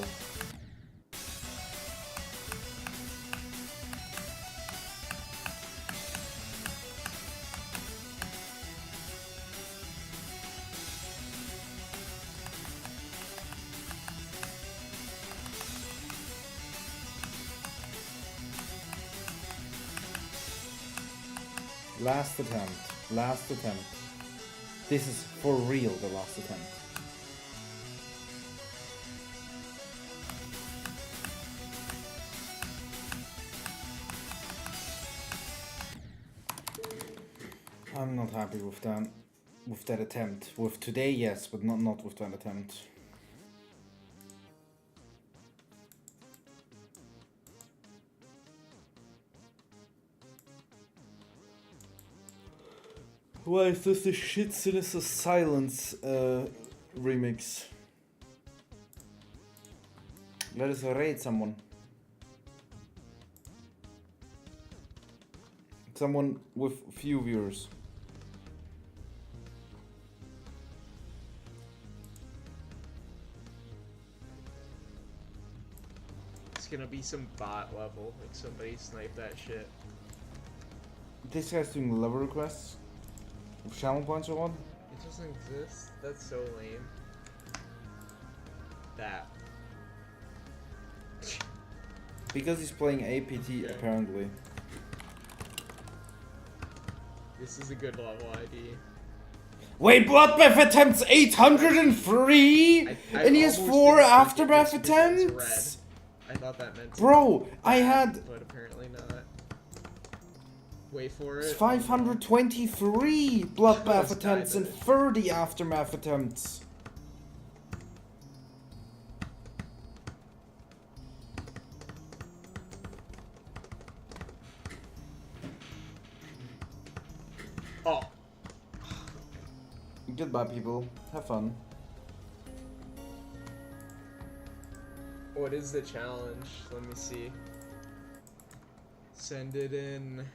Last attempt. This is for real the last attempt. I'm not happy with that attempt. With today, yes, but not with that attempt. Why is this the shit Sinister Silence remix? Let us raid someone. Someone with few viewers. It's gonna be some bot level, like somebody sniped that shit. This guy's doing level requests? With channel points or what? It doesn't exist? That's so lame. That. Because he's playing APT, apparently. This is a good level ID. Wait, bloodbath attempts 803? And he has almost 4 didn't think aftermath it was because it's attempts? red. I thought that meant Bro, I bad, had... but apparently not. Wait for It's it. 523 bloodbath Almost attempts died, and 30 aftermath attempts. Oh. Goodbye, people. Have fun. What is the challenge? Let me see. Send it in.